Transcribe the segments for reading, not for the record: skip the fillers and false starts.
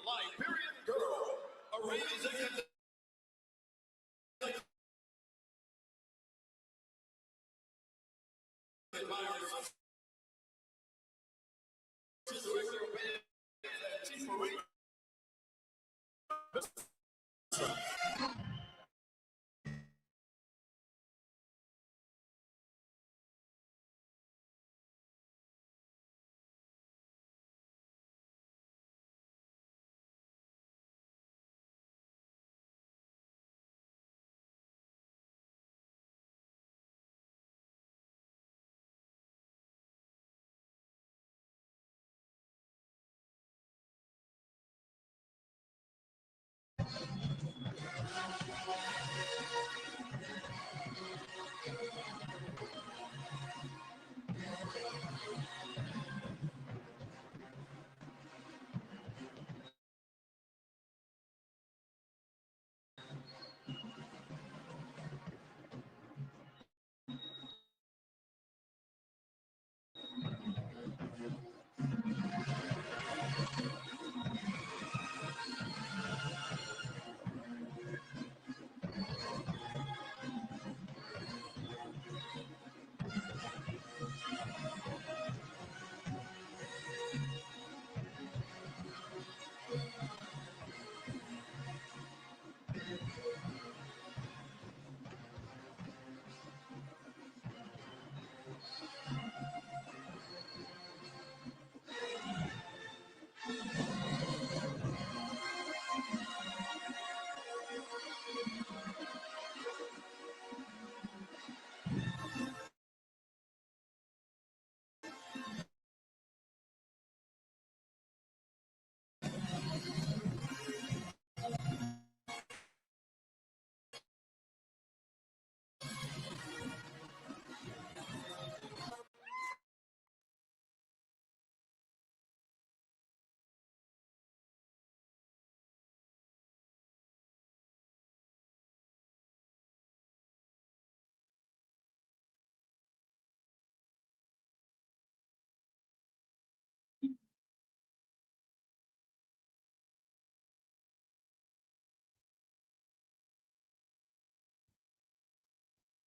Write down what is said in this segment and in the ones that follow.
Liberian girl, a raising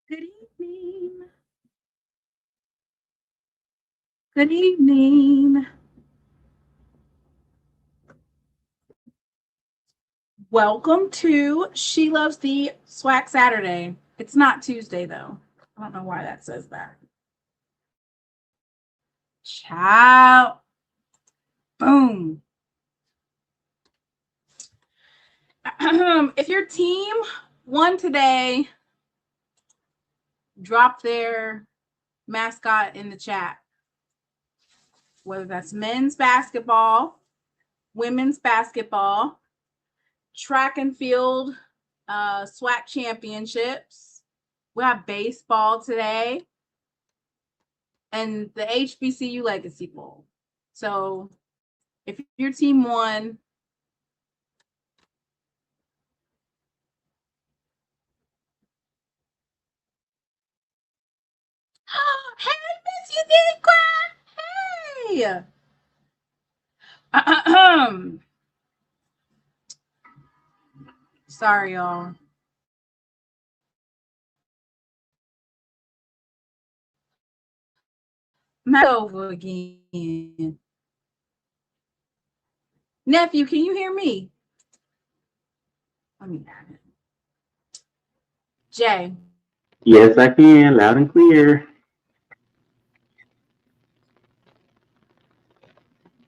Good evening. Good evening. Welcome to She Loves the SWAC Saturday. It's not Tuesday, though. I don't know why that says that. Ciao. Boom. If your team won today, drop their mascot in the chat. Whether that's men's basketball, women's basketball, track and field, SWAC championships. We have baseball today and the HBCU Legacy Bowl. So if your team won, hey, Miss, you did cry. Hey. Sorry, y'all. Over again. Nephew, can you hear me? Let me have it. Jay. Yes, I can, loud and clear.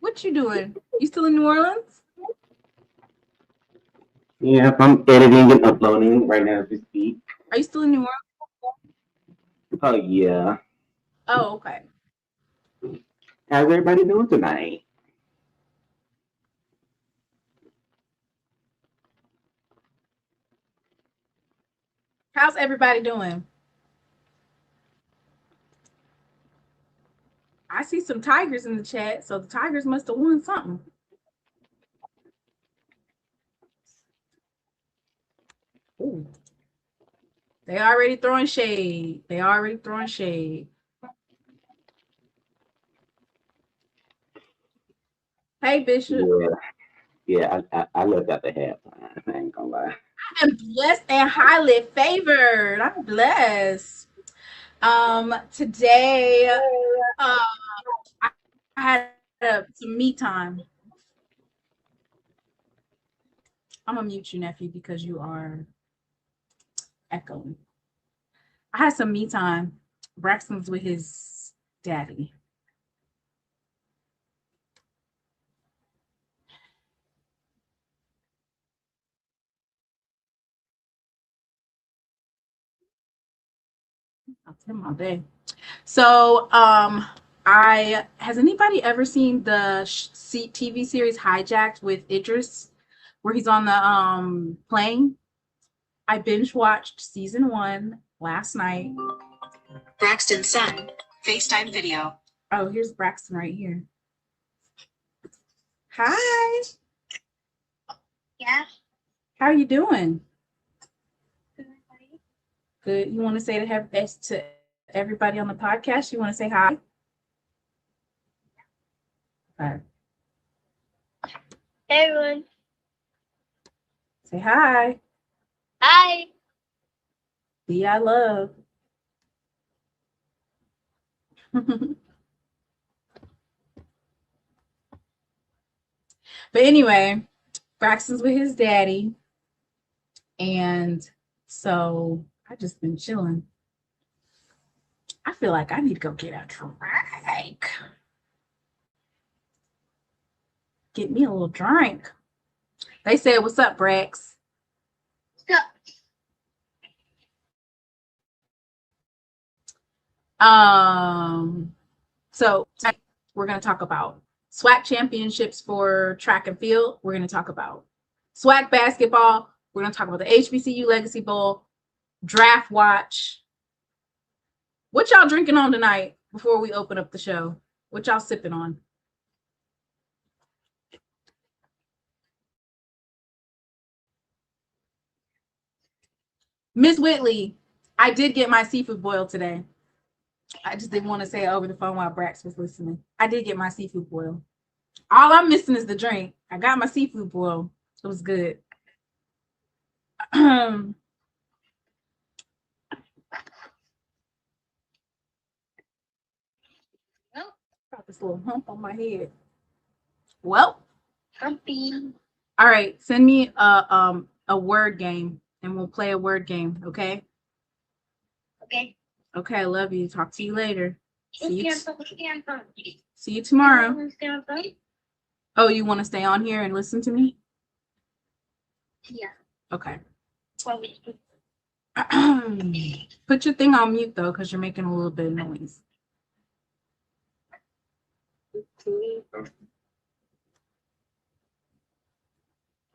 What you doing? You still in New Orleans? Yeah, I'm editing and uploading right now as we speak. Are you still in New Orleans? Oh, yeah. Oh, okay. How's everybody doing tonight? How's everybody doing? I see some Tigers in the chat, so the Tigers must have won something. Ooh. They already throwing shade. Hey, Bishop. Yeah, I left out the halftime. I ain't gonna lie. I am blessed and highly favored. I'm blessed. Today, I had some me time. I'm gonna mute you, nephew, because you are echoing. I had some me time. Braxton's with his daddy. I'll tell him all day. So, has anybody ever seen the TV series Hijacked with Idris, where he's on the plane? I binge watched season 1 last night. Braxton's son, FaceTime video. Oh, here's Braxton right here. Hi. Yeah. How are you doing? Good. You want to say to everybody on the podcast? You want to say hi? Okay. Hey everyone. Say hi. Hi. Be I love. But anyway, Braxton's with his daddy. And so I just been chilling. I feel like I need to go get a drink. Get me a little drink. They said, "What's up, Brax?" So we're going to talk about SWAC championships for track and field. We're going to talk about SWAC basketball. We're going to talk about the HBCU Legacy Bowl, draft watch. What y'all drinking on tonight before we open up the show? What y'all sipping on? Miss Whitley, I did get my seafood boil today. I just didn't want to say it over the phone while Brax was listening. I did get my seafood boil. All I'm missing is the drink. I got my seafood boil. It was good. this little hump on my head. Well, Humpy. all right. Send me a word game, and we'll play a word game. Okay. Okay. Okay. I love you. Talk to you later. See you See tomorrow. Oh, you want to stay on here and listen to me? Yeah. Okay. Well, we Put your thing on mute though, because you're making a little bit of noise.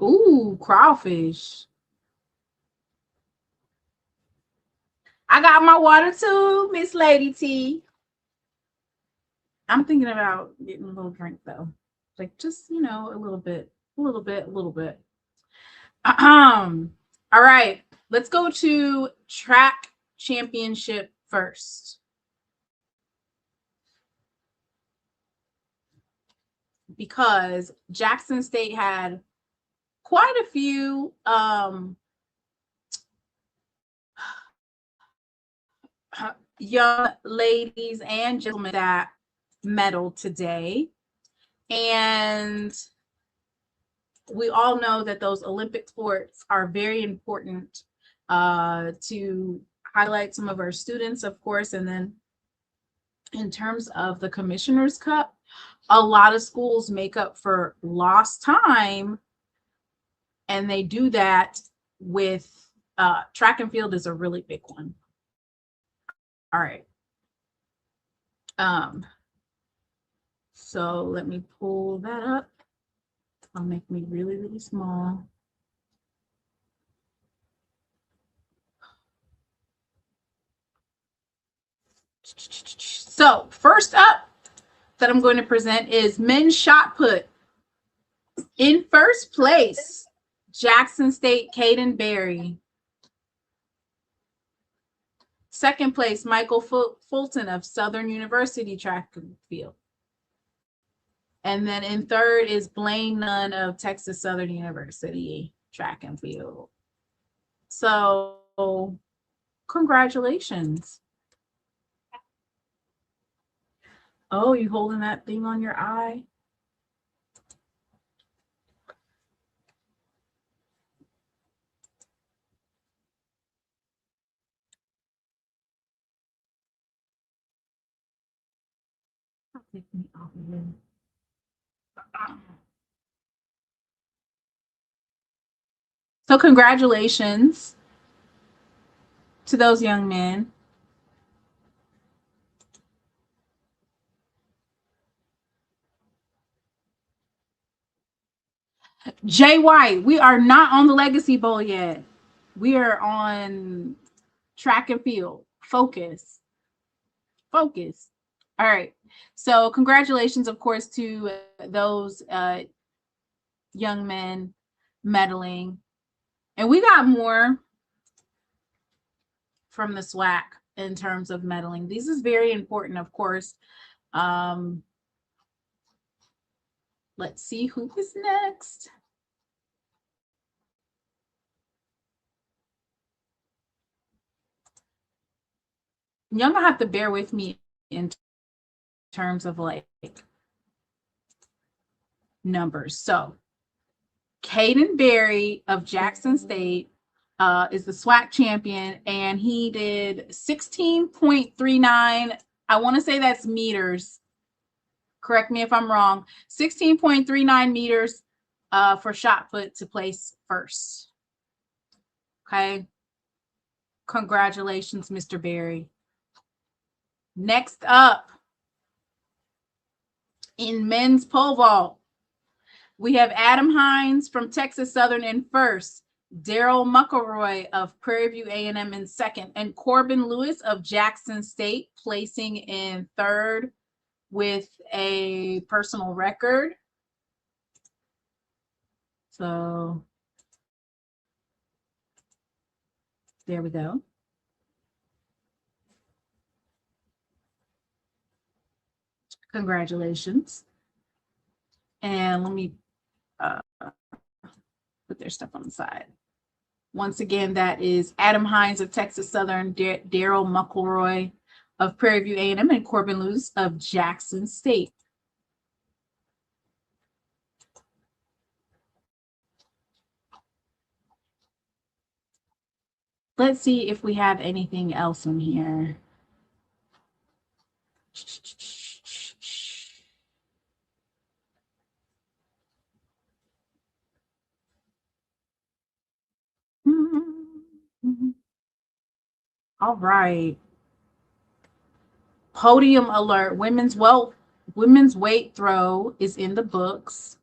Ooh, crawfish. I got my water too, Miss Lady T. I'm thinking about getting a little drink though. Like just, you know, a little bit. All right, let's go to track championship first. Because Jackson State had quite a few young ladies and gentlemen that medaled today. And we all know that those Olympic sports are very important to highlight some of our students, of course. And then in terms of the Commissioner's Cup, a lot of schools make up for lost time, and they do that with track and field is a really big one. All right. So let me pull that up. I'll make me really, really small. So first up that I'm going to present is men's shot put. In first place, Jackson State, Caden Berry. Second place, Michael Fulton of Southern University track and field. And then in third is Blaine Nunn of Texas Southern University track and field. So congratulations. Oh, you holding that thing on your eye? Take me off of here. So congratulations to those young men. Jay White, we are not on the Legacy Bowl yet. We are on track and field. Focus. All right. So congratulations, of course, to those young men medaling. And we got more from the SWAC in terms of medaling. This is very important, of course. Let's see who is next. Y'all gonna have to bear with me in terms of like numbers. So Caden Berry of Jackson State is the SWAC champion, and he did 16.39. I want to say that's meters. Correct me if I'm wrong. 16.39 meters for shot put to place first. Okay. Congratulations, Mr. Berry. Next up, in men's pole vault, we have Adam Hines from Texas Southern in first, Daryl McElroy of Prairie View A&M in second, and Corbin Lewis of Jackson State placing in third with a personal record. So there we go. Congratulations. And let me put their stuff on the side. Once again, that is Adam Hines of Texas Southern, Daryl McElroy of Prairie View A&M, and Corbin Lewis of Jackson State. Let's see if we have anything else in here. All right. Podium alert. Women's weight throw is in the books.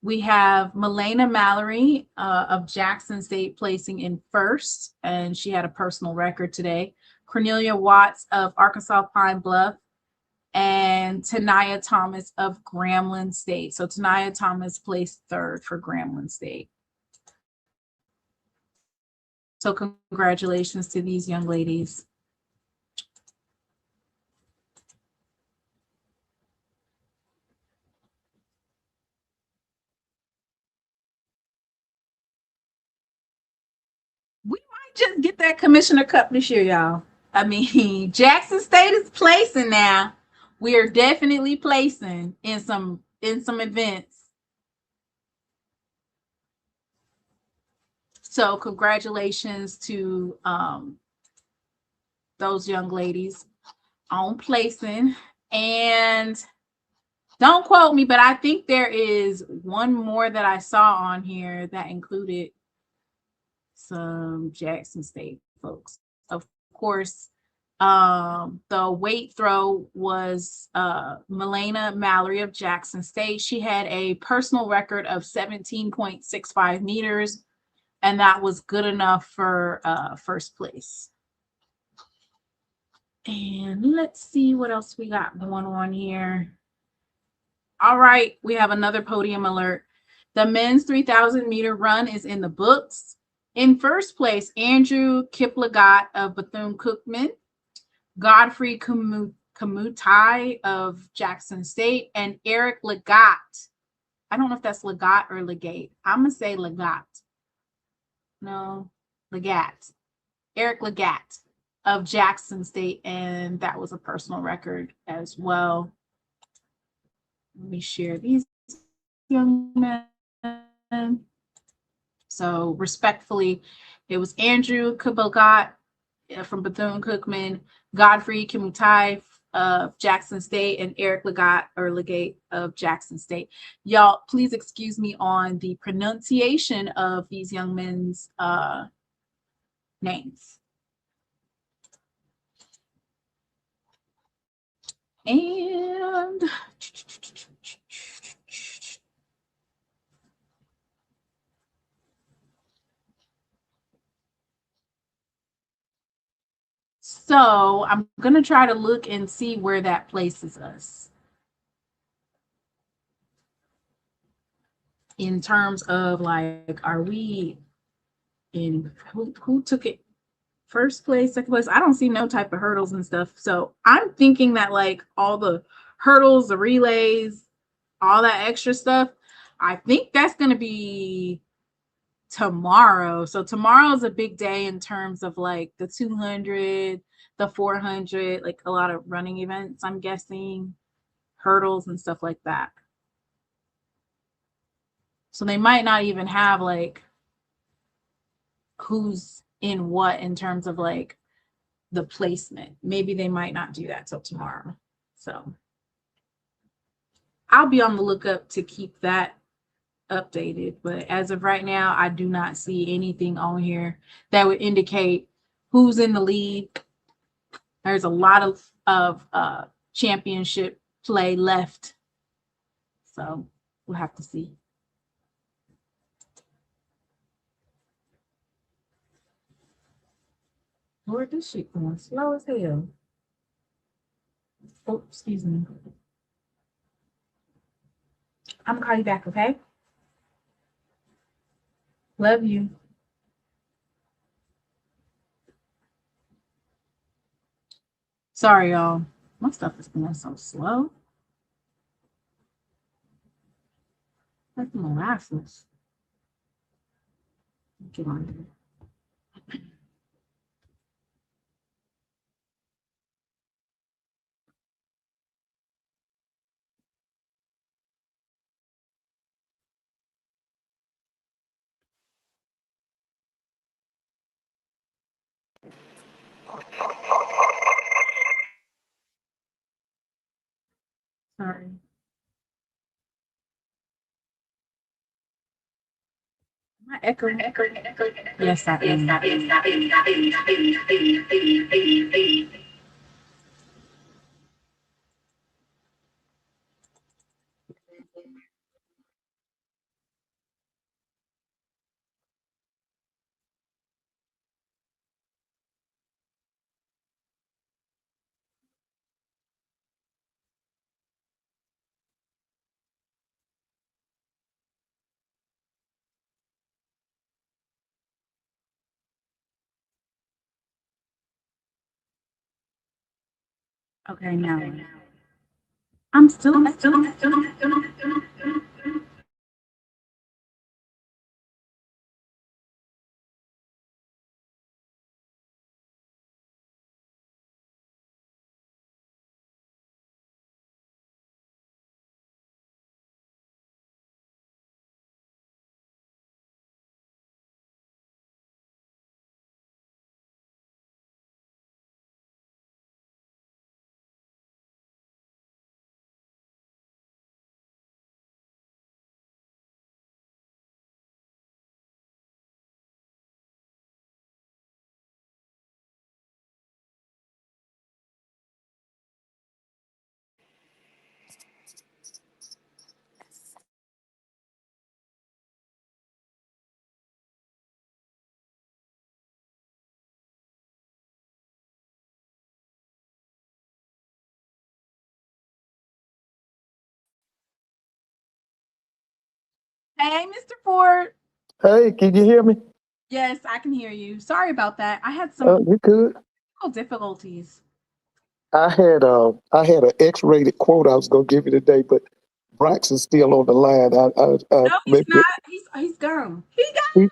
We have Milena Mallory of Jackson State placing in first, and she had a personal record today. Cornelia Watts of Arkansas Pine Bluff, and Tanaya Thomas of Grambling State. So Tanaya Thomas placed third for Grambling State. So congratulations to these young ladies. We might just get that Commissioner Cup this year, y'all. I mean, Jackson State is placing now. We are definitely placing in some events. So congratulations to those young ladies on placing. And don't quote me, but I think there is one more that I saw on here that included some Jackson State folks. Of course, the weight throw was Milena Mallory of Jackson State. She had a personal record of 17.65 meters, and that was good enough for first place. And let's see what else we got going on here. All right, we have another podium alert. The men's 3,000 meter run is in the books. In first place, Andrew Kiplagat of Bethune-Cookman, Godfrey Kamutai of Jackson State, and Eric Legat. I don't know if that's Legat or Legate. I'm going to say Legat. No, Legat. Eric Legat of Jackson State, and that was a personal record as well. Let me share these young men. So respectfully, it was Andrew Kiplagat from Bethune-Cookman, Godfrey Kimutai of Jackson State, and Eric Legate of Jackson State. Y'all, please excuse me on the pronunciation of these young men's names. And so I'm going to try to look and see where that places us in terms of like, are we in, who took it first place, second place? I don't see no type of hurdles and stuff. So I'm thinking that like all the hurdles, the relays, all that extra stuff, I think that's going to be tomorrow. So tomorrow is a big day in terms of like the 200, the 400, like a lot of running events, I'm guessing, hurdles and stuff like that. So they might not even have like who's in what in terms of like the placement. Maybe they might not do that till tomorrow. So I'll be on the lookup to keep that updated. But as of right now, I do not see anything on here that would indicate who's in the lead. There's a lot of championship play left. So we'll have to see. Lord, this shit going slow as hell. Oh, excuse me. I'm gonna call you back, okay? Love you. Sorry, y'all. My stuff is going so slow. Like molasses. Get on here. Sorry. Am I echoing? Yes, I am. Okay, now I'm still. Hey, Mr. Ford. Hey, can you hear me? Yes, I can hear you. Sorry about that. I had some You good? technical difficulties. I had an X-rated quote I was gonna give you today, but Braxton's still on the line. I No, he's maybe not. He's gone. he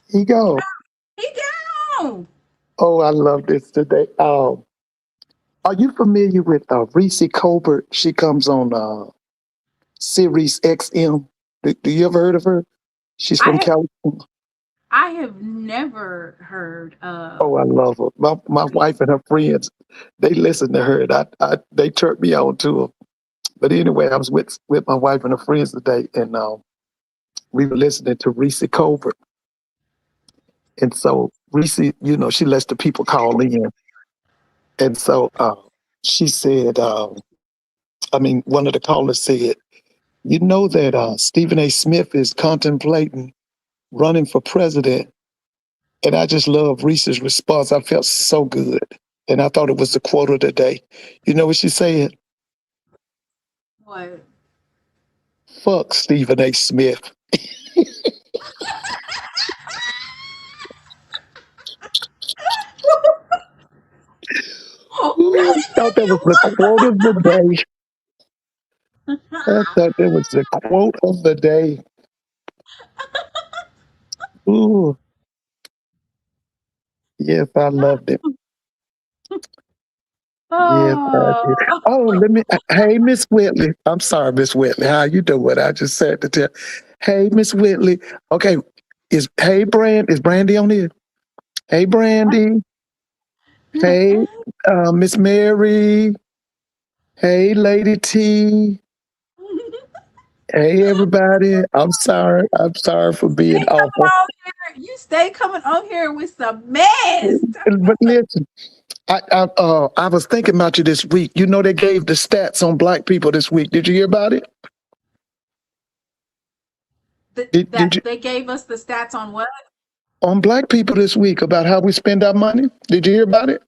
he go. He gone. Oh, I love this today. Are you familiar with Reese Colbert? She comes on Sirius XM. Do you ever heard of her? She's I from have California. I have never heard of. Oh, I love her. My wife and her friends, they listen to her, and they turned me on to her. But anyway, I was with my wife and her friends today, and we were listening to Reese Colbert. And so Reese, she lets the people call in. And so she said, one of the callers said, you know that Stephen A. Smith is contemplating running for president. And I just love Reese's response. I felt so good. And I thought it was the quote of the day. You know what she said? What? Fuck Stephen A. Smith. Ooh, I thought that was the quote of the day. I thought that was the quote of the day. Ooh, yes, I loved it. Yes, I did. Oh, Oh, hey, Miss Whitley. I'm sorry, Miss Whitley. How you doing? I just said to tell. Hey, Miss Whitley. Okay, is Brandy on here? Hey, Brandy. Hey, Miss Mary. Hey, Lady T. Hey, everybody. I'm sorry. I'm sorry for being awful. you stay coming on here with some mess. But listen, I was thinking about you this week. You know they gave the stats on black people this week. Did you hear about it? Did you They gave us the stats on what? on black people this week about how we spend our money? Did you hear about it?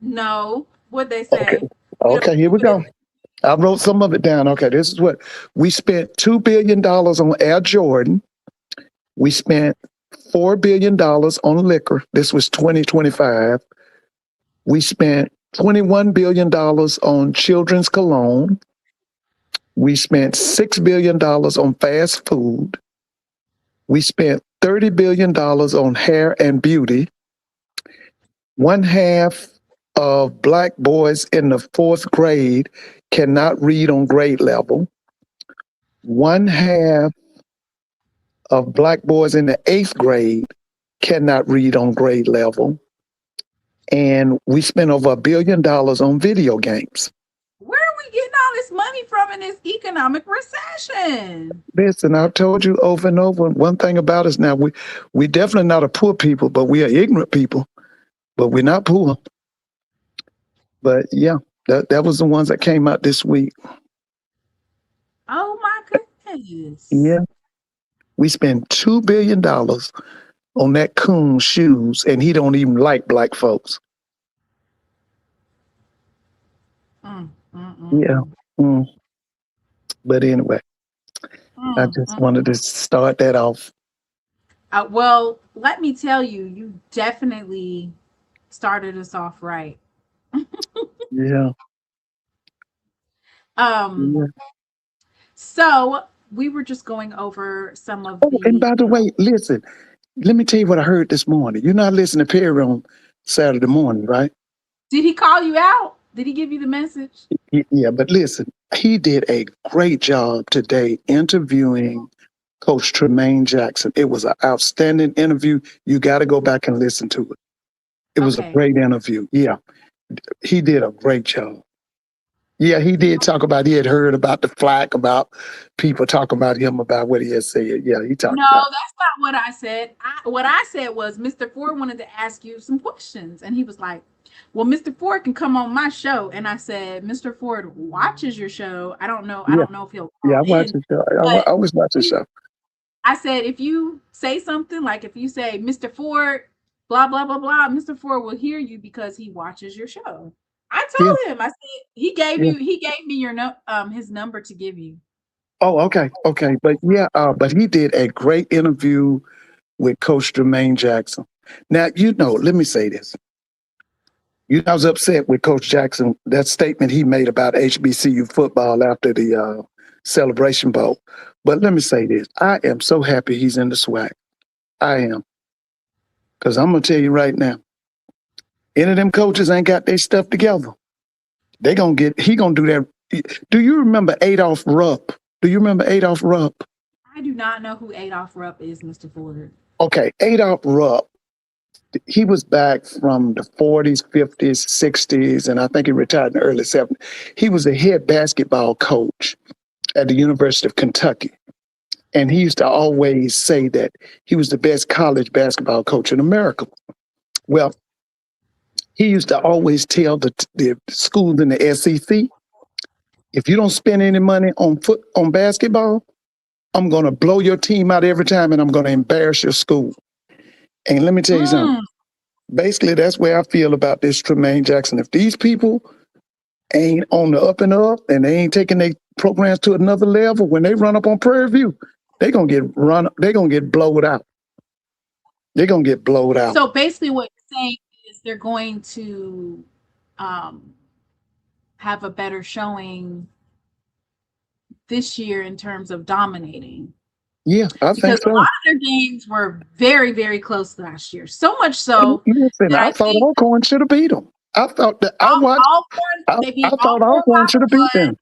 No. What'd they Okay. say? Okay, here we go. I wrote some of it down. Okay, this is what we spent $2 billion on Air Jordan. We spent $4 billion on liquor. This was 2025. We spent $21 billion on children's cologne. We spent $6 billion on fast food. We spent $30 billion on hair and beauty. One half of black boys in the fourth grade cannot read on grade level. One half of black boys in the eighth grade cannot read on grade level. and we spent over $1 billion on video games. Where are we getting all this money from in this economic recession? Listen, I've told you over and over. One thing about us now, we definitely not a poor people, but we are ignorant people. But we're not poor. But yeah, that was the ones that came out this week. Oh my goodness. Yeah. We spent $2 billion on that coon's shoes, and he don't even like black folks. Yeah. Mm. But anyway, I just wanted to start that off. Well, let me tell you, you definitely started us off right. Yeah. Yeah. So we were just going over some of the. And by the way, listen, let me tell you what I heard this morning. You're not listening to Perry on Saturday morning, right? Did he call you out? Did he give you the message? Yeah, but listen, he did a great job today interviewing Coach Tremaine Jackson. It was an outstanding interview. You got to go back and listen to it. It was a great interview. Yeah, he did a great job. Yeah, he did talk about, he had heard about the flack, about people talking about him, about what he had said. Yeah, he talked about. No, that's not what I said. What I said was Mr. Ford wanted to ask you some questions. And he was like, well, Mr. Ford can come on my show. And I said, Mr. Ford watches your show. I don't know. I don't know if he'll call I watch the show. I always watch the show. I said, if you say something, like if you say, Mr. Ford, blah, blah, blah, blah, Mr. Ford will hear you because he watches your show. I told him, I said, he gave me your his number to give you. Oh, okay. But yeah, but he did a great interview with Coach Tremaine Jackson. Now, let me say this. I was upset with Coach Jackson, that statement he made about HBCU football after the Celebration Bowl. But let me say this. I am so happy he's in the SWAC. I am. Because I'm going to tell you right now, any of them coaches ain't got their stuff together. He going to do that. Do you remember Adolph Rupp? Do you remember Adolph Rupp? I do not know who Adolph Rupp is, Mr. Ford. Okay, Adolph Rupp, he was back from the 40s, 50s, 60s, and I think he retired in the early 70s. He was a head basketball coach at the University of Kentucky. And he used to always say that he was the best college basketball coach in America. Well, he used to always tell the schools in the SEC, if you don't spend any money on basketball, I'm going to blow your team out every time and I'm going to embarrass your school. And let me tell you something. Basically, that's where I feel about this Tremaine Jackson. If these people ain't on the up and up and they ain't taking their programs to another level, when they run up on Prairie View, they're going to get blowed out. They're going to get blowed out. So basically what you're saying is they're going to have a better showing this year in terms of dominating. Yeah, I think so. A lot of their games were very, very close last year. So much so. Listen, I thought Alcorn should have beat them. I thought that I thought Alcorn should have beat them.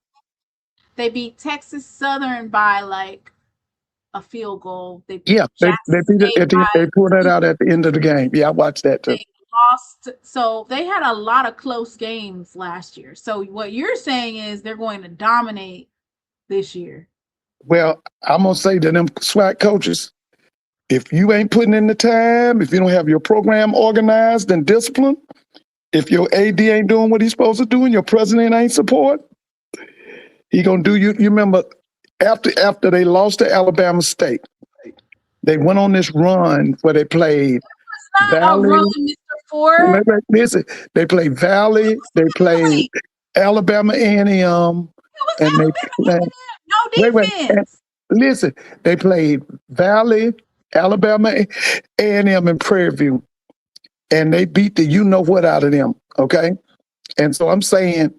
They beat Texas Southern by like a field goal. They pulled that out at the end of the game. Yeah, I watched that too. They lost. So they had a lot of close games last year. So what you're saying is they're going to dominate this year. Well, I'm going to say to them SWAC coaches, if you ain't putting in the time, if you don't have your program organized and disciplined, if your AD ain't doing what he's supposed to do and your president ain't support, he going to do you. You remember after they lost to Alabama State, they went on this run where they played Valley. Mr. Ford. Listen, they played Valley, they played Alabama A&M, and they played. No defense. Listen, they played Valley, Alabama A&M, and Prairie View, and they beat the you-know-what out of them, okay? And so I'm saying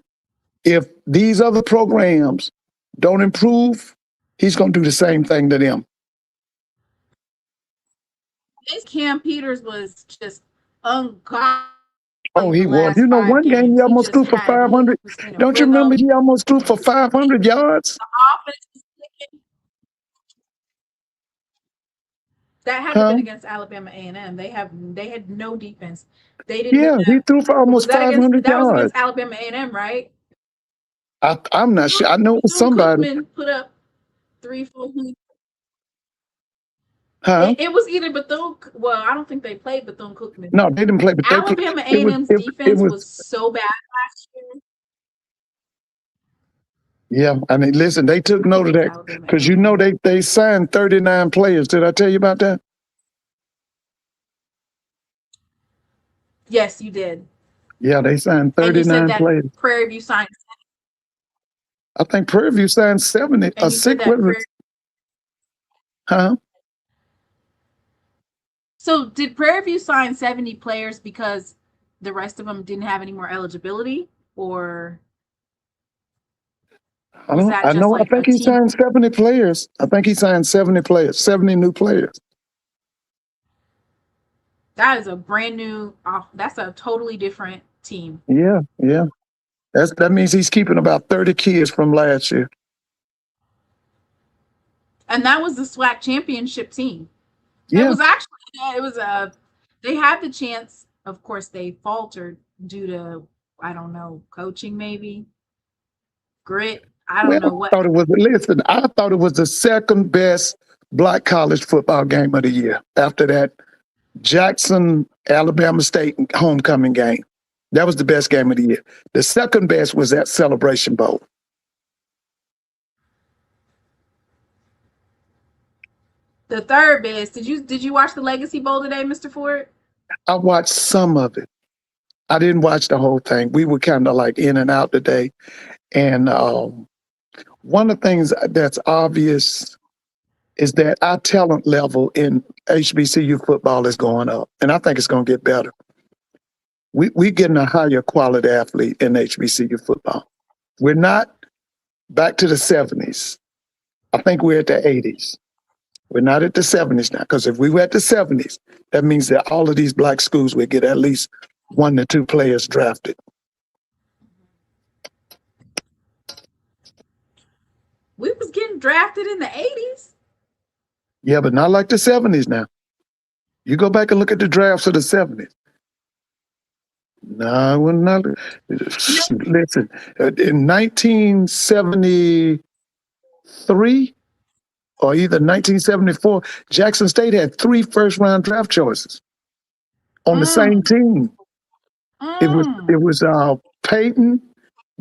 if these other programs don't improve, he's going to do the same thing to them. This Cam Peters was just ungodly. Oh, he was. You know, one game he almost threw for 500. Don't you remember he almost threw for 500 yards? The offense was clicking. That had to Huh? been against Alabama A&M. They had no defense. They didn't Yeah, he have, threw for was almost that against 500 that was yards. against Alabama A&M, right? I'm not sure. I know it was somebody. Bethune-Cookman put up 3 full. Huh? It was either Bethune. Well, I don't think they played Bethune-Cookman. No, they didn't play, but they played. Alabama It was, A&M's it defense was, was so bad last year. yeah. I mean, listen, they took note of that Alabama because you know A&M. they signed 39 players. Did I tell you about that? Yes, you did. Yeah, they signed And you said 39 that players. Prairie View signed. I think Prairie View signed 70 or And you said 6. that Prairie. Huh? So did Prairie View sign 70 players because the rest of them didn't have any more eligibility, or was that I just know. I like a think he team? signed 70 players. I think he signed 70 players, 70 new players. That is a brand new. That's a totally different team. Yeah, yeah. That means he's keeping about 30 kids from last year. And that was the SWAC championship team. Yeah. It was actually, they had the chance. Of course, they faltered due to, I don't know, coaching, maybe grit. I don't know what. I thought it was the second best black college football game of the year. After that Jackson, Alabama State homecoming game. That was the best game of the year. The second best was that Celebration Bowl. The third best. Did you watch the Legacy Bowl today, Mr. Ford? I watched some of it. I didn't watch the whole thing. We were kind of like in and out today. And one of the things that's obvious is that our talent level in HBCU football is going up. And I think it's going to get better. We're getting a higher quality athlete in HBCU football. We're not back to the 70s. I think we're at the 80s. We're not at the 70s now, because if we were at the 70s, that means that all of these black schools would get at least 1 to 2 players drafted. We was getting drafted in the 80s. Yeah, but not like the 70s now. You go back and look at the drafts of the 70s. No, we're not. Listen, in 1973 or either 1974, Jackson State had 3 first-round draft choices on the same team. It was Peyton,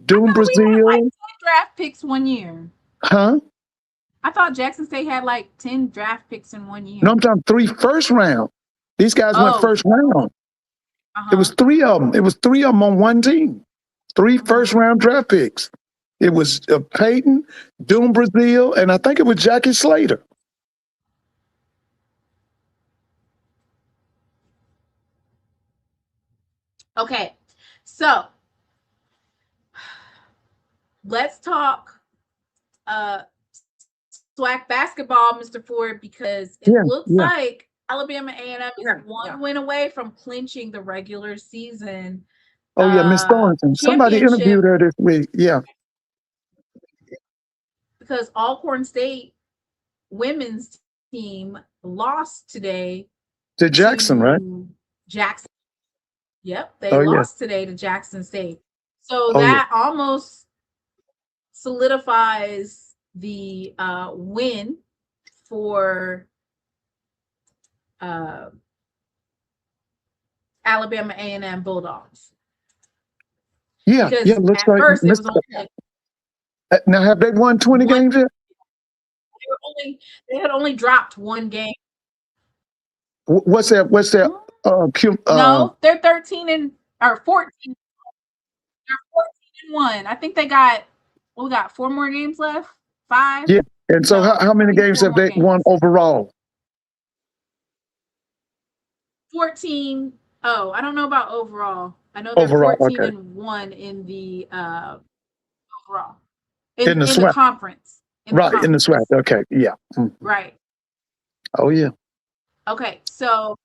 Doom Brazil. We had like 10 draft picks one year. Huh? I thought Jackson State had like 10 draft picks in 1 year. No, I'm talking 3 first round. These guys went first round. It was 3 of them. It was 3 of them on one team. 3 first round draft picks. It was Peyton, Doom Brazil, and I think it was Jackie Slater. Okay, so let's talk SWAC basketball, Mr. Ford, because it looks like Alabama A&M is 1 win away from clinching the regular season. Oh, yeah, Miss Thornton. Somebody interviewed her this week. Yeah. Because Alcorn State women's team lost today to Jackson, right? Jackson. Yep, they lost today to Jackson State. So that almost solidifies the win for Alabama A&M Bulldogs. Yeah, because looks at like first it was only now have they won 20 games yet? They had only dropped 1 game. What's that? No, they're 14. They're 14 and 1. I think they got we got 4 more games left. 5. Yeah. And so how many games have they won overall? 14. Oh, I don't know about overall. I know they're 14 and 1 in the overall. In the SWAC conference. In the SWAC. Okay. Yeah. Mm-hmm. Right. Oh, yeah. Okay. So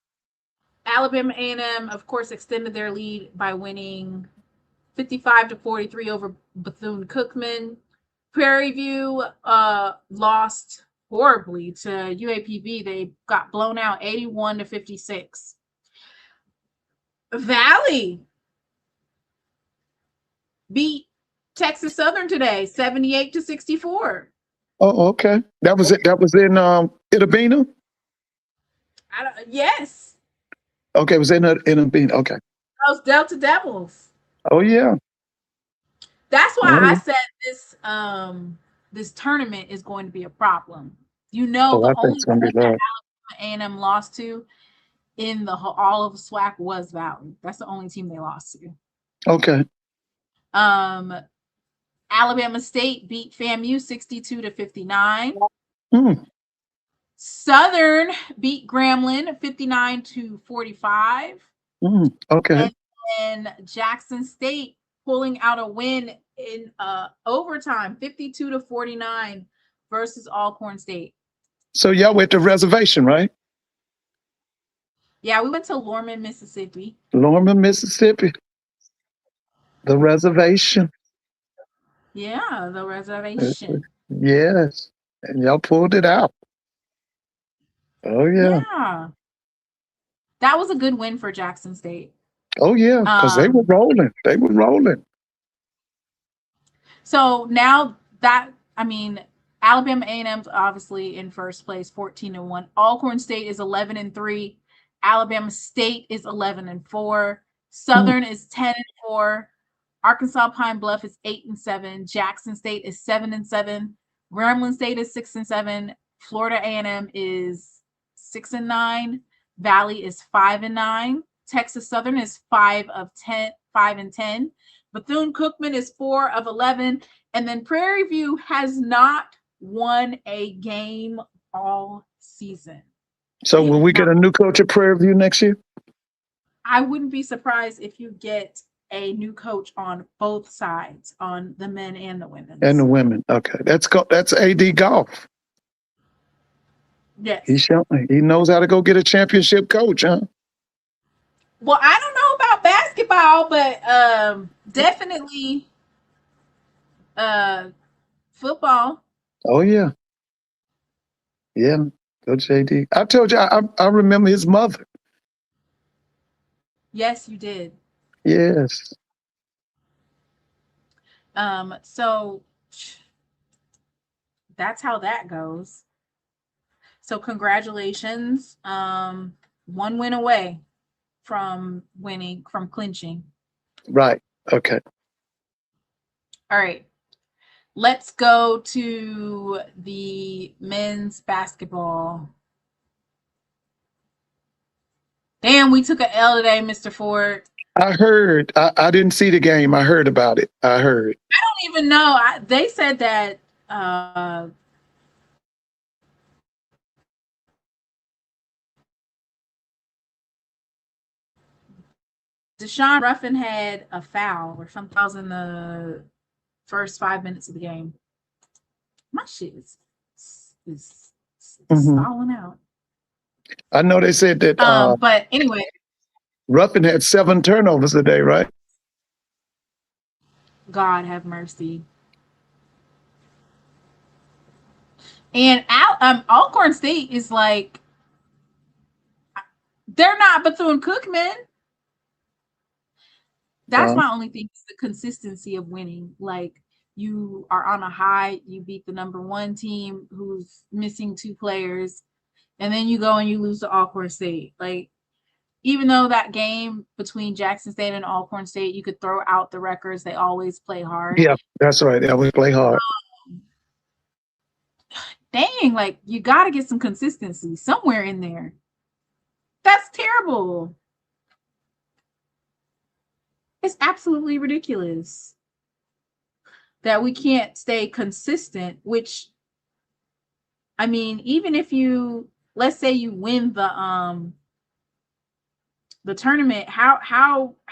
Alabama A&M, of course, extended their lead by winning 55-43 over Bethune-Cookman. Prairie View lost horribly to UAPB. They got blown out 81-56. Valley beat Texas Southern today, 78-64. Oh, okay. That was it. That was in Itabena? Yes, Okay, it was in Itabena. Okay. those Delta Devils. Oh yeah. That's why Oh, I yeah. said this tournament is going to be a problem. You know, Oh, the I think only it's gonna team be that love. A&M lost to in all of SWAC was Valley. That's the only team they lost to. Okay. Alabama State beat FAMU 62-59. Hmm. Southern beat Grambling 59-45. Okay. And Jackson State pulling out a win in overtime, 52-49 versus Alcorn State. So y'all went to reservation, right? Yeah, we went to Lorman, Mississippi. Lorman, Mississippi. The reservation. Yeah, the reservation. Yes. And y'all pulled it out. Oh yeah. Yeah. That was a good win for Jackson State. Oh yeah. Because they were rolling. They were rolling. So now that, I mean, Alabama A&M's obviously in first place, 14-1. Alcorn State is 11-3. Alabama State is 11-4. Southern is 10-4. Arkansas Pine Bluff is 8-7. Jackson State is 7-7. Grambling State is 6-7. Florida A&M is 6-9. Valley is 5-9. Texas Southern is 5-10. Bethune-Cookman is 4-11. And then Prairie View has not won a game all season. So will we get a new coach at Prairie View next year? I wouldn't be surprised if you get a new coach on both sides, on the men and the women. And the women. Okay. That's AD Golf. Yes. He knows how to go get a championship coach, huh? Well, I don't know about basketball, but definitely football. Oh yeah. Yeah. Coach AD. I told you I remember his mother. Yes, you did. Yes. So that's how that goes. So congratulations. One win away from clinching. Right. Okay. All right. Let's go to the men's basketball. Damn, we took an L today, Mr. Ford. I heard. I didn't see the game. I heard about it. I heard. I don't even know. They said that Deshaun Ruffin had a foul or something in the first 5 minutes of the game. My shit is stalling out. I know they said that. But anyway, Ruffin had 7 turnovers today, right? God have mercy. And Alcorn State is like, they're not Bethune-Cookman. That's my only thing, is the consistency of winning. Like, you are on a high, you beat the number 1 team who's missing 2 players, and then you go and you lose to Alcorn State. Like, even though that game between Jackson State and Alcorn State, you could throw out the records, they always play hard. Yeah, that's right. They always play hard. Dang, like, you got to get some consistency somewhere in there. That's terrible. It's absolutely ridiculous that we can't stay consistent, which, I mean, even if you, let's say you win the tournament, how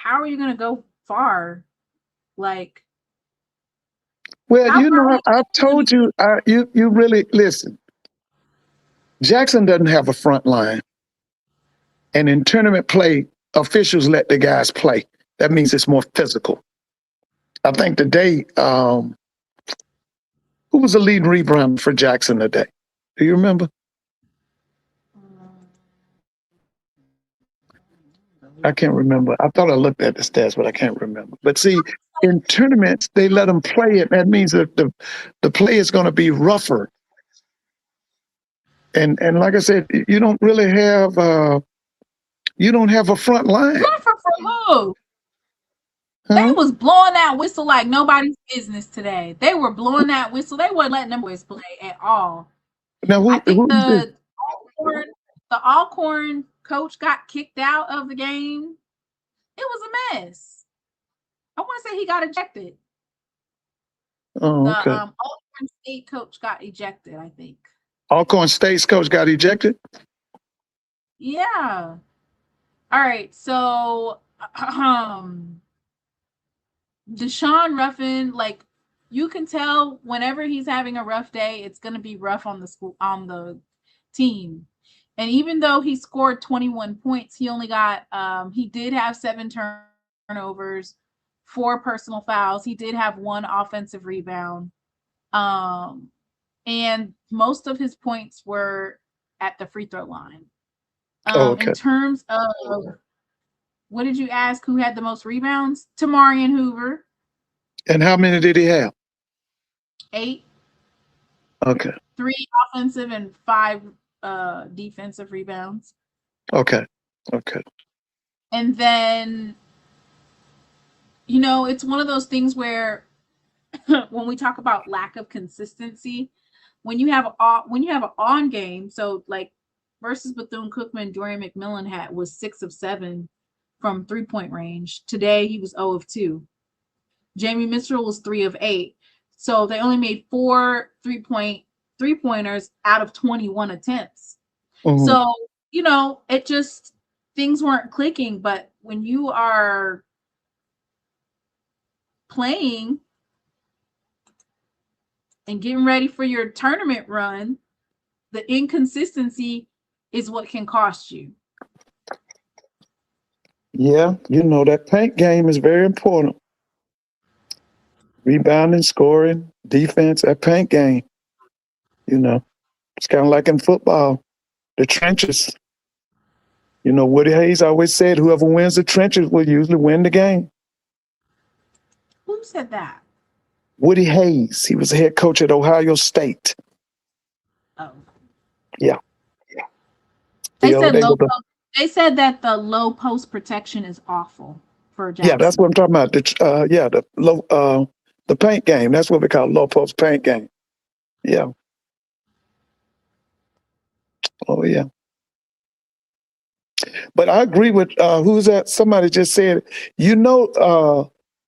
are you going to go far? Like, well, you know, I told you, you really listen. Jackson doesn't have a front line, and in tournament play, officials let the guys play. That means it's more physical. I think today, who was the lead rebounder for Jackson today? Do you remember? I can't remember. I thought I looked at the stats, but I can't remember. But see, in tournaments, they let them play it. That means that the play is going to be rougher. And like I said, you don't really have a front line. Rougher for who? They Huh? was blowing that whistle like nobody's business today. They were blowing that whistle. They weren't letting them boys play at all. Now, I think who is this? the Alcorn coach got kicked out of the game. It was a mess. I want to say he got ejected. Oh, The okay. Alcorn State coach got ejected, I think. Alcorn State's coach got ejected? Yeah. All right. So, Deshaun Ruffin, like, you can tell whenever he's having a rough day, it's going to be rough on the team. And even though he scored 21 points, he only got he did have 7 turnovers, 4 personal fouls. He did have 1 offensive rebound. And most of his points were at the free throw line. Okay. In terms of, what did you ask? Who had the most rebounds? Tamarian Hoover. And how many did he have? 8. Okay. 3 offensive and 5 defensive rebounds. Okay. Okay. And then, it's one of those things where when we talk about lack of consistency, when you have an on game, so like versus Bethune-Cookman, Dorian McMillan was 6 of 7 from 3-point range. Today he was 0 of 2. Jamie Mitchell was 3 of 8. So they only made 4 3-pointers out of 21 attempts. Mhm. So, it just, things weren't clicking. But when you are playing and getting ready for your tournament run, the inconsistency is what can cost you. Yeah, that paint game is very important. Rebounding, scoring, defense, that paint game. It's kind of like in football, the trenches. Woody Hayes always said, whoever wins the trenches will usually win the game. Who said that? Woody Hayes, he was the head coach at Ohio State. Oh. Yeah. They said that the low post protection is awful for Jackson. Yeah, that's what I'm talking about. The paint game. That's what we call low post paint game. Yeah. Oh, yeah. But I agree with who's that? Somebody just said,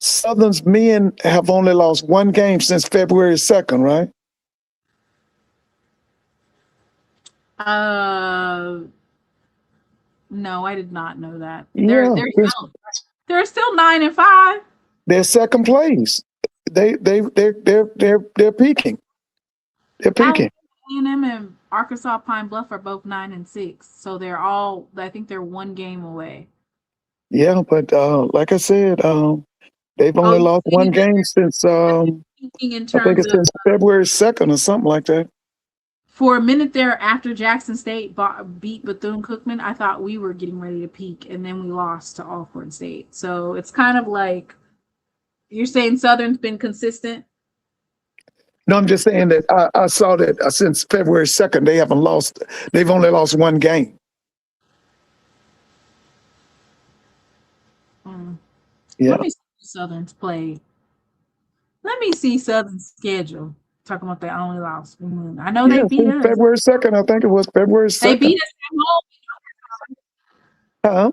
Southern's men have only lost 1 game since February 2nd, right? No, I did not know that. Yeah, They're still 9 and 5. They're second place. They're peaking. They're peaking. A&M and Arkansas Pine Bluff are both 9 and 6. So they're all, I think they're 1 game away. Yeah, but like I said, they've only lost 1 game since I think it's since February 2nd or something like that. For a minute there, after Jackson State beat Bethune-Cookman, I thought we were getting ready to peak, and then we lost to Alcorn State. So it's kind of like, you're saying Southern's been consistent? No, I'm just saying that I saw that since February 2nd, they've only lost 1 game. Yeah. Let me see Southern's play. Let me see Southern's schedule. Talking about they only lost 1. I know they beat us. February 2nd, I think it was February 2nd. They beat us at home. Uh-huh.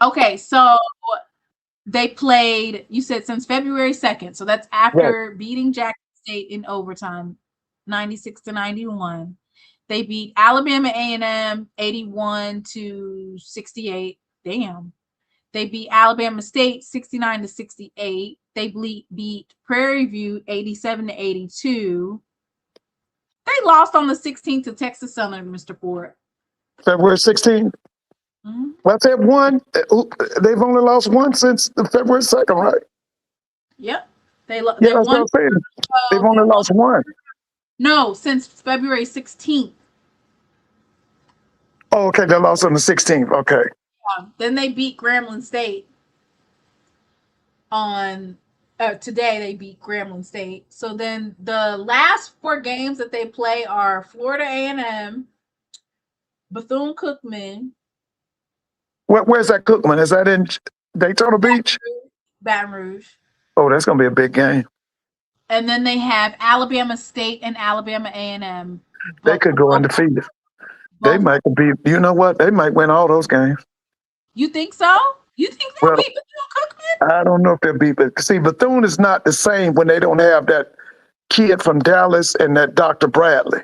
Okay, so they played, you said since February 2nd. So that's after beating Jackson State in overtime, 96-91. They beat Alabama A&M 81-68. Damn. They beat Alabama State 69-68. They beat Prairie View 87-82. They lost on the 16th to Texas Southern, Mr. Ford. February 16th. Mm-hmm. Well, they have 1. They've only lost 1 since the February 2nd, right? Yep. That's what I'm saying. They've only lost 1. No, since February 16th. Oh, okay, they lost on the 16th. Okay. Then they beat Grambling State on today. They beat Grambling State. So then the last 4 games that they play are Florida A&M, Bethune-Cookman. Where's that Cookman? Is that in Daytona Beach? Baton Rouge. Oh, that's gonna be a big game. And then they have Alabama State and Alabama A&M. They could go undefeated. They might be. You know what? They might win all those games. You think so? You think they'll Well, beat Bethune-Cookman? I don't know if they'll beat, but see, Bethune is not the same when they don't have that kid from Dallas and that Dr. Bradley.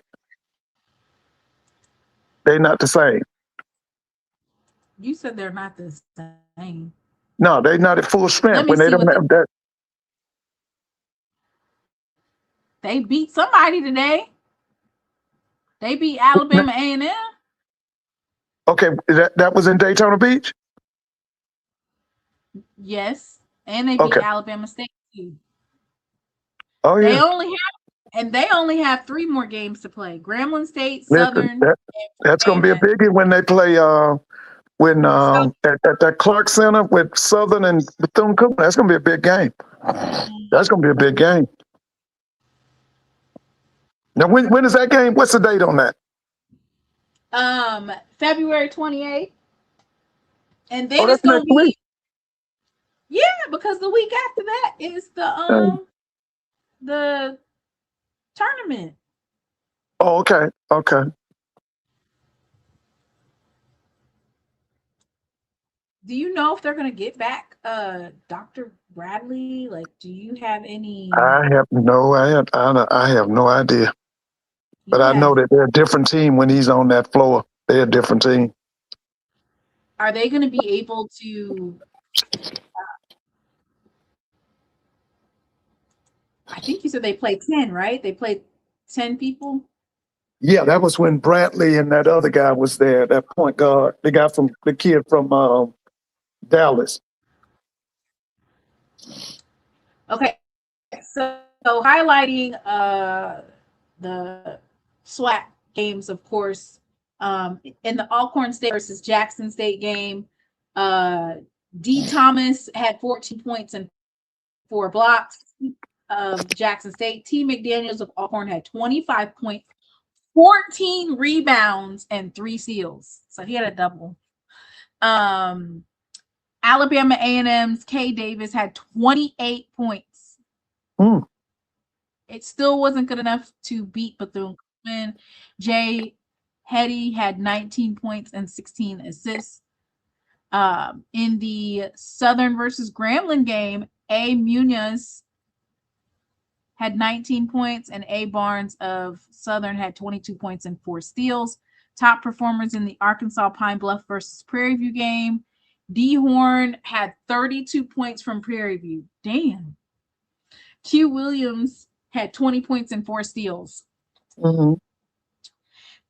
They're not the same. You said they're not the same. No, they're not at full strength when they don't have that. They beat somebody today. They beat Alabama A&M. Okay, that was in Daytona Beach? Yes, and they beat Alabama State too. Oh yeah. They only have 3 more games to play. Grambling State, Southern. That's going to be a biggie when they play at that Clark Center with Southern and Bethune-Cookman. That's going to be a big game. That's going to be a big game. Now, when is that game? What's the date on that? February 28th. And then it's going to be. Yeah, because the week after that is the tournament. Oh, okay. Okay. Do you know if they're going to get back Dr. Bradley? Like, do you have any? I have no idea. But I know that they're a different team when he's on that floor. They're a different team. Are they going to be able to? I think you said they played 10, right? They played 10 people. Yeah, that was when Bradley and that other guy was there, that point guard, the kid from Dallas. Okay, so highlighting the SWAC games, of course, in the Alcorn State versus Jackson State game, D. Thomas had 14 points and 4 blocks of Jackson State. T. McDaniels of Alcorn had 25 points, 14 rebounds, and 3 steals. So he had a double. Alabama A&M's K. Davis had 28 points. It still wasn't good enough to beat Bethune-Cookman. Jay Hetty had 19 points and 16 assists. In the Southern versus Grambling game, A. Munoz had 19 points, and A. Barnes of Southern had 22 points and 4 steals. Top performers in the Arkansas Pine Bluff versus Prairie View game, D. Horn had 32 points from Prairie View. Damn. Q. Williams had 20 points and 4 steals. Mm-hmm.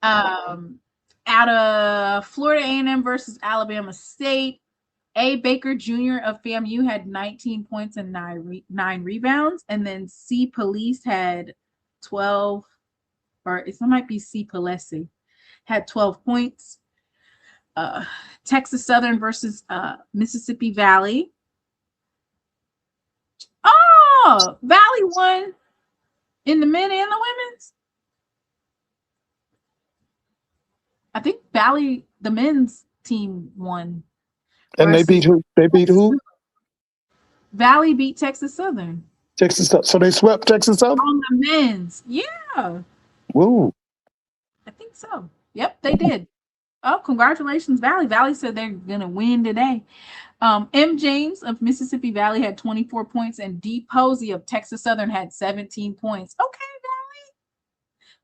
Out of Florida A&M versus Alabama State, A. Baker Jr. of FAMU had 19 points and 9 rebounds. And then C. Police had 12, or it might be C. Palesi, had 12 points. Texas Southern versus Mississippi Valley. Oh, Valley won in the men and the women's. I think Valley, the men's team, won. And they beat who? They beat who? Valley beat Texas Southern. Texas. So they swept Texas Southern? On the men's. Yeah. Woo. I think so. Yep, they did. Oh, congratulations, Valley. Valley said they're going to win today. M. James of Mississippi Valley had 24 points, and D. Posey of Texas Southern had 17 points. Okay,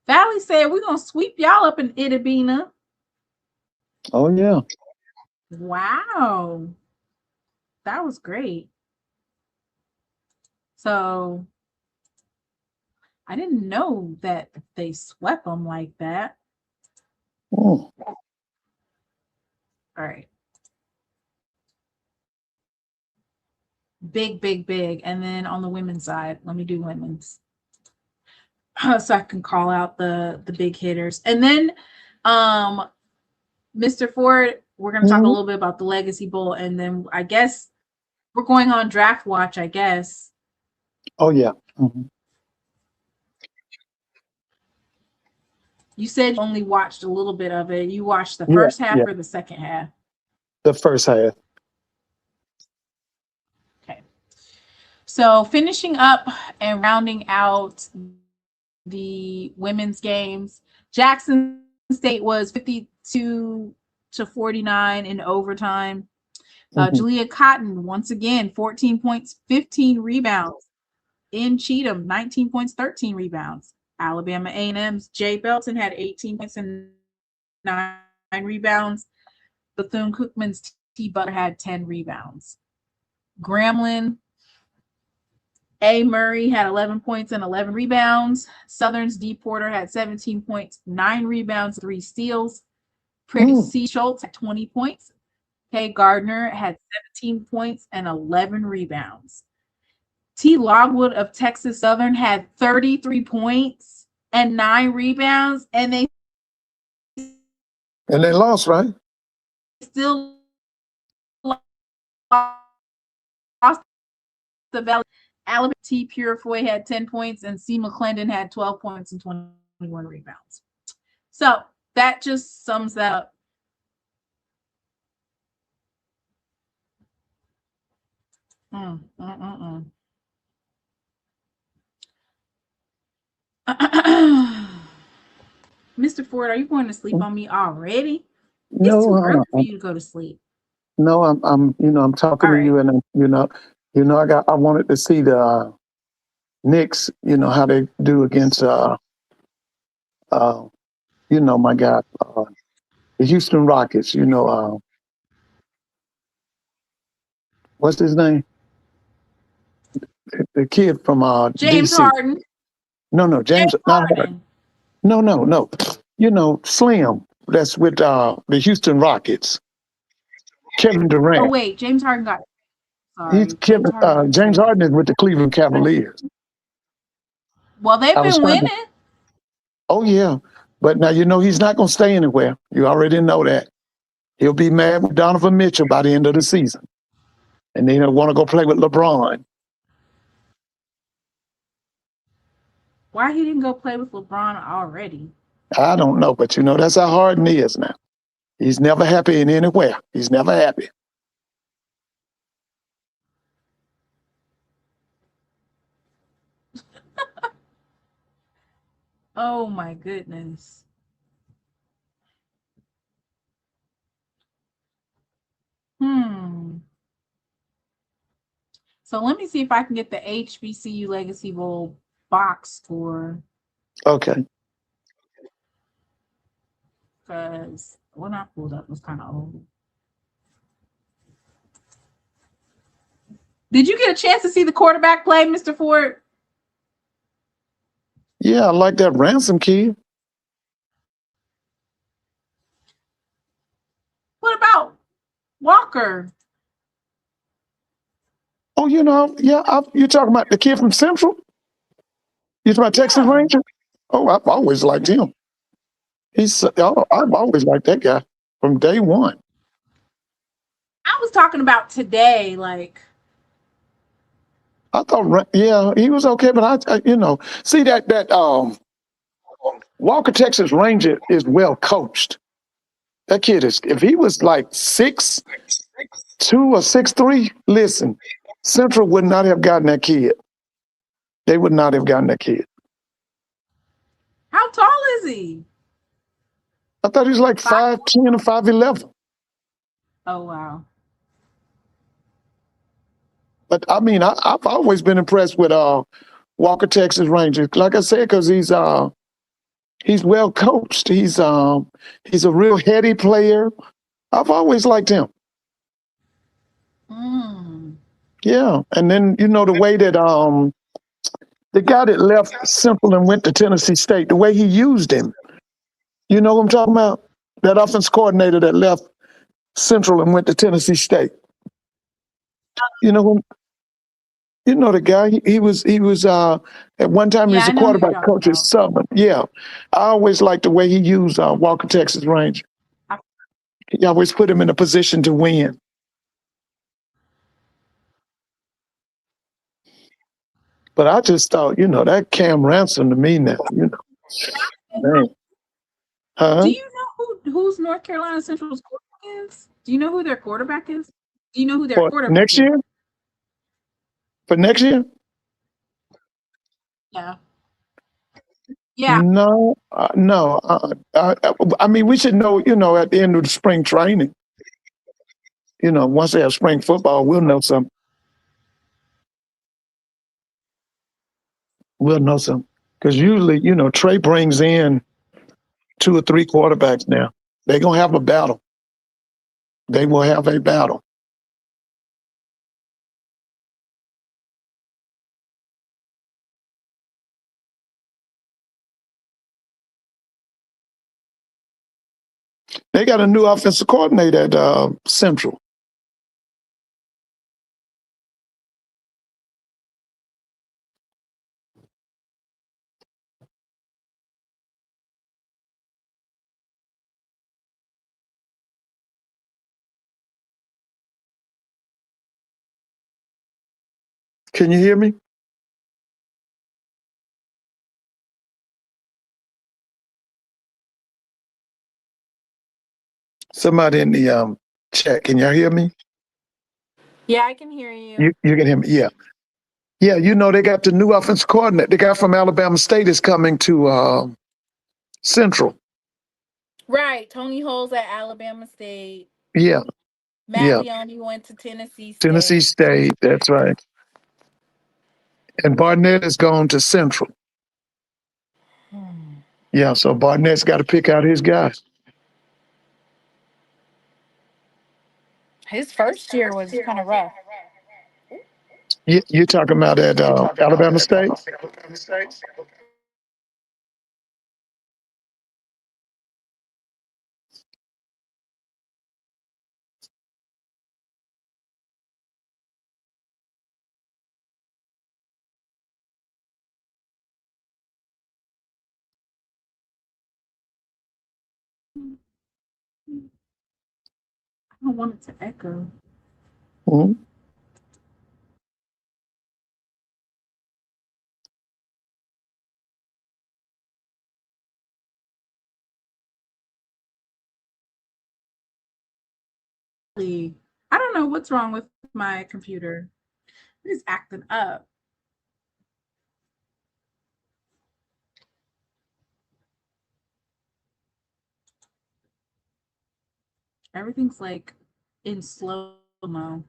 Valley. Valley said, we're going to sweep y'all up in Itabena. Oh, yeah. Wow. That was great. So I didn't know that they swept them like that. Oh. All right. Big, big, big. And then on the women's side, let me do women's. So I can call out the big hitters. And then Mr. Ford, we're going to talk a little bit about the Legacy Bowl, and then I guess we're going on draft watch, I guess. Oh, yeah. You said you only watched a little bit of it. You watched the first half or the second half? The first half. Okay. So finishing up and rounding out the women's games, Jackson State was 52-49 in overtime. Jalea Cotton, once again, 14 points, 15 rebounds. In Cheatham, 19 points, 13 rebounds. Alabama A&M's Jay Belton had 18 points and 9 rebounds. Bethune-Cookman's T. Butler had 10 rebounds. Grambling, A. Murray had 11 points and 11 rebounds. Southern's D. Porter had 17 points, 9 rebounds, 3 steals. Pretty C. Schultz had 20 points. Kay Gardner had 17 points and 11 rebounds. T. Logwood of Texas Southern had 33 points and 9 rebounds, and they lost, right? still lost the Valley. Alabama T. Purifoy had 10 points, and C. McClendon had 12 points and 21 rebounds. So that just sums that up. Mr. Ford, are you going to sleep on me already? No, it's too early for you to go to sleep. No, I'm talking to you, and I wanted to see the Knicks, how they do against my God, the Houston Rockets, what's his name? The kid from James DC. Harden. No, James not Harden. No. Slim. That's with the Houston Rockets. Kevin Durant. Oh wait, James Harden got. Sorry, James Harden is with the Cleveland Cavaliers. Well, they've been winning. Oh yeah, but now he's not going to stay anywhere. You already know that. He'll be mad with Donovan Mitchell by the end of the season, and then he'll want to go play with LeBron. Why he didn't go play with LeBron already? I don't know, but that's how Harden is now. He's never happy in anywhere. He's never happy. Oh my goodness. So let me see if I can get the HBCU Legacy Bowl box score. Okay. Because when I pulled up, it was kind of old. Did you get a chance to see the quarterback play, Mr. Ford? Yeah, I like that Ransom kid. What about Walker? Oh, you're talking about the kid from Central? You're talking about Texas Ranger? Oh, I've always liked him. I've always liked that guy from day one. I was talking about today, like. I thought, he was okay, but see that Walker Texas Ranger is well coached. That kid is, if he was like 6'2" or 6'3", listen, Central would not have gotten that kid. They would not have gotten that kid. How tall is he? I thought he was like 5'10" or 5'11". Oh, wow. But I mean, I've always been impressed with Walker Texas Rangers. Like I said, because he's well coached. He's a real heady player. I've always liked him. Yeah, and then the way that the guy that left Central and went to Tennessee State, the way he used him. You know what I'm talking about? That offense coordinator that left Central and went to Tennessee State. The guy, he was at one time he was a quarterback coach at Southern. Yeah. I always liked the way he used Walker Texas Ranger. He always put him in a position to win. But I just thought, that Cam Ransom to me now, man. Huh? Do you know who's North Carolina Central's quarterback is? Do you know who their quarterback is? Do you know who their For quarterback next is? year? For next year? Yeah. Yeah. No, no. I mean, we should know, at the end of the spring training. Once they have spring football, we'll know something. We'll know something. Because usually, Trey brings in 2 or 3 quarterbacks now. They're going to have a battle. They will have a battle. They got a new offensive coordinator at Central. Can you hear me? Somebody in the chat, can y'all hear me? Yeah, I can hear you. You can hear me, yeah. Yeah, they got the new offensive coordinator. The guy from Alabama State is coming to Central. Right. Tony Holes at Alabama State. Yeah. Matt Leone went to Tennessee State. Tennessee State, that's right. And Barnett is gone to Central. Yeah, so Barnett's got to pick out his guys. His first year was kind of rough. You're talking about at Alabama State? I don't want it to echo. Mm-hmm. I don't know what's wrong with my computer. It's acting up. Everything's like in slow-mo.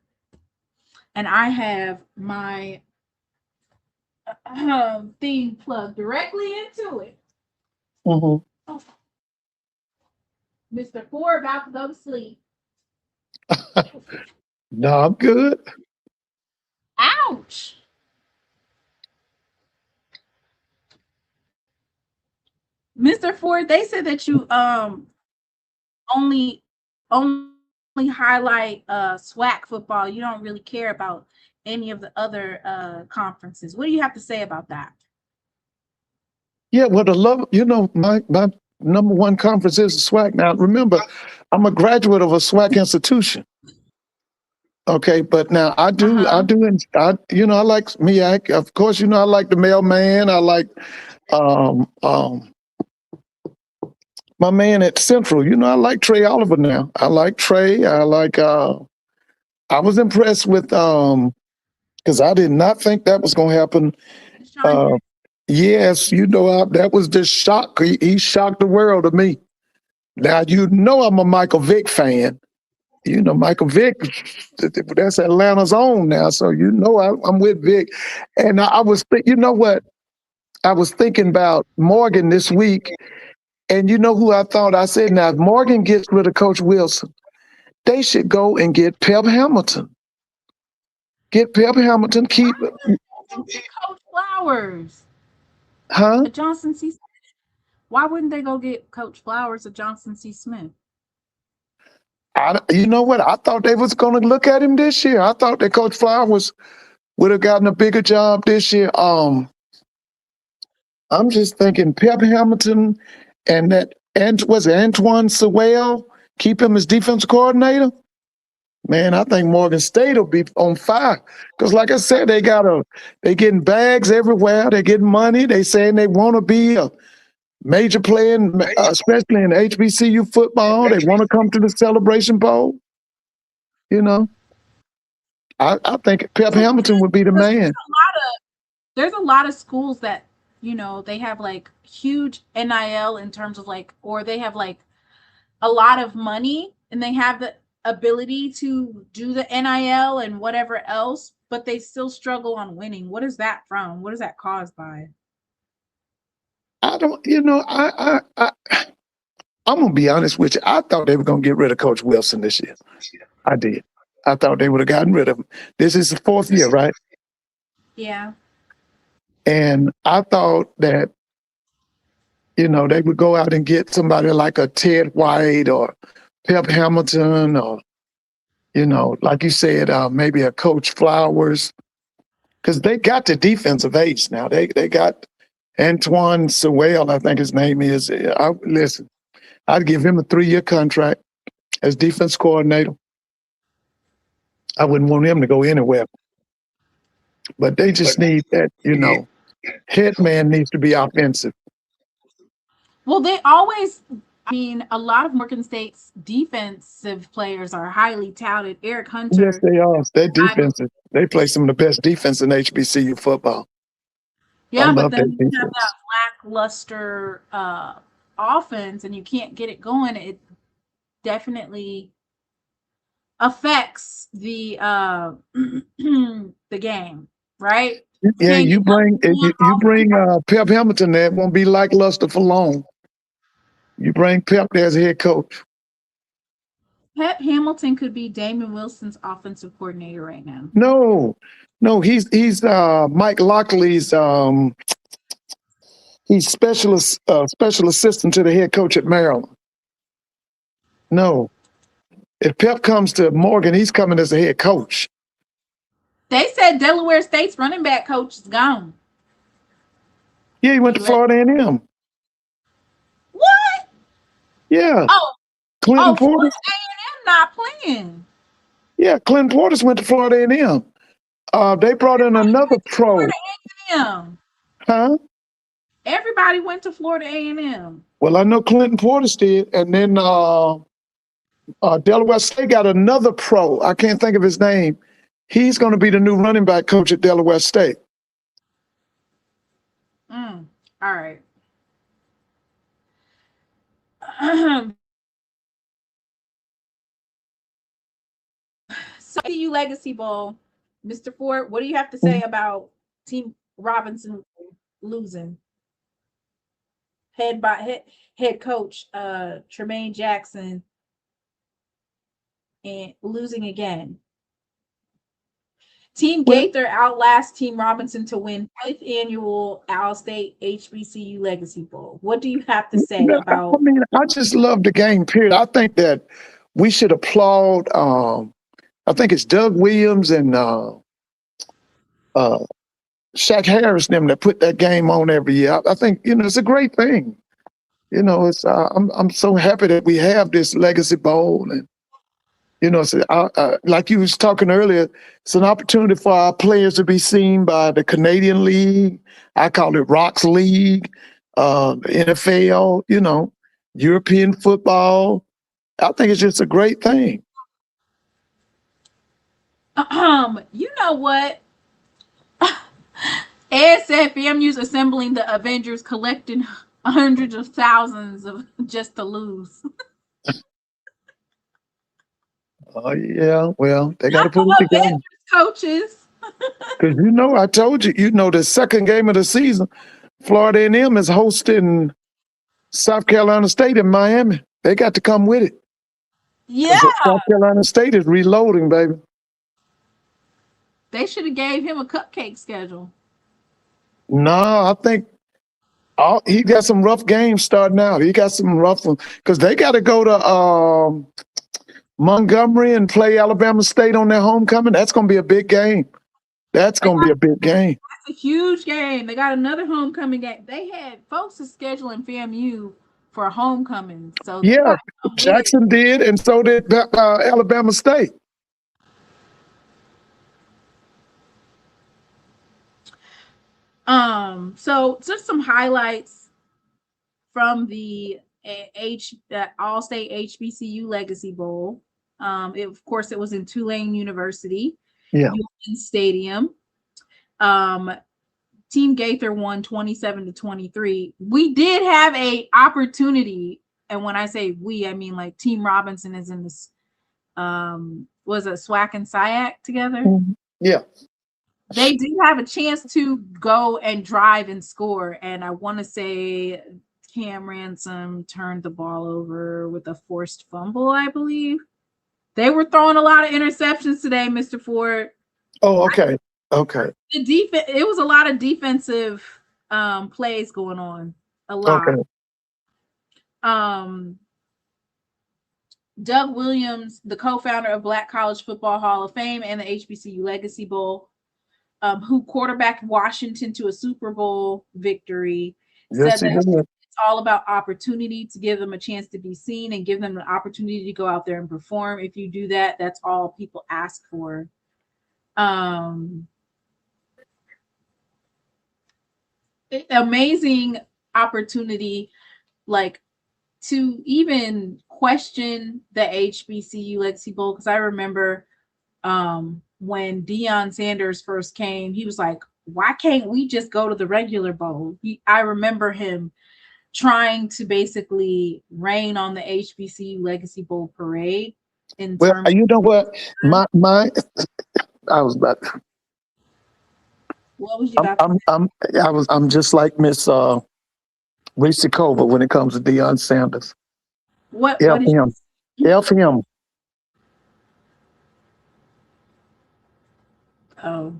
And I have my thing plugged directly into it. Mm-hmm. Oh. Mr. Ford about to go to sleep. No, I'm good. Ouch. Mr. Ford, they said that you only highlight SWAC football. You don't really care about any of the other conferences. What do you have to say about that? Yeah, well, my number one conference is the SWAC. Now, remember, I'm a graduate of a SWAC institution. Okay, but now I like MEAC. Of course, I like the mailman. I like my man at Central. I like Trey Oliver now. I like Trey. I like I was impressed with because I did not think that was gonna happen. Yes, that was just shock. He shocked the world of me. Now I'm a Michael Vick fan. Michael Vick, that's Atlanta's own now. So I'm with Vick. And I was what? I was thinking about Morgan this week. And you know who I thought? I said, now if Morgan gets rid of Coach Wilson, they should go and get Pep Hamilton. Get Pep Hamilton, keep Coach Flowers. Huh? Johnson C. Smith. Why wouldn't they go get Coach Flowers or Johnson C. Smith? You know what? I thought they was going to look at him this year. I thought that Coach Flowers would have gotten a bigger job this year. I'm just thinking Pep Hamilton and was it Antoine Sewell? keep him as defensive coordinator, man, I think Morgan State will be on fire. Because like I said, they getting bags everywhere. They're getting money. They saying they want to be a major player, especially in HBCU football. They want to come to the Celebration Bowl. You know, I think Pep Hamilton would be the man. There's a lot of schools that, you know, they have like huge NIL in terms of like, or they have like a lot of money and they have the ability to do the NIL and whatever else, but they still struggle on winning. What is that from? What is that caused by? I don't, you know, I'm gonna be honest with you. I thought they were gonna get rid of Coach Wilson this year. I did. I thought they would have gotten rid of him. This is the 4th year, right? Yeah. And I thought that, you know, they would go out and get somebody like a Ted White or Pep Hamilton or, you know, like you said, maybe a Coach Flowers. Because they got the defensive ace now. They got Antoine Sewell, I think his name is. Listen, I'd give him a 3-year contract as defense coordinator. I wouldn't want him to go anywhere. But they just need that, you know, head man needs to be offensive. Well, they always, I mean, a lot of Morgan State's defensive players are highly touted. Eric Hunter. Yes, they are. They're defensive. They play some of the best defense in HBCU football. Yeah, but then you have that lackluster offense and you can't get it going. It definitely affects the the game, right? Yeah, you bring Pep Hamilton there, it won't be lackluster for long. You bring Pep there as head coach. Pep Hamilton could be Damon Wilson's offensive coordinator right now. No, he's Mike Lockley's he's special assistant to the head coach at Maryland. No. If Pep comes to Morgan, he's coming as a head coach. They said Delaware State's running back coach is gone. Yeah, he went to Florida A&M. What? Yeah. Oh, Clinton Portis. Florida A&M not playing. Yeah, Clinton Portis went to Florida A&M. They brought in another pro. Florida A&M. Huh? Everybody went to Florida A&M. Well, I know Clinton Portis did, and then Delaware State got another pro. I can't think of his name. He's going to be the new running back coach at Delaware State. All right. SWAC Legacy Bowl. Mr. Ford, what do you have to say about Team Robinson losing? Head coach Tremaine Jackson and losing again. Team Gaither outlasts Team Robinson to win 5th annual Al State HBCU Legacy Bowl. What do you have to say about? I mean, I just love the game, period. I think that we should applaud, I think it's Doug Williams and Shaq Harris and them that put that game on every year. I think, you know, it's a great thing. You know, it's I'm so happy that we have this Legacy Bowl, and you know, like you was talking earlier, it's an opportunity for our players to be seen by the Canadian League. I call it Rocks League, NFL. You know, European football. I think it's just a great thing. You know what? Ed said FAMU's assembling the Avengers, collecting hundreds of thousands of just to lose. Oh yeah, well, they got to put it together. Coaches. Because you know, I told you, you know, the second game of the season, Florida A&M is hosting South Carolina State in Miami. They got to come with it. Yeah. South Carolina State is reloading, baby. They should have gave him a cupcake schedule. No, I think he got some rough games starting out. He got some rough ones because they got to go to Montgomery and play Alabama State on their homecoming. That's going to be a big game. That's going to be a big game. That's a huge game. They got another homecoming game. They had folks scheduling FAMU for homecoming. So Yeah, Jackson did, and so did Alabama State. So just some highlights from the All-State HBCU Legacy Bowl. Of course, it was in Tulane University, Union Stadium. Team Gaither won 27-23. We did have a opportunity, and when I say we, I mean like Team Robinson is in this. Was it SWAC and SIAC together? Yeah. They did have a chance to go and drive and score, and I want to say Cam Ransom turned the ball over with a forced fumble, I believe. They were throwing a lot of interceptions today, Mr. Ford. Oh, okay. Okay. The defense, it was a lot of defensive plays going on. A lot. Okay. Doug Williams, the co-founder of Black College Football Hall of Fame and the HBCU Legacy Bowl, who quarterbacked Washington to a Super Bowl victory, said that it's all about opportunity, to give them a chance to be seen and give them an opportunity to go out there and perform. If you do that, that's all people ask for. Amazing opportunity, like, to even question the HBCU Legacy Bowl, because I remember when Deion Sanders first came, he was like, why can't we just go to the regular bowl? I remember him trying to basically rain on the HBCU Legacy Bowl parade. You know what? I was about. What was you about? I'm just like Miss Reese Cova when it comes to Deion Sanders. F him. Oh.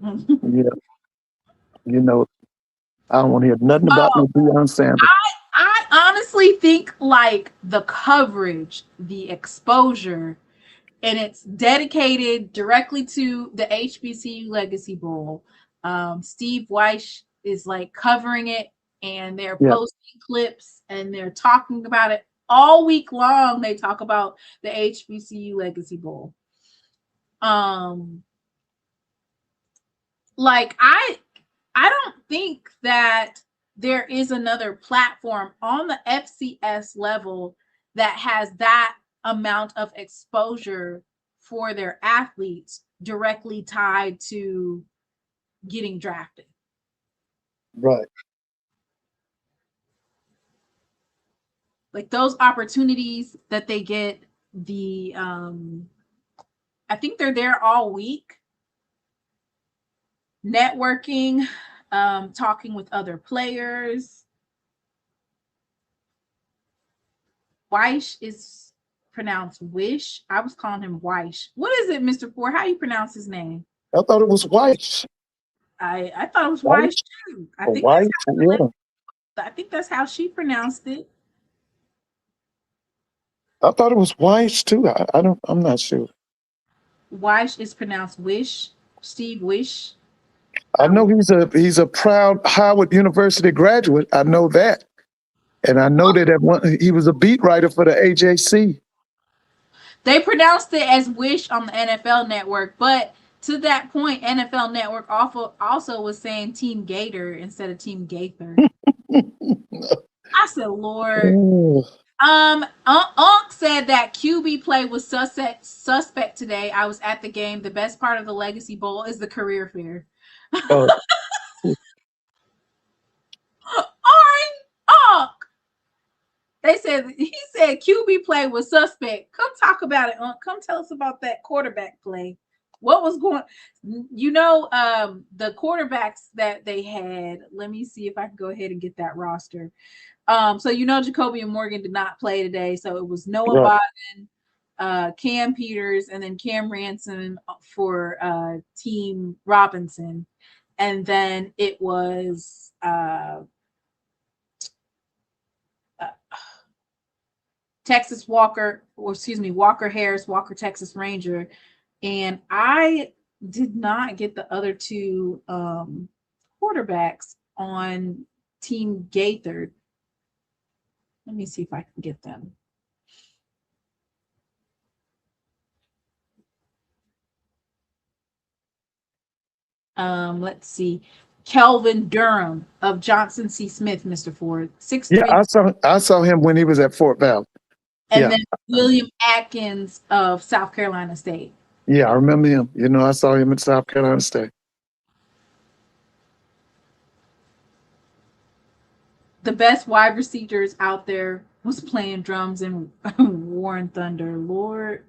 Yeah. You know, I don't want to hear nothing about no Deion Sanders. I honestly think like the coverage, the exposure, and it's dedicated directly to the HBCU Legacy Bowl. Steve Weish is like covering it, and they're posting clips and they're talking about it all week long. They talk about the HBCU Legacy Bowl. Like I don't think that there is another platform on the FCS level that has that amount of exposure for their athletes directly tied to getting drafted. Right. Like those opportunities that they get, I think they're there all week, networking, talking with other players. Weish is pronounced Wish. I was calling him Weish. What is it, Mr. Ford? How do you pronounce his name? I thought it was Weish. I thought it was Weish too. I think that's how she pronounced it. I thought it was Weish too. I'm not sure. Weish is pronounced Wish. Steve Wish. I know he's a proud Howard University graduate. I know that. And I know that he was a beat writer for the AJC. They pronounced it as Wish on the NFL Network, but to that point, NFL Network also was saying Team Gaither instead of Team Gaither. I said, Lord. Unc said that QB play was suspect today. I was at the game. The best part of the Legacy Bowl is the career fair. All right, Unc. He said QB play was suspect. Come talk about it, Unc. Come tell us about that quarterback play. What was going? The quarterbacks that they had. Let me see if I can go ahead and get that roster. So Jacoby and Morgan did not play today. So it was Noah Bogdan, Cam Peters, and then Cam Ransom for Team Robinson. And then it was Walker Harris, Walker Texas Ranger. And I did not get the other two quarterbacks on Team Gaither. Let me see if I can get them. Let's see. Kelvin Durham of Johnson C. Smith, Mr. Ford, 6'3". Yeah, I saw him when he was at Fort Valley. And Yeah. then William Atkins of South Carolina State. Yeah, I remember him. You know, I saw him at South Carolina State. The best wide receivers out there was playing drums in War and Thunder. Lord.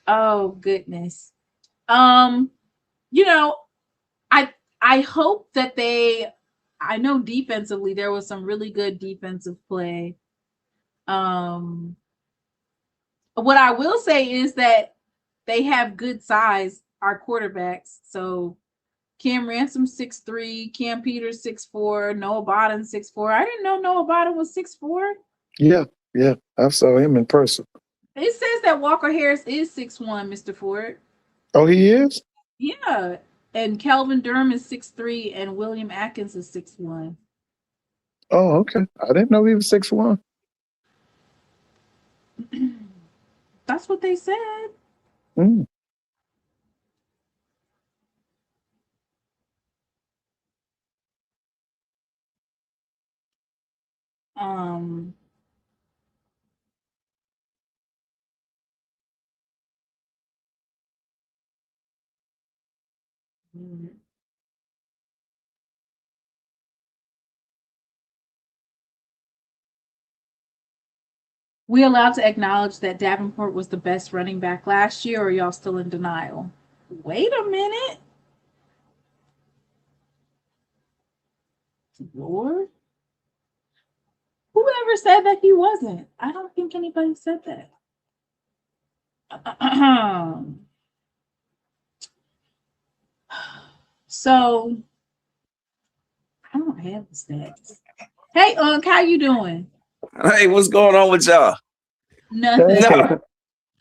Oh goodness. You know, I hope that I know defensively there was some really good defensive play. What I will say is that they have good size, our quarterbacks. So Cam Ransom 6'3", Cam Peters 6'4", Noah Bottom 6'4". I didn't know Noah Bottom was 6'4". Yeah, I saw him in person. It says that Walker Harris is 6'1", Mr. Ford. Oh, he is? Yeah. And Kelvin Durham is 6'3", and William Atkins is 6'1". Oh, okay. I didn't know he was 6'1". That's what they said. Mm. We allowed to acknowledge that Davenport was the best running back last year, or are y'all still in denial? Wait a minute. Lord? Whoever said that he wasn't? I don't think anybody said that. So, I don't have the stats. Hey, how you doing? Hey, what's going on with y'all? Nothing. No.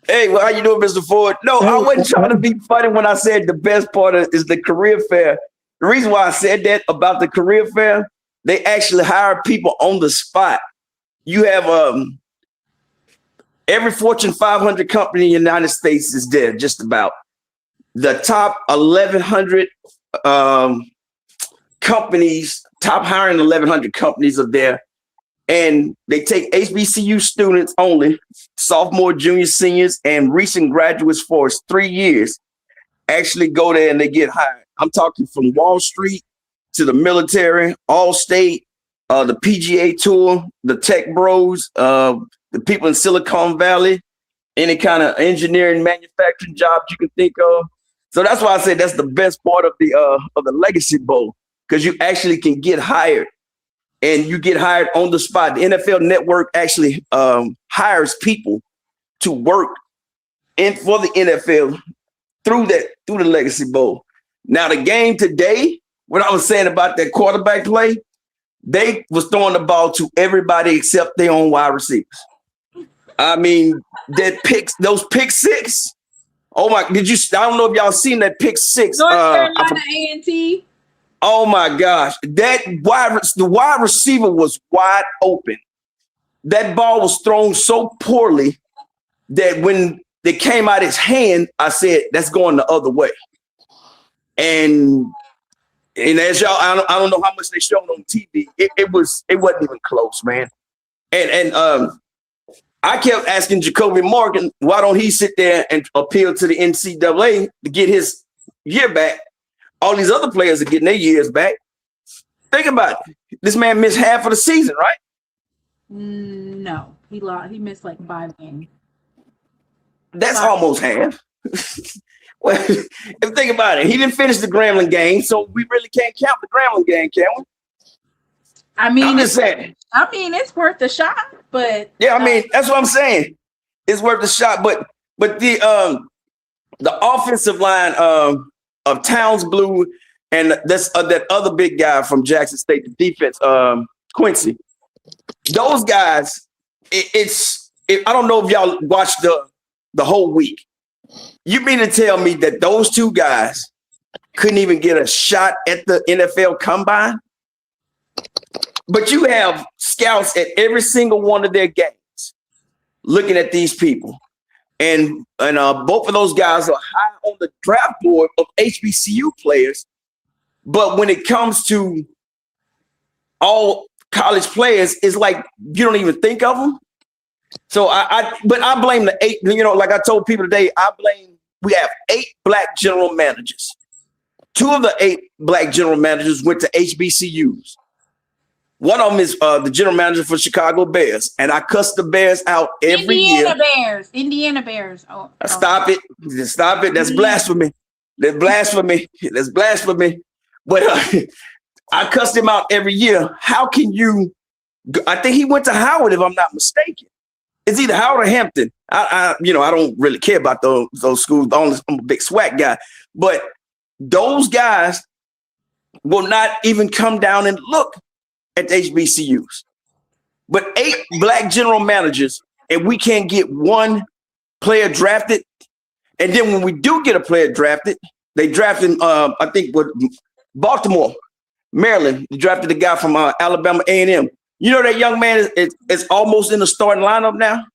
Hey, well, how you doing, Mr. Ford? No, I wasn't trying to be funny when I said the best part is the career fair. The reason why I said that about the career fair, they actually hire people on the spot. You have every Fortune 500 company in the United States is there, just about. The top 1,100 companies, top hiring 1,100 companies are there. And they take HBCU students only, sophomore, junior, seniors, and recent graduates for 3 years. Actually go there and they get hired. I'm talking from Wall Street to the military, Allstate, the PGA Tour, the tech bros, the people in Silicon Valley, any kind of engineering, manufacturing jobs you can think of. So that's why I say that's the best part of the Legacy Bowl, because you actually can get hired. And you get hired on the spot. The NFL Network actually hires people to work for the NFL through the Legacy Bowl. Now, the game today, what I was saying about that quarterback play, they was throwing the ball to everybody except their own wide receivers. I mean, those pick six. Oh my! I don't know if y'all seen that pick six. North Carolina A&T. Oh my gosh, the wide receiver was wide open. That ball was thrown so poorly that when it came out his hand, I said, that's going the other way. And as y'all, I don't know how much they showed on TV. It wasn't even close, man. And I kept asking Jacoby Morgan, why don't he sit there and appeal to the NCAA to get his year back? All these other players are getting their years back. Think about it. This man missed half of the season, right? No, he missed like 5 games. That's almost half. Well, if think about it, he didn't finish the Grambling game, so we really can't count the Grambling game, can we? I mean, I'm just saying. I mean, it's worth a shot, but yeah, I mean, that's what I'm saying. It's worth a shot, but the offensive line of Towns Blue and that's that other big guy from Jackson State, the defense, Quincy. Those guys, I don't know if y'all watched the whole week. You mean to tell me that those two guys couldn't even get a shot at the NFL Combine? But you have scouts at every single one of their games looking at these people. And both of those guys are high on the draft board of HBCU players. But when it comes to all college players, it's like you don't even think of them. So I blame the 8, like I told people today, we have 8 black general managers. 2 of the 8 black general managers went to HBCUs. One of them is the general manager for Chicago Bears, and I cuss the Bears out every year. Indiana Bears. Oh. Stop it. Stop it. That's blasphemy. That's blasphemy. That's blasphemy. But I cussed him out every year. How can you? I think he went to Howard, if I'm not mistaken. It's either Howard or Hampton. I don't really care about those schools. I'm a big SWAC guy. But those guys will not even come down and look at the HBCUs. But 8 black general managers, and we can't get one player drafted. And then when we do get a player drafted, they drafted, I think, with Baltimore, Maryland. They drafted a guy from Alabama A&M. You know that young man is almost in the starting lineup now.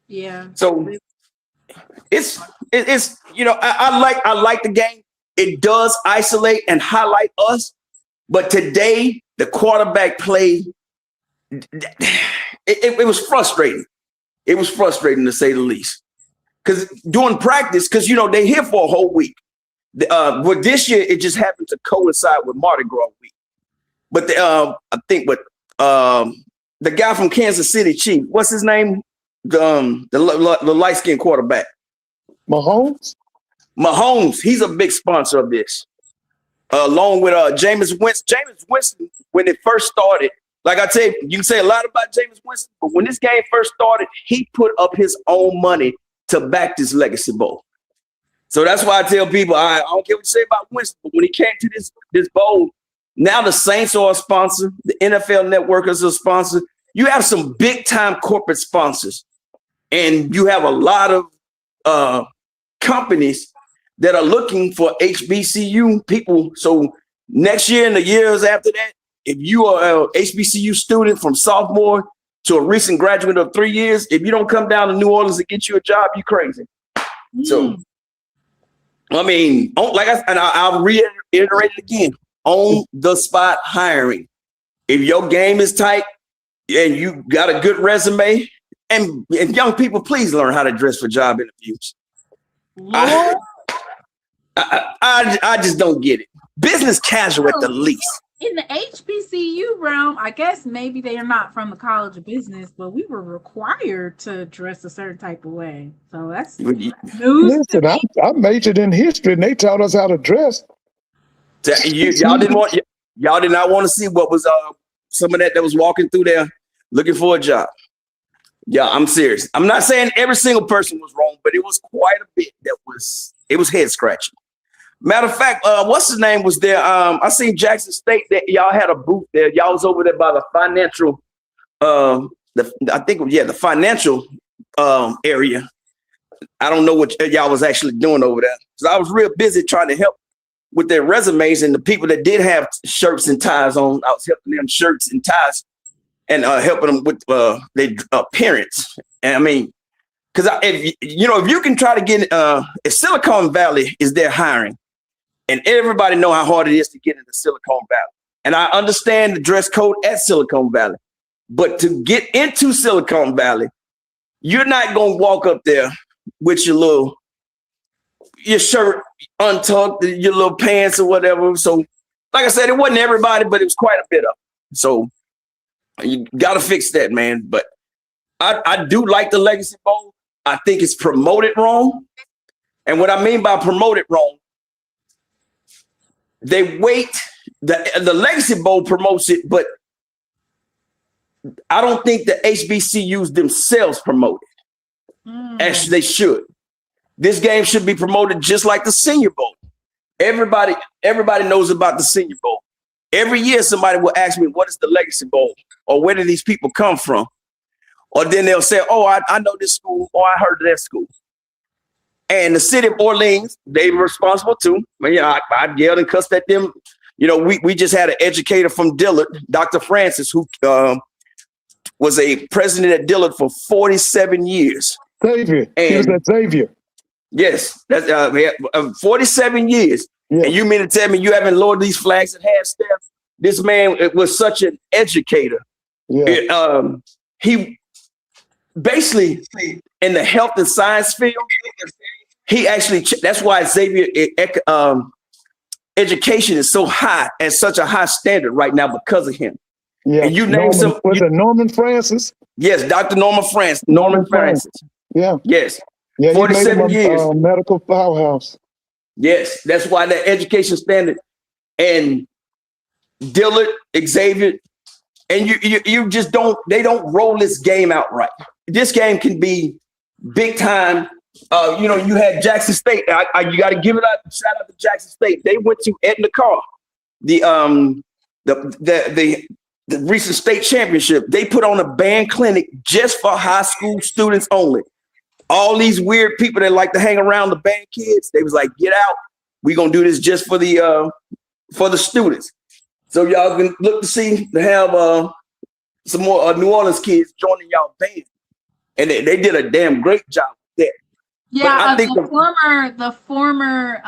Yeah. So it's I like the game. It does isolate and highlight us, but today the quarterback play, it was frustrating. It was frustrating to say the least. Because during practice, because they're here for a whole week. But this year it just happened to coincide with Mardi Gras week. But I think the guy from Kansas City Chief, what's his name? The light-skinned quarterback. Mahomes? Mahomes, he's a big sponsor of this. Along with Jameis Winston. Jameis Winston, when it first started, like I tell you, you can say a lot about Jameis Winston, but when this game first started, he put up his own money to back this Legacy Bowl. So that's why I tell people, I don't care what you say about Winston, but when he came to this bowl, now the Saints are a sponsor, the NFL Network is a sponsor. You have some big-time corporate sponsors, and you have a lot of companies that are looking for HBCU people. So next year and the years after that, if you are a HBCU student from sophomore to a recent graduate of 3 years, if you don't come down to New Orleans and get you a job, you crazy. So, I mean, I'll reiterate it again, on the spot hiring. If your game is tight and you got a good resume, and young people, please learn how to dress for job interviews. I just don't get it. Business casual at the least. In the HBCU realm, I guess maybe they are not from the College of Business, but we were required to dress a certain type of way. So that's news. Listen, I majored in history, and they taught us how to dress. Y'all did not want to see what was some of that was walking through there looking for a job. Yeah, I'm serious. I'm not saying every single person was wrong, but it was quite a bit it was head scratching. Matter of fact, what's his name was there? I seen Jackson State that y'all had a booth there. Y'all was over there by the financial, the financial area. I don't know what y'all was actually doing over there. So I was real busy trying to help with their resumes, and the people that did have shirts and ties on, I was helping them shirts and ties and helping them with their appearance. And I mean, because if you can try to get if Silicon Valley is there hiring, and everybody know how hard it is to get into Silicon Valley, and I understand the dress code at Silicon Valley, but to get into Silicon Valley, you're not gonna walk up there with your shirt untucked, your little pants or whatever. So, like I said, it wasn't everybody, but it was quite a bit of it. So you got to fix that, man. But I do like the Legacy Bowl. I think it's promoted wrong. And what I mean by promoted wrong, they wait. The Legacy Bowl promotes it, but I don't think the HBCUs themselves promote it as they should. This game should be promoted just like the Senior Bowl. Everybody knows about the Senior Bowl. Every year somebody will ask me, what is the Legacy Bowl? Or where do these people come from? Or then they'll say, oh, I know this school, or I heard of that school. And the city of Orleans, they were responsible too. I yelled and cussed at them we just had an educator from Dillard, Dr. Francis, who was a president at Dillard for 47 years. Xavier. He was at Xavier. Yes, that's 47 years. Yeah. And you mean to tell me you haven't lowered these flags at half staff? This man was such an educator. Yeah. He basically in the health and science field, he actually, that's why Xavier education is so high and such a high standard right now because of him. Yeah. And you name some. Was it Norman Francis? Yes, Dr. Norman Francis. Yeah. Yes. Yeah. 47 years. Medical powerhouse. Yes, that's why that education standard and Dillard, Xavier, and you just they don't roll this game out right. This game can be big time. You had Jackson State. You got to give it up. Shout out to Jackson State. They went to Edna Carr, the recent state championship. They put on a band clinic just for high school students only. All these weird people that like to hang around the band kids, they was like, get out. We're going to do this just for the students. So y'all can look to have some more New Orleans kids joining y'all band. And they did a damn great job there. Yeah, I think the former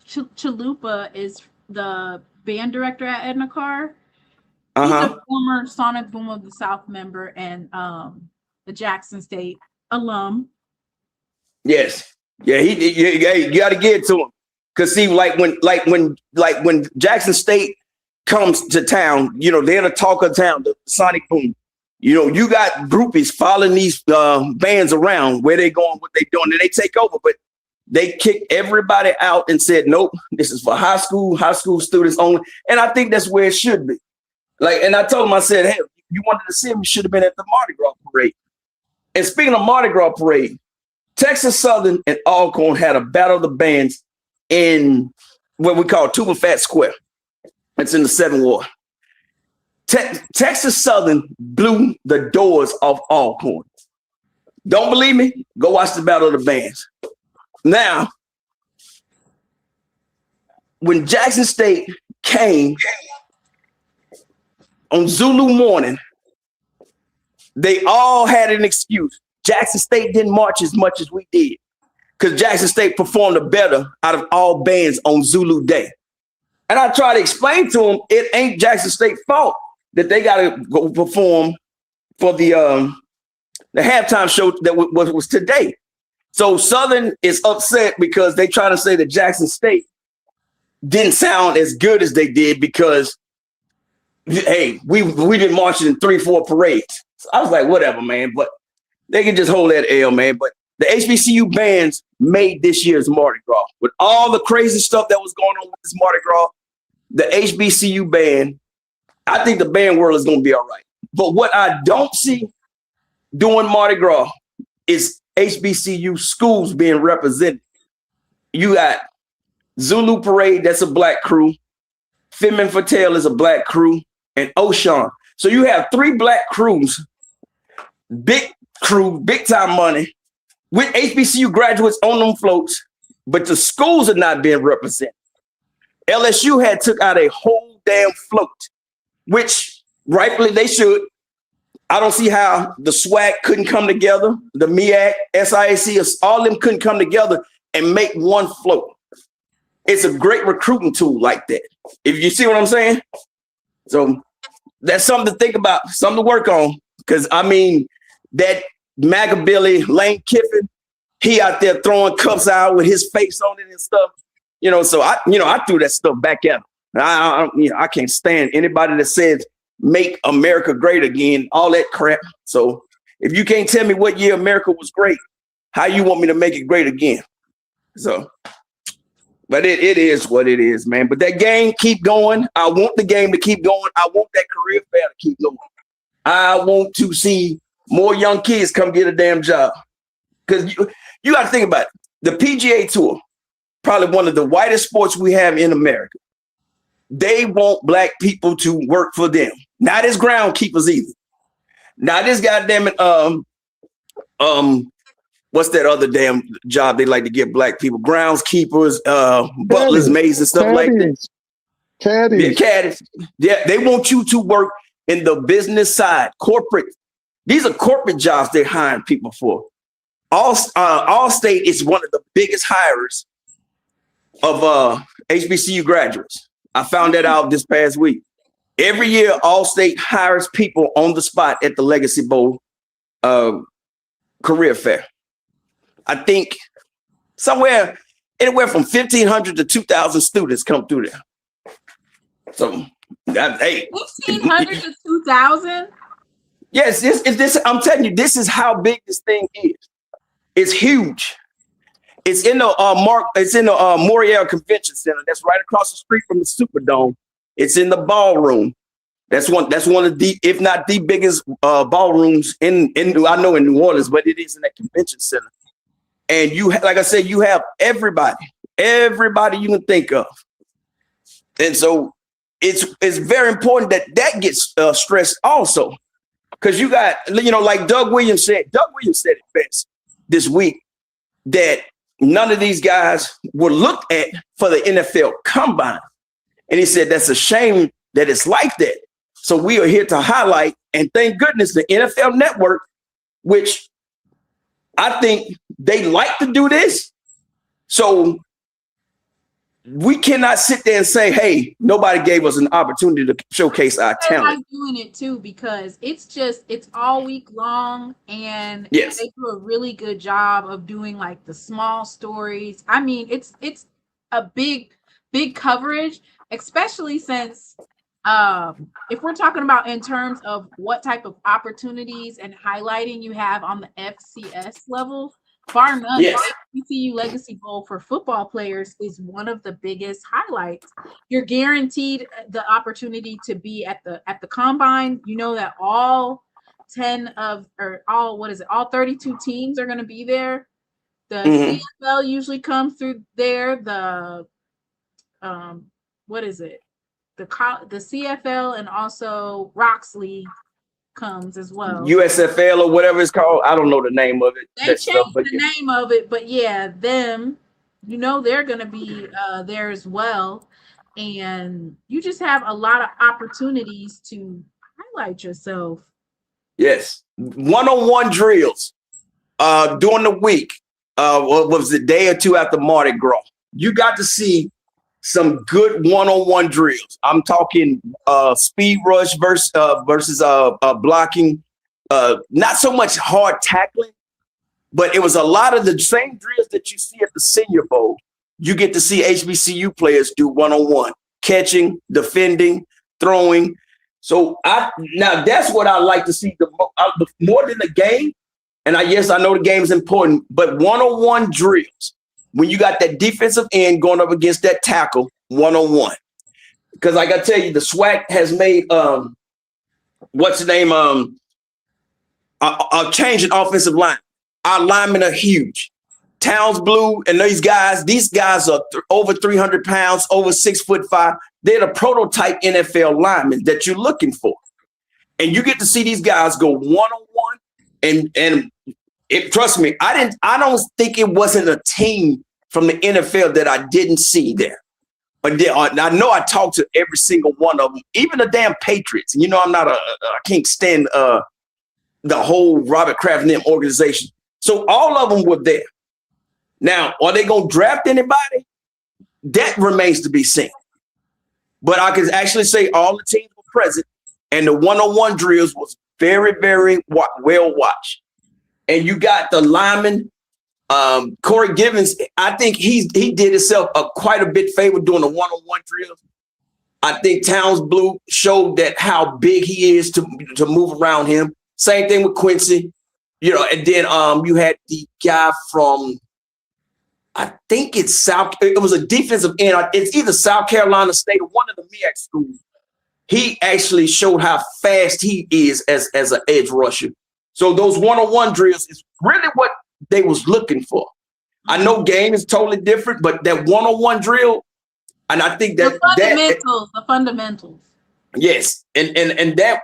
Chalupa is the band director at Edna Carr. He's a former Sonic Boom of the South member and the Jackson State alum. Yes. Yeah, you got to get it to him. Cause see, like when Jackson State comes to town, they're the talk of town, the Sonic Boom. You got groupies following these bands around where they going, what they doing, and they take over. But they kicked everybody out and said, nope, this is for high school students only. And I think that's where it should be. And I told him, I said, hey, you wanted to see him, you should have been at the Mardi Gras parade. And speaking of Mardi Gras parade, Texas Southern and Alcorn had a battle of the bands in what we call Tuba Fat Square. It's in the 7th Ward. Texas Southern blew the doors off Alcorn. Don't believe me? Go watch the battle of the bands. Now, when Jackson State came on Zulu morning, they all had an excuse. Jackson State didn't march as much as we did because Jackson State performed better out of all bands on Zulu Day. And I try to explain to them it ain't Jackson State's fault that they got to go perform for the halftime show that was today. So Southern is upset because they try to say that Jackson State didn't sound as good as they did because, hey, we've been marching in 3-4 parades. So I was like, whatever, man. But they can just hold that L, man. But the HBCU bands made this year's Mardi Gras. With all the crazy stuff that was going on with this Mardi Gras, the HBCU band, I think the band world is going to be all right. But what I don't see doing Mardi Gras is HBCU schools being represented. You got Zulu Parade, that's a black crew. Femin Fatel is a black crew, and Oshan. So you have 3 black crews, big crew, big time money, with HBCU graduates on them floats, but the schools are not being represented. LSU had took out a whole damn float, which rightfully they should. I don't see how the SWAC couldn't come together, the MEAC, SIAC, all them couldn't come together and make one float. It's a great recruiting tool like that. If you see what I'm saying? So that's something to think about, something to work on. Because, I mean, that Magabilly, Lane Kiffin, he out there throwing cups out with his face on it and stuff. So I threw that stuff back at him. I can't stand anybody that says make America great again, all that crap. So if you can't tell me what year America was great, how you want me to make it great again? So, but it is what it is, man. But that game keep going. I want the game to keep going. I want that career fair to keep going. I want to see more young kids come get a damn job. Because you got to think about it. The PGA Tour, probably one of the whitest sports we have in America. They want black people to work for them. Not as groundkeepers either. Not this goddamn what's that other damn job they like to give black people? Groundskeepers, butlers, maids, and stuff like that. Caddies. caddies. Yeah, they want you to work in the business side, corporate. These are corporate jobs they're hiring people for. Allstate is one of the biggest hirers of HBCU graduates. I found that out this past week. Every year, Allstate hires people on the spot at the Legacy Bowl career fair. I think somewhere anywhere from 1,500 to 2,000 students come through there. So, hey, 1,500 to 2,000. Yes, this. I'm telling you, this is how big this thing is. It's huge. It's in the Moriel Convention Center. That's right across the street from the Superdome. It's in the ballroom. That's one of the, if not the biggest ballrooms in I know in New Orleans, but it is in that convention center. And like I said, you have everybody you can think of. And so it's very important that gets stressed also. Because you got, like Doug Williams said it best this week, that none of these guys were looked at for the NFL Combine. And he said, that's a shame that it's like that. So we are here to highlight, and thank goodness the NFL Network, which I think they like to do this. So we cannot sit there and say, hey, nobody gave us an opportunity to showcase our talent. I'm doing it too, because it's all week long, and yes, they do a really good job of doing like the small stories. I mean, it's a big coverage, especially since if we're talking about in terms of what type of opportunities and highlighting you have on the FCS level, bar none, yes, the HBCU Legacy Bowl for football players is one of the biggest highlights. You're guaranteed the opportunity to be at the combine. You know that all 32 teams are going to be there. The CFL usually comes through there. The what is it? The CFL and also Roxley comes as well. USFL or whatever it's called. I don't know the name of it. They changed the name of it, but yeah, them, they're going to be there as well. And you just have a lot of opportunities to highlight yourself. Yes. One-on-one drills during the week. What was it, day or two after Mardi Gras? You got to see some good one-on-one drills. I'm talking speed rush versus blocking. Not so much hard tackling, but it was a lot of the same drills that you see at the Senior Bowl. You get to see HBCU players do one-on-one, catching, defending, throwing. So now that's what I like to see more than the game. And I know the game is important, but one-on-one drills. When you got that defensive end going up against that tackle one-on-one. Because like I tell you, the SWAC has made a change in offensive line. Our linemen are huge. Towns Blue and these guys are over 300 pounds, over 6'5". They're the prototype NFL linemen that you're looking for. And you get to see these guys go one-on-one. And trust me, I don't think it wasn't a team from the NFL that I didn't see there. But I know I talked to every single one of them, even the damn Patriots. And I can't stand the whole Robert Kraft and them organization. So all of them were there. Now, are they going to draft anybody? That remains to be seen. But I can actually say all the teams were present, and the one-on-one drills was very, very well watched. And you got the lineman, Corey Givens. I think he did himself quite a bit favor doing the one-on-one drills. I think Towns Blue showed that how big he is to move around him. Same thing with Quincy, and then you had the guy from, I think it was a defensive end. It's either South Carolina State or one of the MEAC schools. He actually showed how fast he is as an edge rusher. So those one-on-one drills is really what they was looking for. I know game is totally different, but that one-on-one drill, and I think that the fundamentals. Yes, and that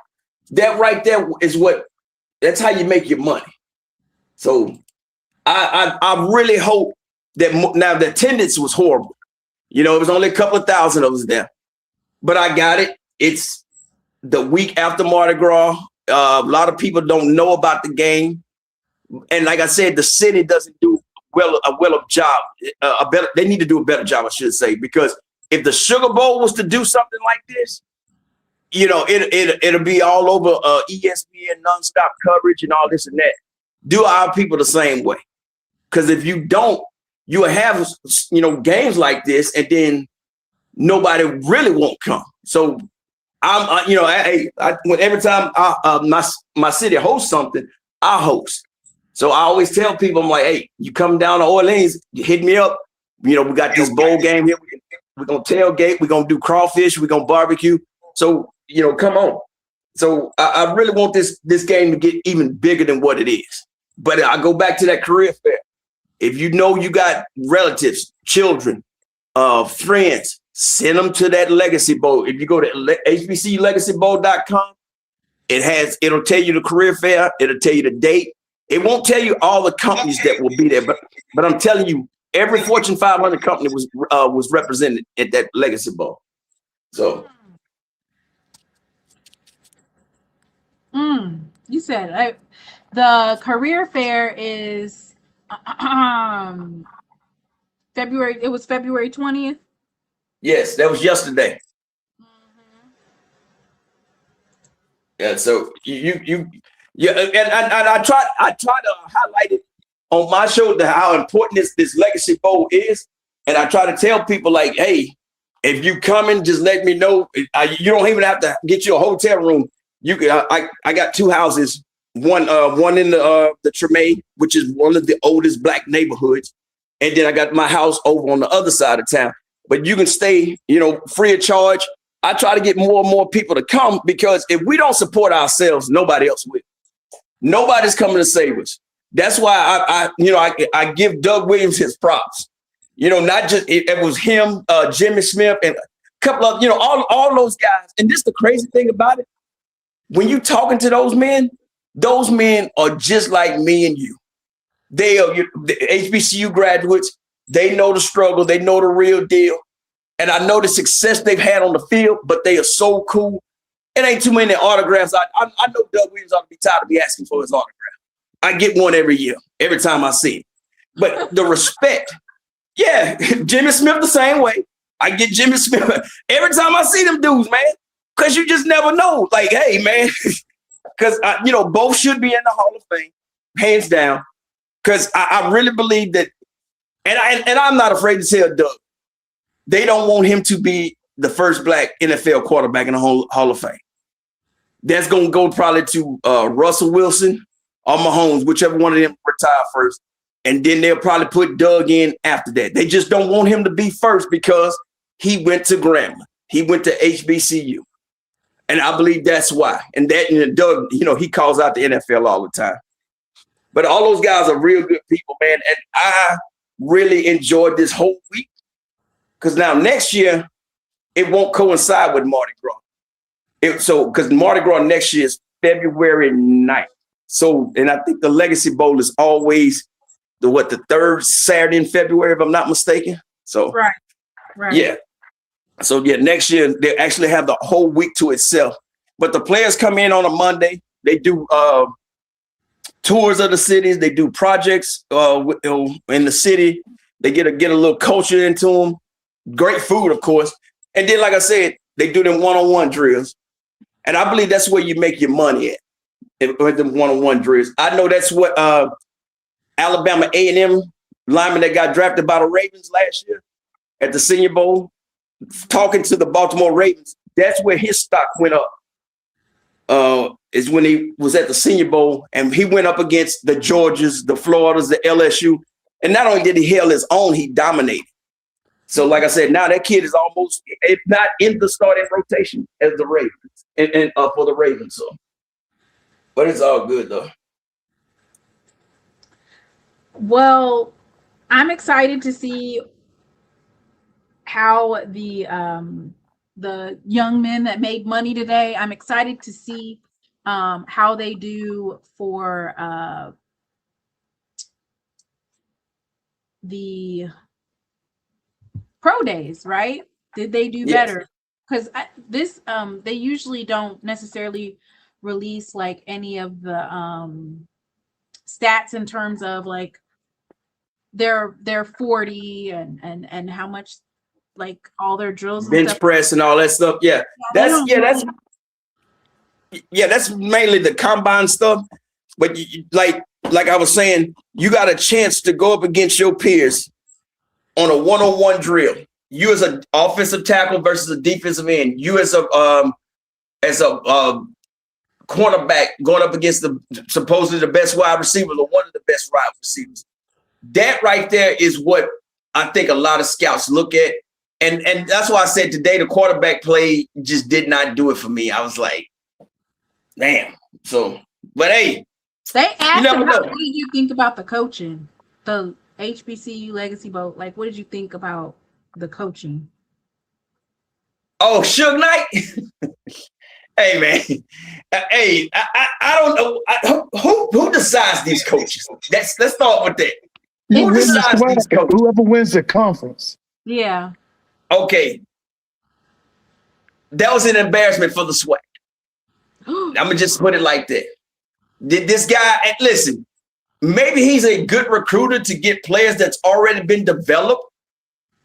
right there is that's how you make your money. So I really hope that now the attendance was horrible. It was only a couple of thousand of us there. but I got it. It's the week after Mardi Gras. A lot of people don't know about the game. And like I said, the city doesn't do a job. They need to do a better job, I should say, because if the Sugar Bowl was to do something like this, you know, it'll be all over ESPN nonstop coverage and all this and that. Do our people the same way? Because if you don't, you will have, you know, games like this, and then nobody really won't come. So I'm, you know, every time my city hosts something, I host. So I always tell people, I'm like, hey, you come down to Orleans, you hit me up. You know, we got this bowl game here. We're going to tailgate. We're going to do crawfish. We're going to barbecue. So, you know, come on. So I really want this game to get even bigger than what it is. But I go back to that career fair. If you know you got relatives, children, friends, send them to that Legacy Bowl. If you go to HBCULegacyBowl.com, it'll tell you the career fair. It'll tell you the date. It won't tell you all the companies that will be there, but I'm telling you, every Fortune 500 company was represented at that Legacy Bowl. So, you said the career fair is February. It was February 20th. yes, that was yesterday. Yeah, so yeah, and I try to highlight it on my show how important this Legacy Bowl is, and I try to tell people like, hey, if you coming, just let me know. You don't even have to get you a hotel room. You can. I got two houses. One in the Treme, which is one of the oldest Black neighborhoods, and then I got my house over on the other side of town. But you can stay, you know, free of charge. I try to get more and more people to come, because if we don't support ourselves, nobody else will. Nobody's coming to save us. That's why I give Doug Williams his props. You know, not just it was him, Jimmy Smith, and a couple of, you know, all those guys. And this is the crazy thing about it. When you talking to those men are just like me and you. They are the HBCU graduates. They know the struggle. They know the real deal. And I know the success they've had on the field, but they are so cool. It ain't too many autographs. I know Doug Williams ought to be tired of me asking for his autograph. I get one every year, every time I see it. But the respect, yeah, Jimmy Smith the same way. I get Jimmy Smith every time I see them dudes, man, because you just never know. Like, hey, man, because, you know, both should be in the Hall of Fame, hands down, because I really believe that, and I'm not afraid to tell Doug, they don't want him to be the first Black NFL quarterback in the Hall of Fame. That's going to go probably to Russell Wilson or Mahomes, whichever one of them retire first. And then they'll probably put Doug in after that. They just don't want him to be first because he went to Grambling. He went to HBCU. And I believe that's why. And that, you know, Doug, you know, he calls out the NFL all the time. But all those guys are real good people, man. And I really enjoyed this whole week. Because now next year, it won't coincide with Mardi Gras. Because Mardi Gras next year is February 9th. So, and I think the Legacy Bowl is always the third Saturday in February, if I'm not mistaken. So, right. Yeah. So, yeah, next year, they actually have the whole week to itself. But the players come in on a Monday. They do tours of the cities. They do projects in the city. They get a little culture into them. Great food, of course. And then, like I said, they do them one-on-one drills. And I believe that's where you make your money at, with them one-on-one drills. I know that's what Alabama A&M lineman that got drafted by the Ravens last year at the Senior Bowl, talking to the Baltimore Ravens, that's where his stock went up, is when he was at the Senior Bowl, and he went up against the Georgias, the Floridas, the LSU. And not only did he held his own, he dominated. So, like I said, now that kid is almost, if not in the starting rotation as the Ravens, and for the Ravens. So, but it's all good though. Well, I'm excited to see how the young men that made money today. I'm excited to see how they do for the pro days, right? Did they do better? because this they usually don't necessarily release like any of the stats in terms of like their 40 and how much like all their drills and Bench stuff. press and all that stuff. Yeah, that's mainly the combine stuff. But like I was saying, you got a chance to go up against your peers on a one-on-one drill. You as an offensive tackle versus a defensive end. You as a cornerback going up against supposedly the best wide receiver or one of the best wide receivers. That right there is what I think a lot of scouts look at. And that's why I said today the quarterback play just did not do it for me. I was like, damn. So, but hey. They asked him, what did you think about the coaching? The HBCU Legacy Bowl. Like, what did you think about the coaching? Oh, Suge Knight? Hey, man. Hey, I don't know. Who decides these coaches? Let's start with that. Who decides these coaches? Whoever wins the conference. Yeah. Okay. That was an embarrassment for the SWAC. I'm going to just put it like that. Did this guy, and listen, maybe he's a good recruiter to get players that's already been developed.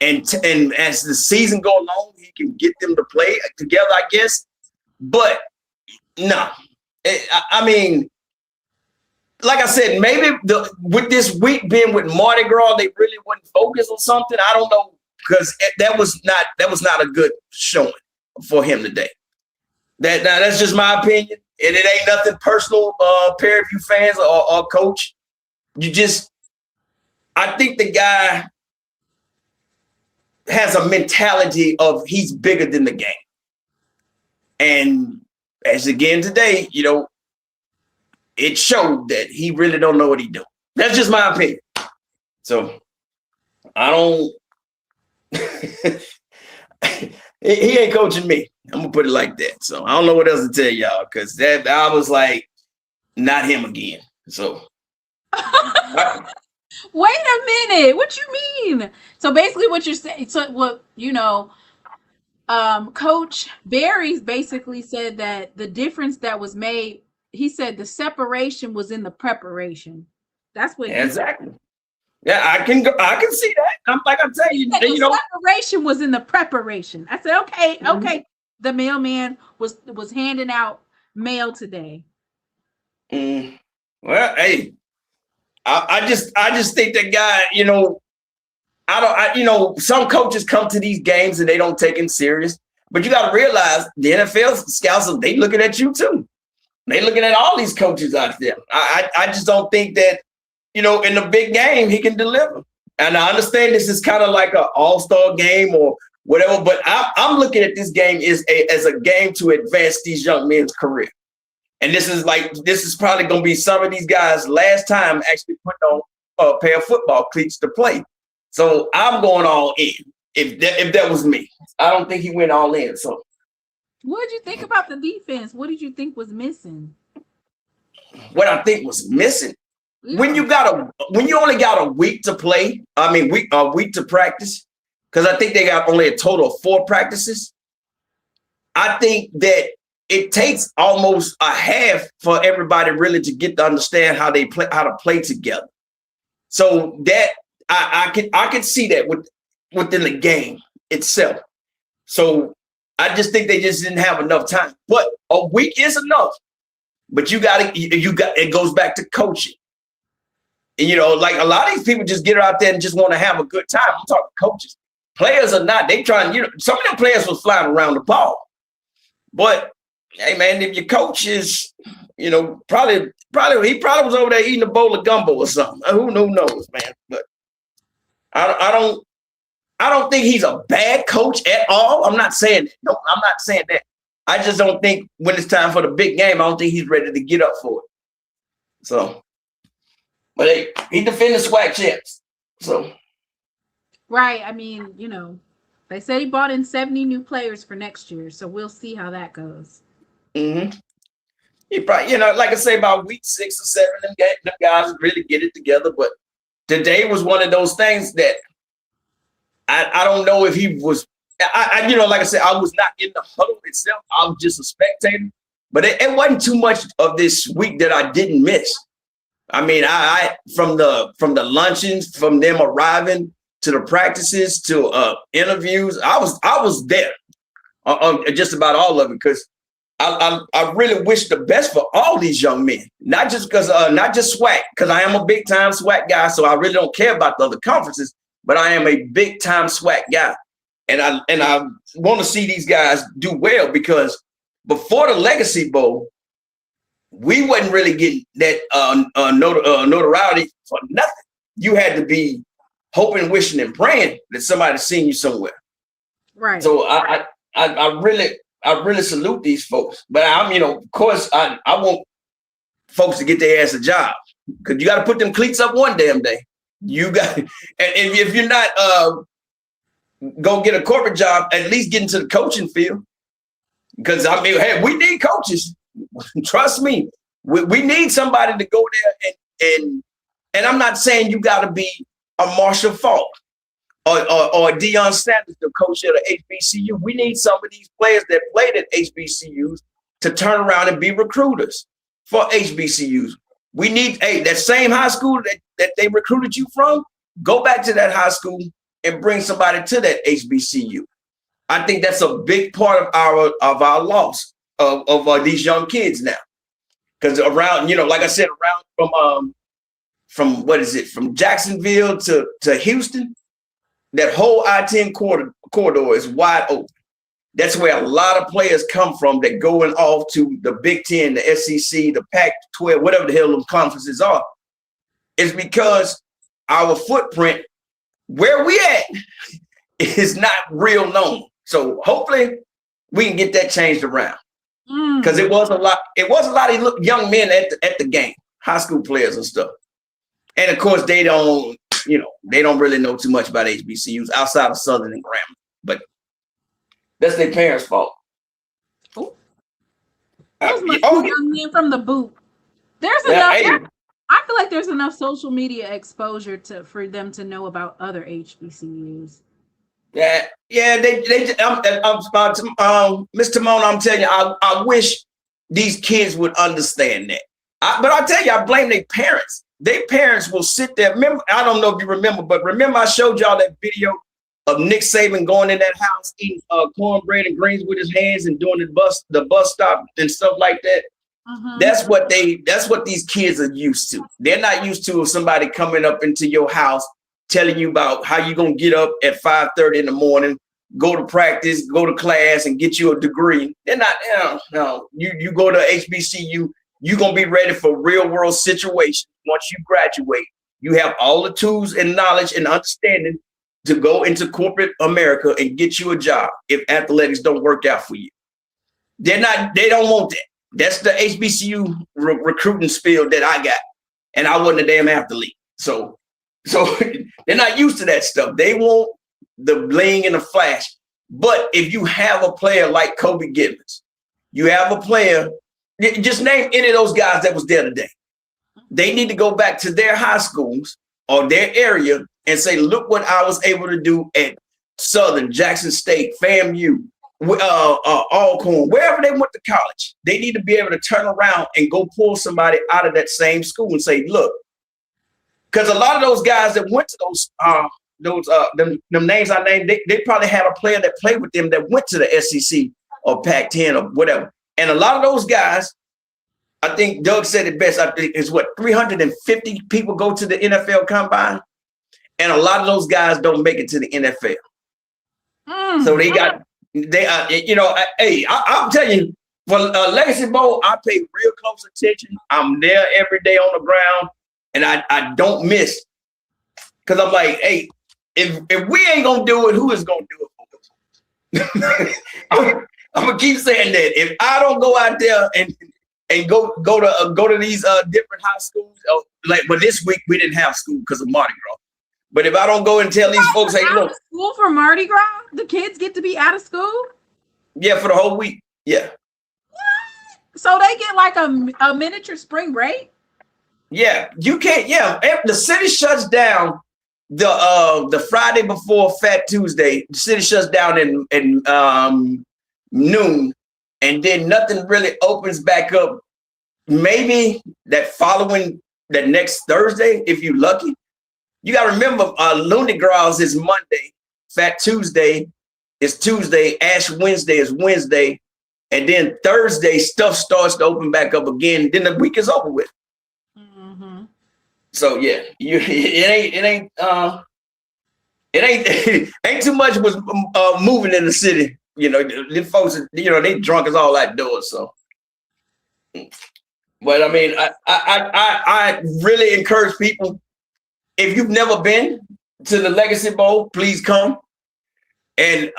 And as the season go along, he can get them to play together, I guess. But no, I mean, like I said, maybe with this week being with Mardi Gras, they really wouldn't focus on something. I don't know, because that was not a good showing for him today. That's just my opinion, and it ain't nothing personal, Prairie View fans or coach. I think the guy has a mentality of he's bigger than the game. And as again today, it showed that he really don't know what he's doing. That's just my opinion. So I don't he ain't coaching me. I'm gonna put it like that. So I don't know what else to tell y'all, because that I was like, not him again. So wait a minute. What you mean? So basically what you're saying, Coach Barry basically said that the difference that was made, he said the separation was in the preparation. That's what exactly. Yeah, I can see that. I'm telling you, the separation was in the preparation. I said, okay. The mailman was handing out mail today. Well, hey, I just think that guy, some coaches come to these games and they don't take him serious. But you got to realize the NFL scouts, they looking at you too. They looking at all these coaches out there. I just don't think that, in the big game, he can deliver. And I understand this is kind of like an all-star game or whatever, but I'm looking at this game as a game to advance these young men's career. And this is probably going to be some of these guys' last time actually putting on a pair of football cleats to play. So I'm going all in. If that was me, I don't think he went all in. So, what did you think about the defense? What did you think was missing? What I think was missing, when you only got a week to play, a week to practice, because I think they got only a total of 4 practices. I think that it takes almost a half for everybody really to get to understand how to play together. So that I can see that within the game itself. So I just think they just didn't have enough time. But a week is enough. But it goes back to coaching. And, like a lot of these people just get out there and just want to have a good time. I'm talking coaches. Players are not. They trying, some of them players was flying around the ball. But hey, man, if your coach is, probably he was over there eating a bowl of gumbo or something. Who knows, man? But I don't think he's a bad coach at all. I'm not saying that. No, I'm not saying that. I just don't think when it's time for the big game, I don't think he's ready to get up for it. So, but hey, he defended SWAC champs. So, right. I mean, they said he brought in 70 new players for next year, so we'll see how that goes. Mm-hmm. He probably, like I say, about week 6 or 7, them guys really get it together. But today was one of those things that I don't know if he was you know, like I said, I was not in the huddle itself. I was just a spectator. But it wasn't too much of this week that I didn't miss. I mean, I from the luncheons, from them arriving to the practices to interviews, I was there on just about all of it, because I really wish the best for all these young men, not just SWAC, because I am a big time SWAC guy, so I really don't care about the other conferences, but I am a big time SWAC guy, and I want to see these guys do well, because before the Legacy Bowl, we wasn't really getting that notoriety for nothing. You had to be hoping, wishing, and praying that somebody seen you somewhere. Right. So I really salute these folks. But of course, I want folks to get their ass a job, because you got to put them cleats up one damn day. You got, and if you're not go get a corporate job, at least get into the coaching field. Because hey, we need coaches. Trust me, we need somebody to go there and I'm not saying you got to be a Marshall Falk or Deion Sanders, the coach at the HBCU. We need some of these players that played at HBCUs to turn around and be recruiters for HBCUs. We need that same high school that they recruited you from. Go back to that high school and bring somebody to that HBCU. I think that's a big part of our loss of these young kids now, because around, like I said, around from what is it, from Jacksonville to Houston, that whole I-10 corridor is wide open. That's where a lot of players come from that going off to the Big Ten, the SEC, the Pac-12, whatever the hell those conferences are. It's because our footprint, where we at, is not real known. So hopefully we can get that changed around, because it was a lot of young men at the game, high school players and stuff. And of course, they don't really know too much about HBCUs outside of Southern and Grambling, but that's their parents' fault. Oh, those young men from the boot. There's enough. I feel like there's enough social media exposure for them to know about other HBCUs. Yeah. Mr. Timon, I'm telling you, I wish these kids would understand that. But I tell you, I blame their parents. Their parents will sit there. Remember, I don't know if you remember, but remember I showed y'all that video of Nick Saban going in that house, eating cornbread and greens with his hands and doing the bus stop and stuff like that. Mm-hmm. That's what these kids are used to. They're not used to somebody coming up into your house telling you about how you're going to get up at 5:30 in the morning, go to practice, go to class, and get you a degree. They're not, no. You go to HBCU, you're going to be ready for real world situations. Once you graduate, you have all the tools and knowledge and understanding to go into corporate America and get you a job if athletics don't work out for you. They don't want that. That's the HBCU recruiting spiel that I got. And I wasn't a damn athlete. So they're not used to that stuff. They want the bling and the flash. But if you have a player like Kobe Gibbons, you have a player, just name any of those guys that was there today. They need to go back to their high schools or their area and say, look what I was able to do at Southern, Jackson State, FAMU, Alcorn, wherever they went to college. They need to be able to turn around and go pull somebody out of that same school and say, look, because a lot of those guys that went to them names I named, they probably had a player that played with them that went to the SEC or Pac-10 or whatever. And a lot of those guys, I think Doug said it best, I think is 350 people go to the NFL Combine, and a lot of those guys don't make it to the NFL. So I'm telling you, for Legacy Bowl, I pay real close attention. I'm there every day on the ground, and I don't miss, because I'm like, hey, if we ain't gonna do it, who is gonna do it for us? I'm gonna keep saying that. If I don't go out there and go to these different high schools, but this week we didn't have school because of Mardi Gras. But if I don't go and tell these folks, hey, look, school for Mardi Gras, the kids get to be out of school. Yeah, for the whole week. Yeah. What? So they get like a miniature spring break. Yeah, you can't. Yeah, the city shuts down the Friday before Fat Tuesday, the city shuts down in noon, and then nothing really opens back up. Maybe that next Thursday, if you're lucky. You got to remember, Lundi Gras is Monday, Fat Tuesday is Tuesday, Ash Wednesday is Wednesday, and then Thursday stuff starts to open back up again. Then the week is over with. Mm-hmm. So yeah, it ain't too much was moving in the city. You know, the folks, they drunk as all outdoors. So, but I mean, I really encourage people, if you've never been to the Legacy Bowl, please come. And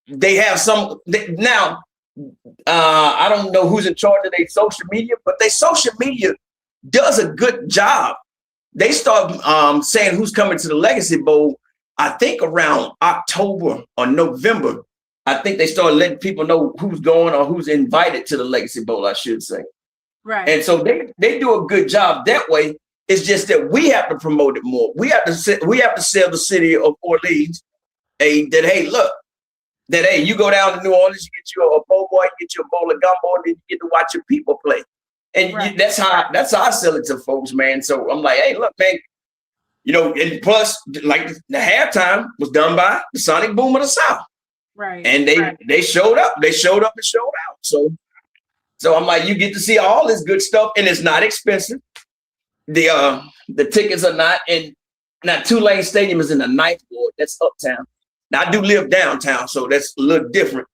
they have now. I don't know who's in charge of their social media, but their social media does a good job. They start saying who's coming to the Legacy Bowl, I think around October or November. I think they started letting people know who's going or who's invited to the Legacy Bowl, I should say. Right. And so they do a good job that way. It's just that we have to promote it more. We have to sell the city of Orleans you go down to New Orleans, you get you a bowl boy, you get you a bowl of gumbo, and then you get to watch your people play. And right. That's how I sell it to folks, man. So I'm like, hey, look, man, and plus, like the halftime was done by the Sonic Boom of the South. Right. And they showed up. They showed up and showed out. So I'm like, you get to see all this good stuff, and it's not expensive. The tickets are not, and now Tulane Stadium is in the ninth ward. That's uptown. Now I do live downtown, so that's a little different.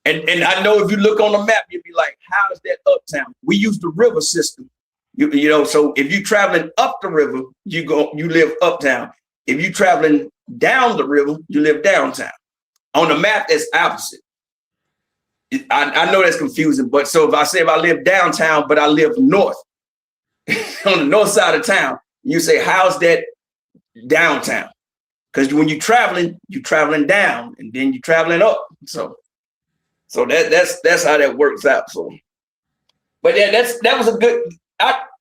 And I know if you look on the map, you'd be like, how is that uptown? We use the river system. So if you're traveling up the river, you live uptown. If you're traveling down the river, you live downtown. On the map, that's opposite. I know that's confusing, but so if I live downtown, but I live north, on the north side of town, you say, how's that downtown? Because when you're traveling down, and then you're traveling up. So that's how that works out. So, but yeah, that was a good.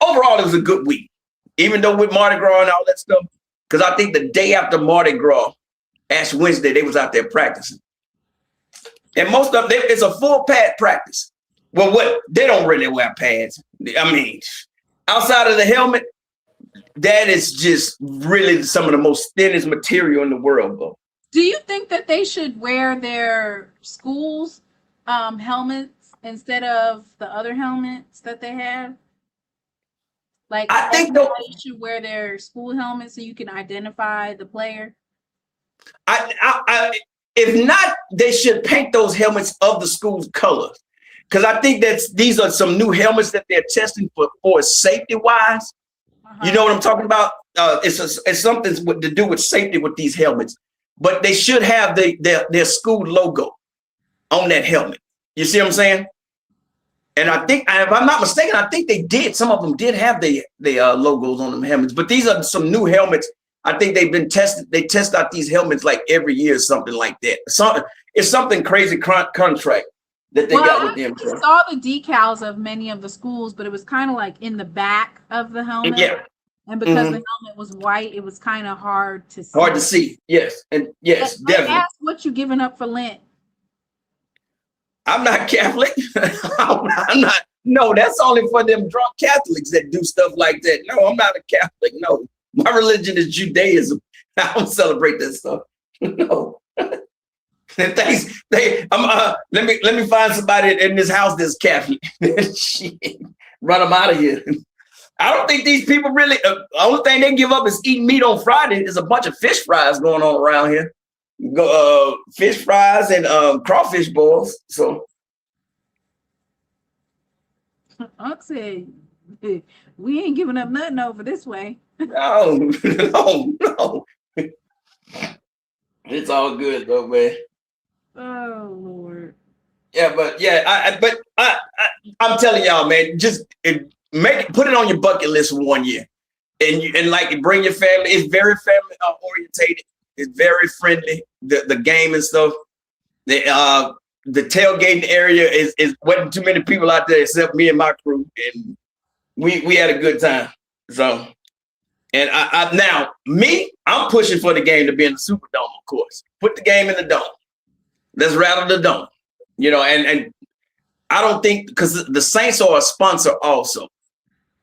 Overall, it was a good week, even though with Mardi Gras and all that stuff. Because I think the day after Mardi Gras, Ash Wednesday, they was out there practicing, and most of them, it's a full pad practice. Well, they don't really wear pads. I mean, outside of the helmet, that is just really some of the most thinnest material in the world, bro. Do you think that they should wear their schools helmets instead of the other helmets that they have? Like, I think they should wear their school helmets so you can identify the player. If not, they should paint those helmets of the school's colors, because I think these are some new helmets that they're testing for safety wise. Uh-huh. You know what I'm talking about? It's something to do with safety with these helmets, but they should have their school logo on that helmet. You see what I'm saying? And I think, if I'm not mistaken, I think they did. Some of them did have the logos on them helmets, but these are some new helmets. I think they've been tested. They test out these helmets like every year, something like that. It's something crazy contract that they got with them. I saw the decals of many of the schools, but it was kind of like in the back of the helmet. Yeah. And because the helmet was white, it was kind of hard to see. Hard to see. Yes. And yes, definitely. Ask what you giving up for Lent. I'm not Catholic. I'm not. No, that's only for them drunk Catholics that do stuff like that. No, I'm not a Catholic. No, my religion is Judaism. I don't celebrate that stuff. No. Let me find somebody in this house that's Catholic. Shit. Run them out of here. I don't think these people really. The only thing they give up is eating meat on Friday. There's a bunch of fish fries going on around here. Fish fries and crawfish balls. So, Unc said, "We ain't giving up nothing over this way." No. It's all good though, man. Oh Lord. Yeah, but yeah, I'm telling y'all, man, just put it on your bucket list for 1 year, and like bring your family. It's very family orientated. It's very friendly. The game and stuff. The tailgating area is wasn't too many people out there except me and my crew, and we had a good time. So And I'm pushing for the game to be in the Superdome, of course. Put the game in the dome. Let's rattle the dome. And I don't think, because the Saints are a sponsor also,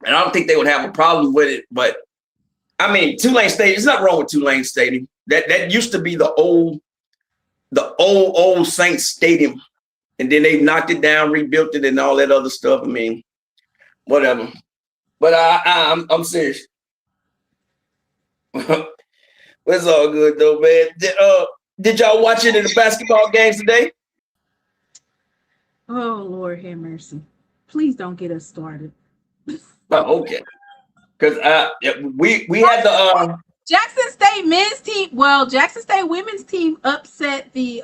and I don't think they would have a problem with it. But I mean, Tulane Stadium, there's nothing wrong with Tulane Stadium. That used to be the old Saints Stadium, and then they knocked it down, rebuilt it, and all that other stuff. I mean, whatever. But I'm serious. It's all good though, man. Did y'all watch any of the basketball games today? Oh, Lord have mercy. Please don't get us started. Oh, okay. Because we had the Jackson State men's team. Well, Jackson State women's team upset the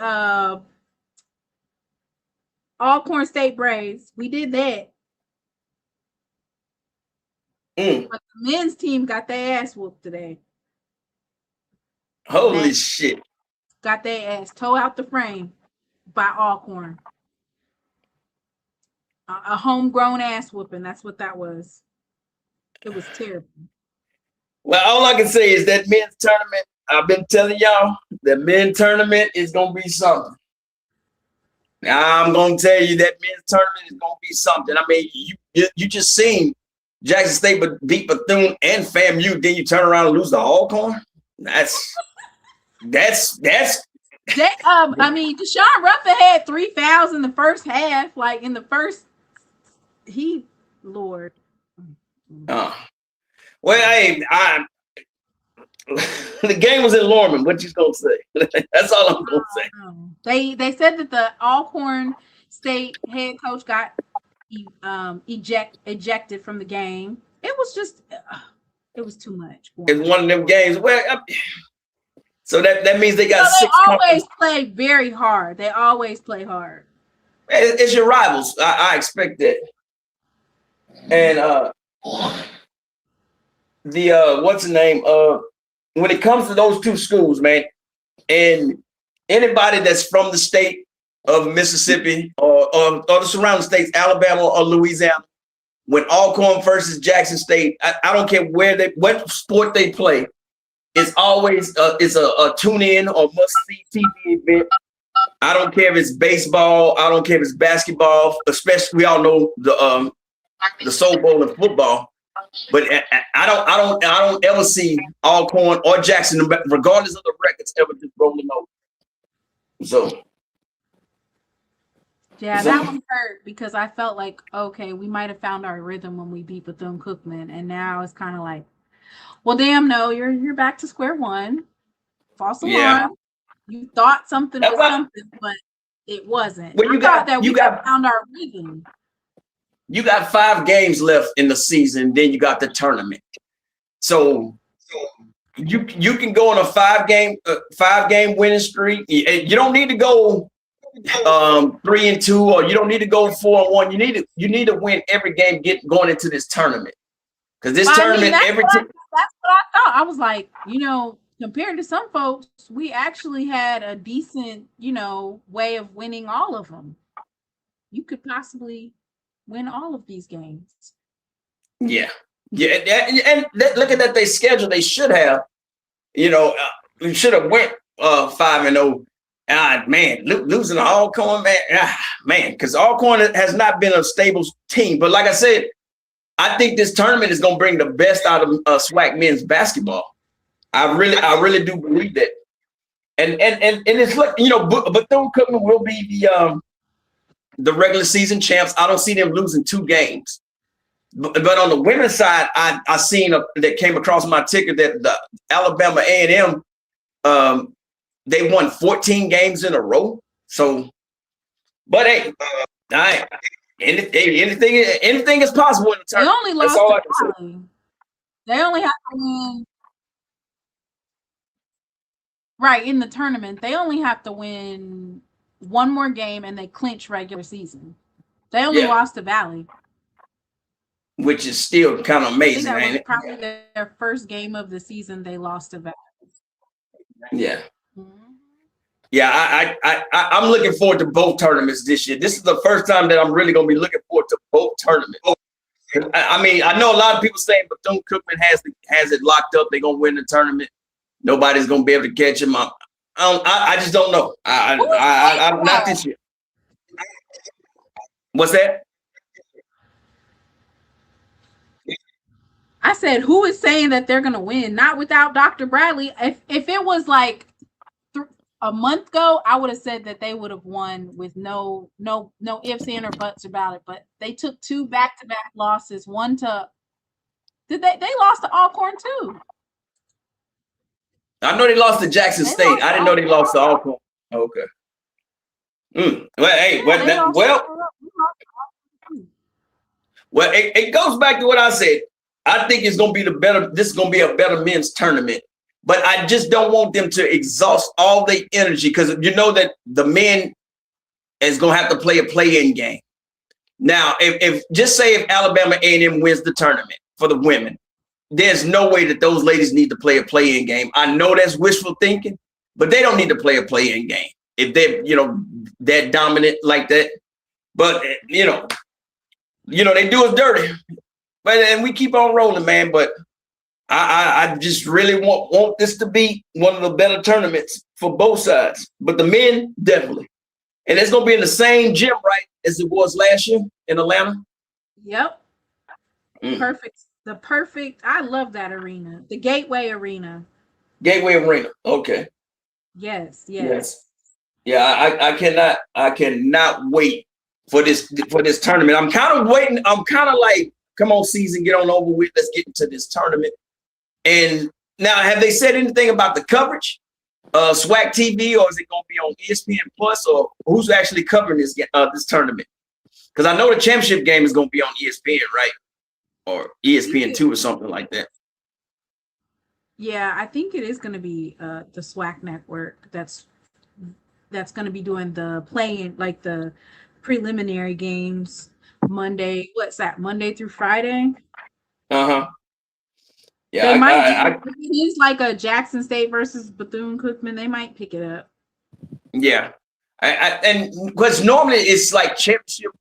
Alcorn State Braves. We did that. But the men's team got their ass whooped today. Holy shit. Got their ass towed out the frame by Alcorn. A homegrown ass whooping. That's what that was. It was terrible. Well, all I can say is that men's tournament, I've been telling y'all, the men's tournament is going to be something. I'm going to tell you that men's tournament is going to be something. I mean, you just seen Jackson State beat Bethune and FAMU, then you turn around and lose to Alcorn? That's I mean, Deshaun Ruffin had 3 fouls in the first half. Like in the first, Lord. Well, hey, the game was in Lorman. What you gonna say? That's all I'm gonna say. They said that the Alcorn State head coach got ejected from the game. It was just, it was too much. It's one of them games. Well, so that means they got they always play very hard. They always play hard. It's your rivals. I expect that. And what's the name? When it comes to those two schools, man, and anybody that's from the state of Mississippi or the surrounding states, Alabama or Louisiana, when Alcorn versus Jackson State, I don't care what sport they play, it's always it's a tune in or must see TV event. I don't care if it's baseball, I don't care if it's basketball, especially we all know the Soul Bowl and football. But I don't ever see Alcorn or Jackson, regardless of the records, ever just rolling over. So yeah, that one hurt because I felt like, okay, we might have found our rhythm when we beat Bethune-Cookman, and now it's kind of like, well, damn, no, you're back to square one. False alarm. Yeah. You thought something was something, but it wasn't. Well, we found our rhythm. You got 5 games left in the season, then you got the tournament. So you can go on a 5-game winning streak. You don't need to go 3-2, or you don't need to go 4-1. You need to win every game going into this tournament. Because this tournament, that's what I thought. I was like, compared to some folks, we actually had a decent, way of winning all of them. You could possibly win all of these games. Yeah. And looking at their schedule, they should have, we should have went 5-0. Man, losing to Alcorn, man, because Alcorn has not been a stable team. But like I said, I think this tournament is going to bring the best out of SWAC men's basketball. I really do believe that. And it's like, Bethune-Cookman will be the regular season champs. I don't see them losing 2 games. But on the women's side, I seen that came across my ticket that the Alabama A&M, they won 14 games in a row. So, but hey, anything is possible in the tournament. They only lost to Valley. They only have to win. Right, in the tournament, they only have to win 1 more game and they clinch regular season. They only lost to Valley. Which is still kind of amazing, ain't it? Probably their first game of the season they lost to Valley. Yeah. Mm-hmm. Yeah, I'm looking forward to both tournaments this year. This is the first time that I'm really going to be looking forward to both tournaments. I mean, I know a lot of people saying Bethune-Cookman has it locked up. They're gonna win the tournament. Nobody's gonna be able to catch him. I just don't know. I'm not this year. What's that? I said, who is saying that they're gonna win? Not without Dr. Bradley. If it was like a month ago, I would have said that they would have won with no ifs, ands, or buts about it. But they took 2 back-to-back losses. One to they lost to Alcorn too. I know they lost to Jackson State. I didn't know they lost to Alcorn. Okay. Well, hey, it goes back to what I said. I think it's going to be this is going to be a better men's tournament, but I just don't want them to exhaust all their energy because you know that the men is going to have to play a play-in game. Now, if just say if Alabama A&M wins the tournament for the women, there's no way that those ladies need to play a play-in game. I know that's wishful thinking, but they don't need to play a play-in game if they're, that dominant like that. But, they do us dirty. And we keep on rolling, man. But I just really want this to be one of the better tournaments for both sides. But the men, definitely. And it's going to be in the same gym, right, as it was last year in Atlanta? Yep. Perfect. I love that arena. The Gateway Arena. Gateway Arena. Okay. Yes. Yeah, I cannot wait for this tournament. I'm kind of waiting. I'm kind of like, come on, season, get on over with. Let's get into this tournament. And now, have they said anything about the coverage? SWAC TV, or is it going to be on ESPN Plus, or who's actually covering this tournament? Because I know the championship game is going to be on ESPN, right? Or ESPN2 or something like that. Yeah, I think it is going to be the SWAC network that's going to be doing the play-in, like the preliminary games Monday. What's that? Monday through Friday? Uh-huh. Yeah, they might. It is like a Jackson State versus Bethune-Cookman. They might pick it up. Yeah, and because normally it's like championship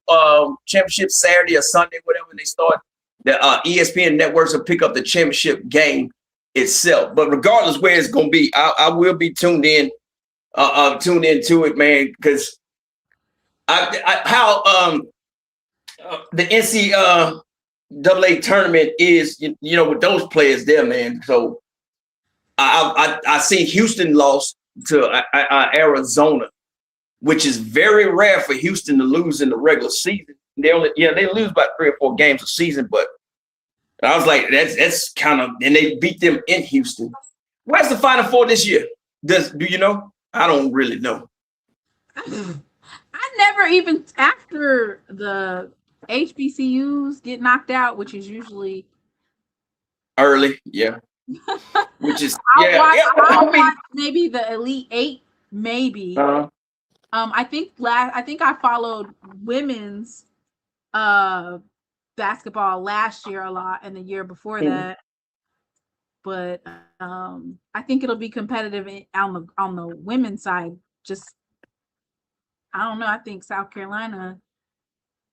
Saturday or Sunday, whatever they start. The ESPN networks will pick up the championship game itself. But regardless where it's going to be, I will be tuned in to it, man, because the NCAA tournament is, with those players there, man. So I see Houston lost to Arizona, which is very rare for Houston to lose in the regular season. They lose about 3 or 4 games a season, but I was like, that's kind of, and they beat them in Houston. Where's the Final Four this year? Do you know? I don't really know. I never even, after the HBCUs get knocked out, which is usually early, yeah. Which is I'll watch maybe the Elite 8, maybe. I think I followed women's basketball last year a lot, and the year before that. But I think it'll be competitive on the women's side. Just, I don't know. I think South Carolina,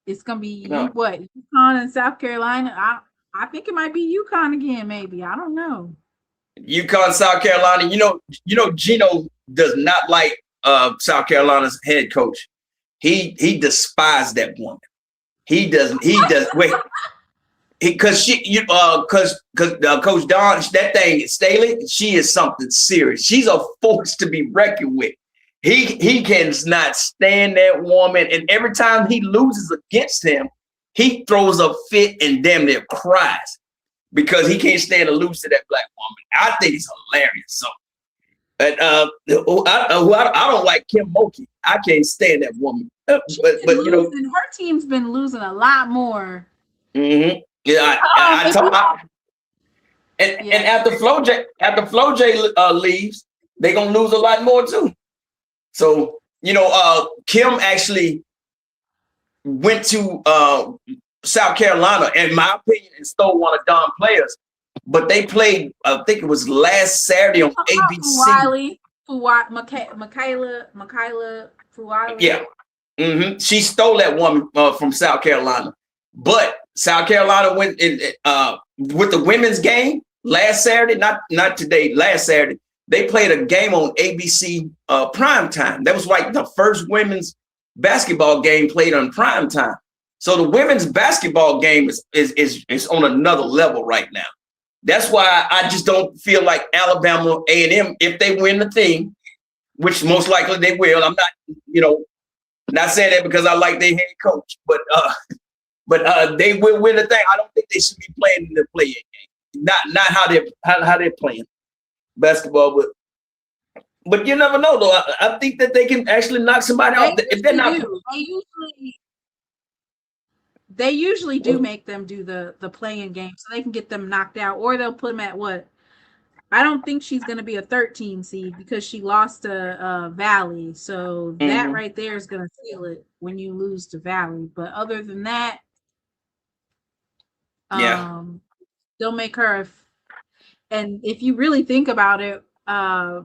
it's gonna be UConn and South Carolina. I think it might be UConn again, maybe. I don't know. UConn, South Carolina. Gino does not like South Carolina's head coach. He despised that woman. He does. Wait, because Coach Dawn, that thing Staley, she is something serious. She's a force to be reckoned with. He cannot stand that woman, and every time he loses against him, he throws a fit and damn near cries because he can't stand to lose to that black woman. I think it's hilarious. So, I don't like Kim Mulkey. I can't stand that woman. But her team's been losing a lot more. Mm-hmm. Yeah, and after Flo J leaves, they're gonna lose a lot more too. So Kim actually went to South Carolina, in my opinion, and stole one of Don's players. But they played, I think it was last Saturday on ABC. Michaela Fuwali. Yeah. Mm-hmm. She stole that woman from South Carolina. But South Carolina went in with the women's game last Saturday, not today, last Saturday. They played a game on ABC prime time. That was like the first women's basketball game played on prime time. So the women's basketball game is on another level right now. That's why I just don't feel like Alabama A&M, if they win the thing, which most likely they will. I'm not, not saying that because I like their head coach, but they will win the thing. I don't think they should be playing in the play-in game. Not how they're playing basketball, but you never know though. I think that they can actually knock somebody off if they're not. They usually do make them do the play-in game so they can get them knocked out, or they'll put them at what? I don't think she's going to be a 13 seed because she lost to Valley. So that right there is going to seal it when you lose to Valley. But other than that, they'll make her. And if you really think about it, they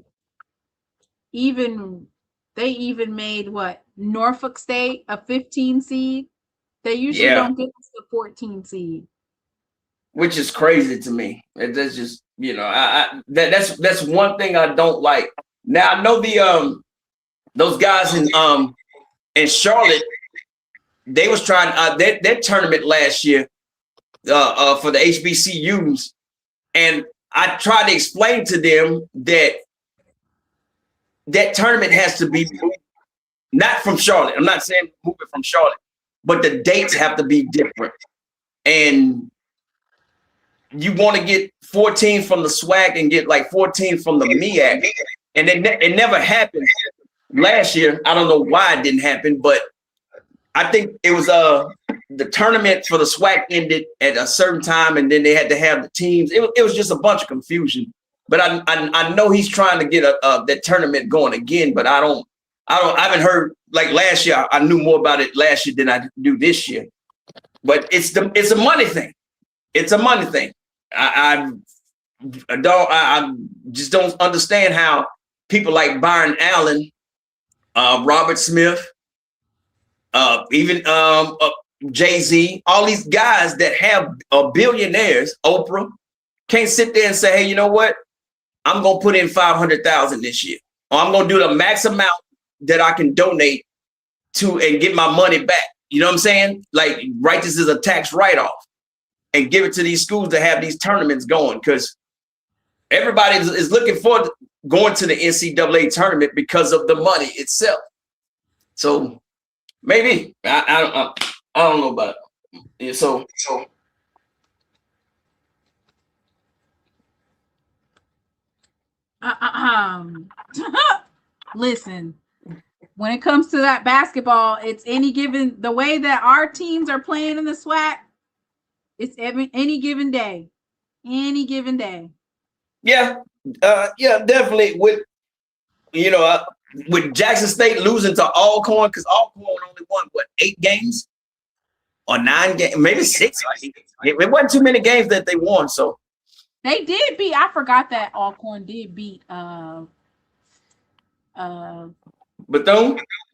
even made what? Norfolk State a 15 seed. They usually don't get to the 14 seed, which is crazy to me. That's just that's one thing I don't like. Now I know those guys in Charlotte, they was trying their tournament last year for the HBCUs, and I tried to explain to them that tournament has to be moved, not from Charlotte. I'm not saying move it from Charlotte, but the dates have to be different. And you want to get 14 from the SWAC and get like 14 from the MEAC. And it never happened last year. I don't know why it didn't happen, but I think it was the tournament for the SWAC ended at a certain time, and then they had to have the teams. It was just a bunch of confusion. But I know he's trying to get that tournament going again, but I haven't heard, like last year. I knew more about it last year than I do this year. But it's a money thing. It's a money thing. I just don't understand how people like Byron Allen, Robert Smith, even Jay-Z, all these guys that have billionaires, Oprah, can't sit there and say, hey, you know what? I'm gonna put in $500,000 this year, or I'm gonna do the max amount that I can donate to and get my money back. You know what I'm saying? Like, write this as a tax write-off and give it to these schools to have these tournaments going, because everybody is looking forward to going to the NCAA tournament because of the money itself. So maybe I don't know about it. So listen, when it comes to that basketball, it's the way that our teams are playing in the SWAC, it's any given day. Yeah, definitely. With Jackson State losing to Alcorn, because Alcorn only won 8 games or 9 games, maybe 6. I think it wasn't too many games that they won. So they did beat. I forgot that Alcorn did beat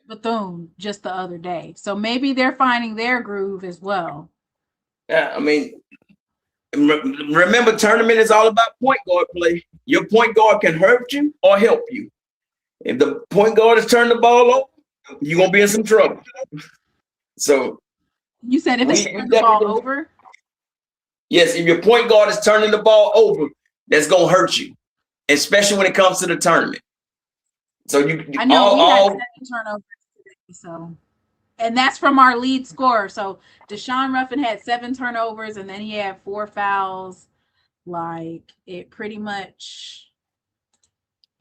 Bethune just the other day. So maybe they're finding their groove as well. Yeah, I mean, remember, tournament is all about point guard play. Your point guard can hurt you or help you. If the point guard is turning the ball over, you're gonna be in some trouble. So you said if it's turning the ball over? Yes, if your point guard is turning the ball over, that's gonna hurt you, especially when it comes to the tournament. So I know we had 7 turnovers today, so, and that's from our lead scorer. So Deshaun Ruffin had 7 turnovers, and then he had 4 fouls. Like, it pretty much,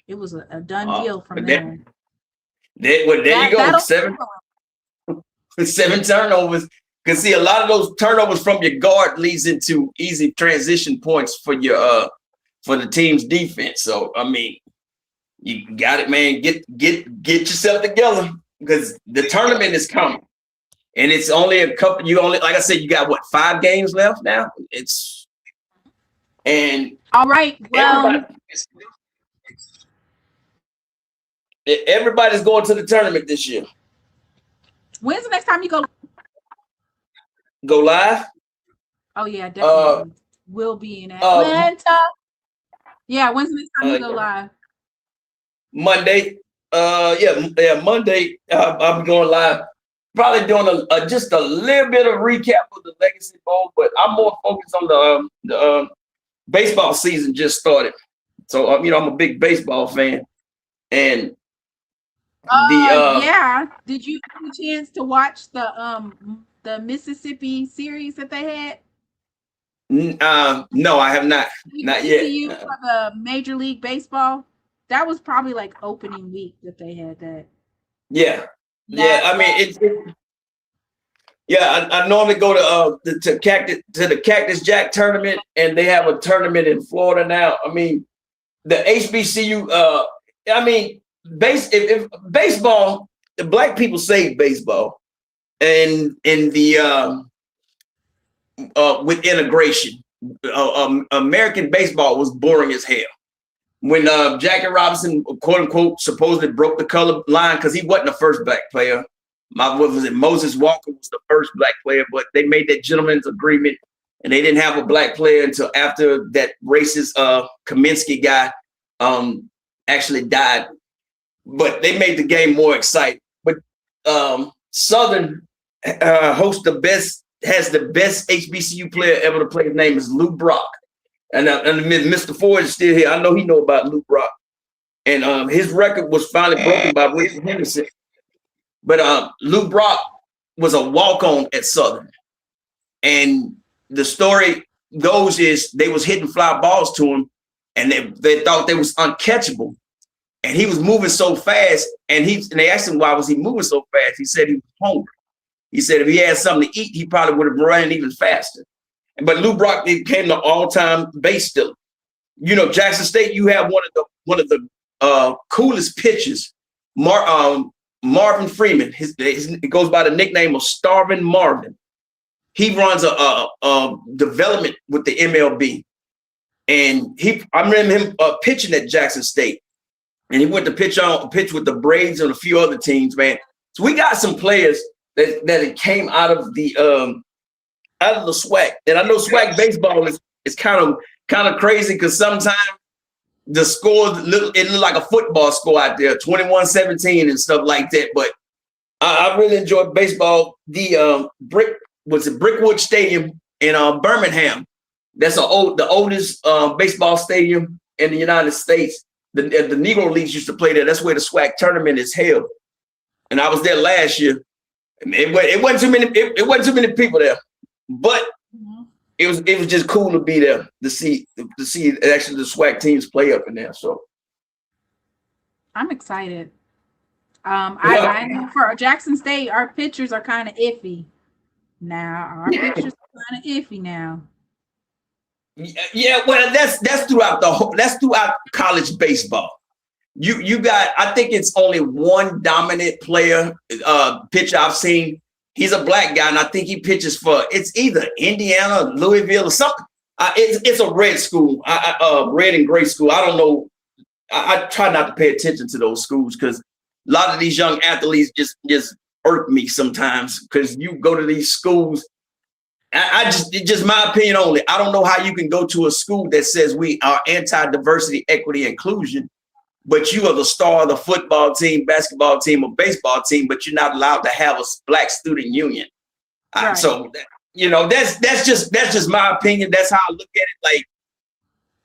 it was a done deal from there. There you go. 7 turnovers. Because see, a lot of those turnovers from your guard leads into easy transition points for your for the team's defense. So I mean, you got it, man. Get yourself together, because the tournament is coming, and it's only a couple. Like I said, you got 5 games left now. All right. Well, everybody's going to the tournament this year. When's the next time you go live? Oh yeah, definitely. Will be in Atlanta. Yeah, when's the next time you go live? Monday. Monday. I'm going live. Probably doing just a little bit of recap of the Legacy Bowl, but I'm more focused on the baseball season just started. So I'm a big baseball fan, and yeah. Did you have a chance to watch the Mississippi series that they had? No, I have not. Not yet. For the Major League Baseball, that was probably like opening week that they had that. Yeah. I mean, I normally go to the Cactus Jack tournament, and they have a tournament in Florida now. I mean, the HBCU. If baseball, the black people say baseball, and in the with integration, American baseball was boring as hell. When Jackie Robinson, quote unquote, supposedly broke the color line because he wasn't the first black player. Moses Walker was the first black player, but they made that gentleman's agreement, and they didn't have a black player until after that racist Kaminsky guy actually died. But they made the game more exciting. But Southern has the best HBCU player ever to play. His name is Lou Brock. And Mr. Ford is still here. I know he know about Lou Brock. And his record was finally broken by Richard Henderson. But Lou Brock was a walk-on at Southern. And the story goes is they was hitting fly balls to him, and they thought they was uncatchable. And he was moving so fast, and they asked him why was he moving so fast. He said he was hungry. He said if he had something to eat, he probably would have run even faster. But Lou Brock became the all-time base stealer. Jackson State, you have one of the coolest pitchers, Marvin Freeman. It goes by the nickname of Starvin' Marvin. He runs a development with the MLB, and I remember him pitching at Jackson State, and he went to pitch with the Braves and a few other teams, man. So we got some players that came out of the SWAC, and I know SWAC baseball is kind of crazy because sometimes the scores look like a football score out there, 21-17 and stuff like that. But I really enjoyed baseball. The Brickwood Stadium in Birmingham. That's the oldest baseball stadium in the United States. The Negro Leagues used to play there. That's where the SWAC tournament is held. And I was there last year. It wasn't too many people there, but it was just cool to be there to see actually the SWAC teams play up in there. So I'm excited. I know for Jackson State, our pitchers are kind of iffy now. Pitchers are kind of iffy now. Yeah, well, that's throughout college baseball. You got, I think it's only one dominant player pitcher I've seen. He's a black guy, and I think he pitches for, it's either Indiana, Louisville, or something. It's a red school, red and gray school. I don't know. I try not to pay attention to those schools because a lot of these young athletes just irk me sometimes because you go to these schools. It's just my opinion only. I don't know how you can go to a school that says we are anti-diversity, equity, inclusion, but you are the star of the football team, basketball team, or baseball team, but you're not allowed to have a black student union. Right. So, that's just my opinion. That's how I look at it. Like,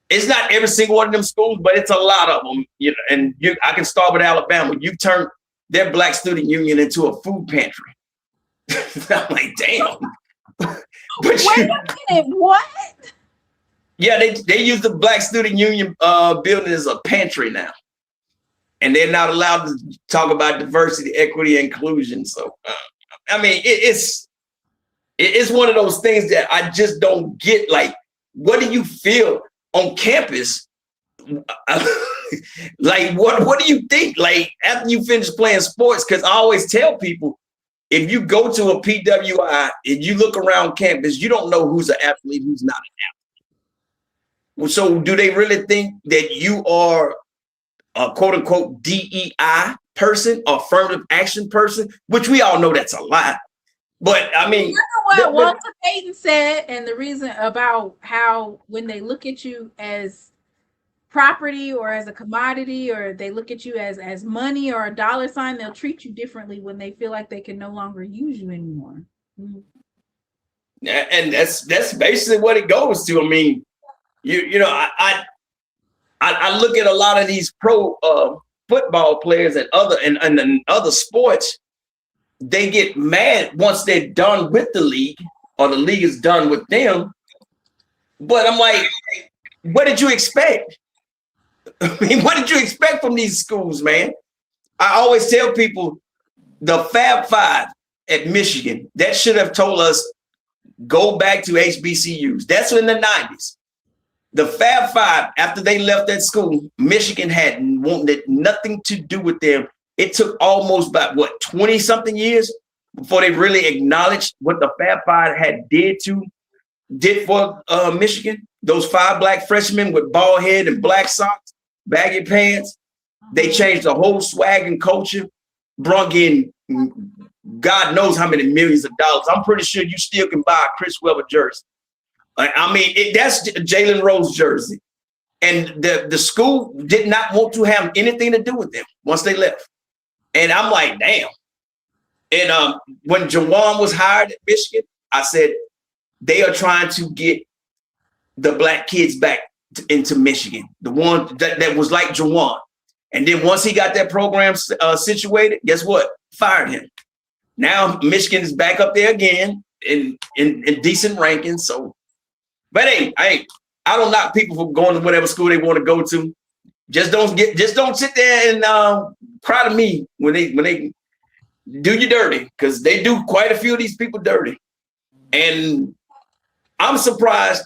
it's not every single one of them schools, but it's a lot of them. I can start with Alabama. You turn their black student union into a food pantry. I'm like, damn. Wait a minute, what? Yeah, they use the black student union building as a pantry now. And they're not allowed to talk about diversity, equity, and inclusion. So, it's one of those things that I just don't get. Like, what do you feel on campus? Like, what do you think? Like, after you finish playing sports? Because I always tell people, if you go to a PWI and you look around campus, you don't know who's an athlete, who's not an athlete. So, do they really think that you are a quote unquote DEI person, affirmative action person, which we all know that's a lie. But I mean, I know what Walter Payton said, and the reason about how when they look at you as property or as a commodity, or they look at you as money or a dollar sign, they'll treat you differently when they feel like they can no longer use you anymore. And that's basically what it goes to. I mean, you know, I look at a lot of these pro football players and other sports. They get mad once they're done with the league or the league is done with them. But I'm like, what did you expect? I mean, what did you expect from these schools, man? I always tell people the Fab Five at Michigan, that should have told us, go back to HBCUs. That's in the 90s. The Fab Five, after they left that school, Michigan had wanted nothing to do with them. It took almost about 20 something years before they really acknowledged what the Fab Five did for Michigan. Those 5 black freshmen with bald head and black socks, baggy pants. They changed the whole swag and culture, brought in God knows how many millions of dollars. I'm pretty sure you still can buy a Chris Webber jersey. I mean, that's Jalen Rose jersey. And the school did not want to have anything to do with them once they left. And I'm like, damn. And when Jawan was hired at Michigan, I said, they are trying to get the black kids back into Michigan, the one that was like Jawan. And then once he got that program situated, guess what? Fired him. Now Michigan is back up there again in decent rankings. So, but hey, I don't knock people for going to whatever school they want to go to. Just don't sit there and cry to me when they do you dirty, because they do quite a few of these people dirty. And I'm surprised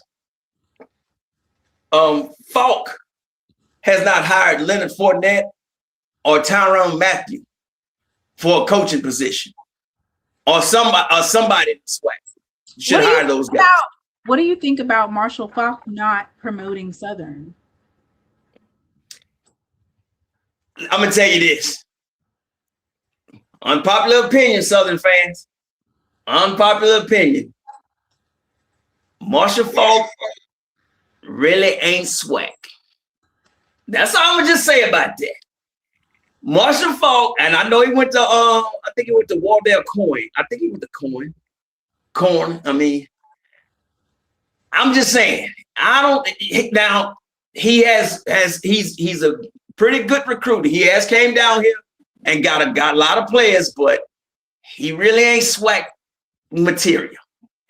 Falk has not hired Leonard Fournette or Tyrann Mathieu for a coaching position, or somebody in the SWAC should hire those guys. What do you think about Marshall Falk not promoting Southern? I'm gonna tell you this. Unpopular opinion, Southern fans. Unpopular opinion. Marshall Falk really ain't SWAC. That's all I'm gonna just say about that. Marshall Falk, and I know he went to I think he went to Wardell Coin. I think he went to Corn. I mean, I'm just saying, now he's a pretty good recruiter. He has came down here and got a lot of players, but he really ain't SWAC material.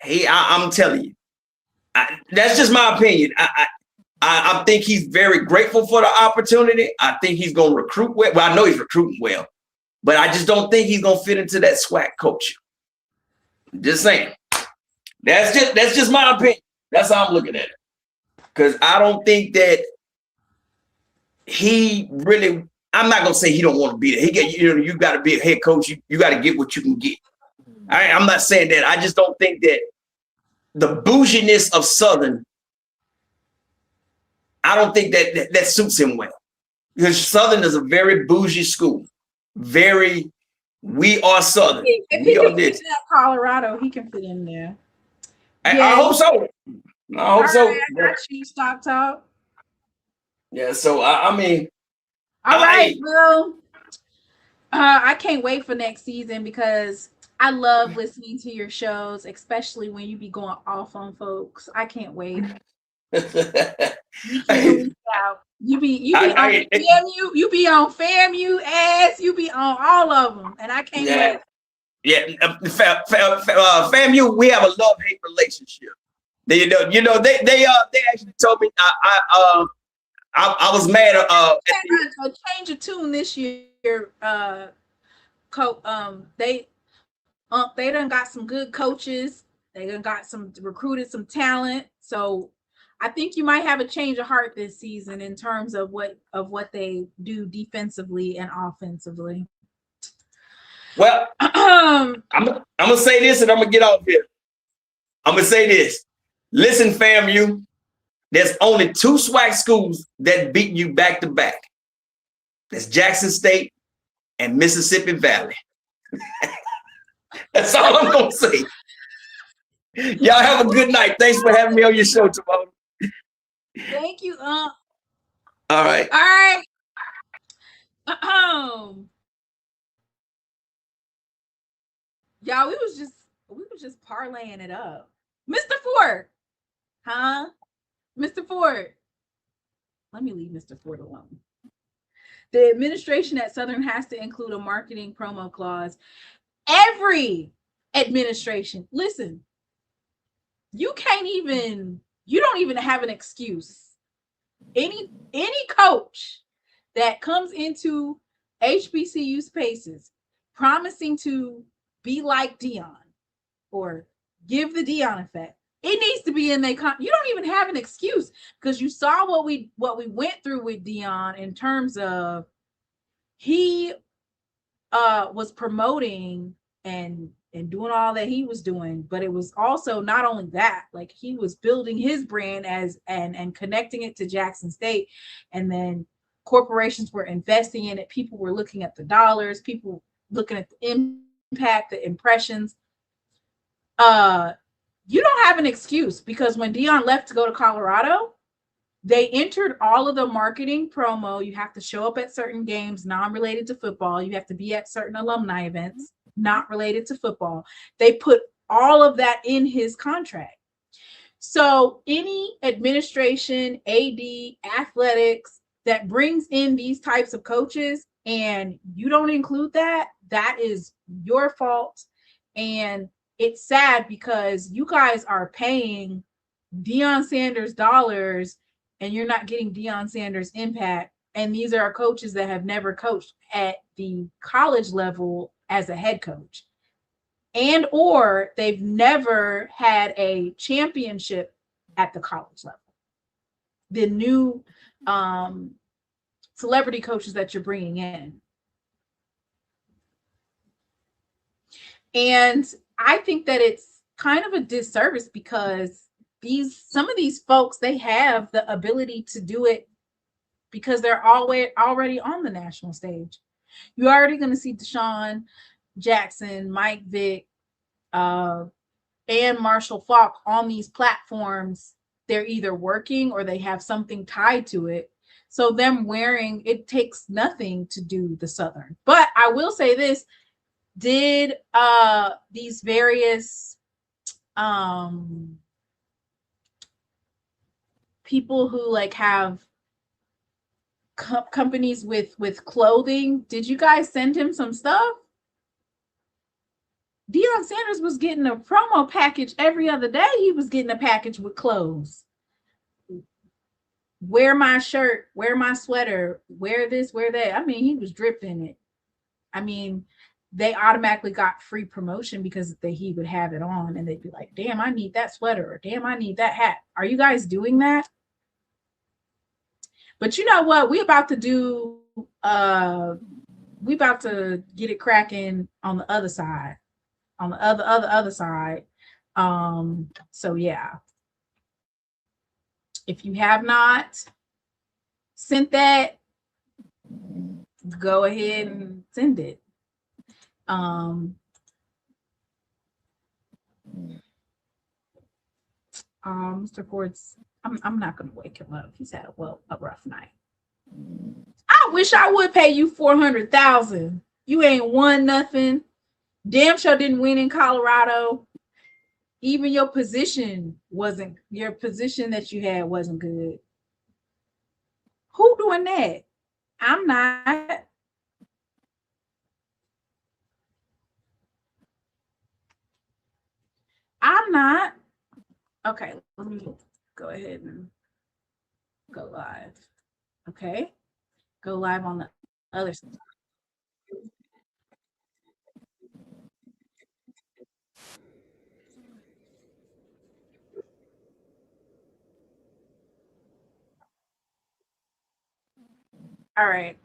I'm telling you, that's just my opinion. I think he's very grateful for the opportunity. I think he's going to recruit well. Well, I know he's recruiting well, but I just don't think he's going to fit into that SWAC culture. Just saying. That's just my opinion. That's how I'm looking at it. Because I don't think that he really, I'm not going to say he don't want to be there. You got to be a head coach. You got to get what you can get. I'm not saying that. I just don't think that the bouginess of Southern, I don't think that suits him well. Because Southern is a very bougie school. We are Southern. If he can fit in Colorado, he can fit in there. I hope so. I hope so. I got you. Stop talk. Yeah, so I mean. All right, well, I can't wait for next season because I love listening to your shows, especially when you be going off on folks. I can't wait. You be on FAMU, you be on FAMU ass, you be on all of them, and I can't wait. Yeah, FAMU, we have a love-hate relationship. They actually told me I was mad. A change of tune this year. They done got some good coaches. They done got recruited some talent. So I think you might have a change of heart this season in terms of what they do defensively and offensively. Well, I'm gonna say this and I'm gonna get off here. I'm gonna say this. Listen, FAMU, there's only 2 SWAC schools that beat you back to back. That's Jackson State and Mississippi Valley. That's all I'm gonna say. Y'all have a good night. Thanks for having me on your show, Timon. Thank you. All right. All right. Y'all, we was just parlaying it up. Mr. Ford. Huh? Mr. Ford. Let me leave Mr. Ford alone. The administration at Southern has to include a marketing promo clause. Every administration, listen, you don't even have an excuse. Any coach that comes into HBCU spaces promising to be like Dion or give the Dion effect, it needs to be in their you don't even have an excuse, because you saw what we went through with Dion in terms of he was promoting and doing all that he was doing, but it was also not only that, like he was building his brand and connecting it to Jackson State, and then corporations were investing in it. People were looking at the dollars, people looking at the impact, the impressions. You don't have an excuse, because when Dion left to go to Colorado, they entered all of the marketing promo. You have to show up at certain games non-related to football. You have to be at certain alumni events not related to football. They put all of that in his contract. So any administration, AD, athletics that brings in these types of coaches and you don't include that, that is your fault. And it's sad, because you guys are paying Deion Sanders dollars and you're not getting Deion Sanders impact. And these are coaches that have never coached at the college level as a head coach, and or they've never had a championship at the college level. The new celebrity coaches that you're bringing in. And I think that it's kind of a disservice, because some of these folks, they have the ability to do it because they're already on the national stage. You're already going to see Deshaun Jackson, Mike Vick, and Marshall Faulk on these platforms. They're either working or they have something tied to it. So them wearing, it takes nothing to do the Southern. But I will say this, did these various people who like have companies with clothing, did you guys send him some stuff? Deion Sanders was getting a promo package every other day. He was getting a package with clothes. Wear my shirt, wear my sweater, wear this, wear that. I mean, he was dripping it. I mean, they automatically got free promotion because he would have it on, and they'd be like, damn, I need that sweater, or damn, I need that hat. Are you guys doing that? But you know what? We about to get it cracking on the other side. On the other side. So yeah. If you have not sent that, go ahead and send it. Mr. Ford's, I'm not gonna wake him up. He's had a rough night. I wish I would pay you $400,000. You ain't won nothing. Damn sure didn't win in Colorado. Even your position that you had wasn't good. Who doing that? I'm not. I'm not. Okay, let me go ahead and go live. Okay, go live on the other side. All right.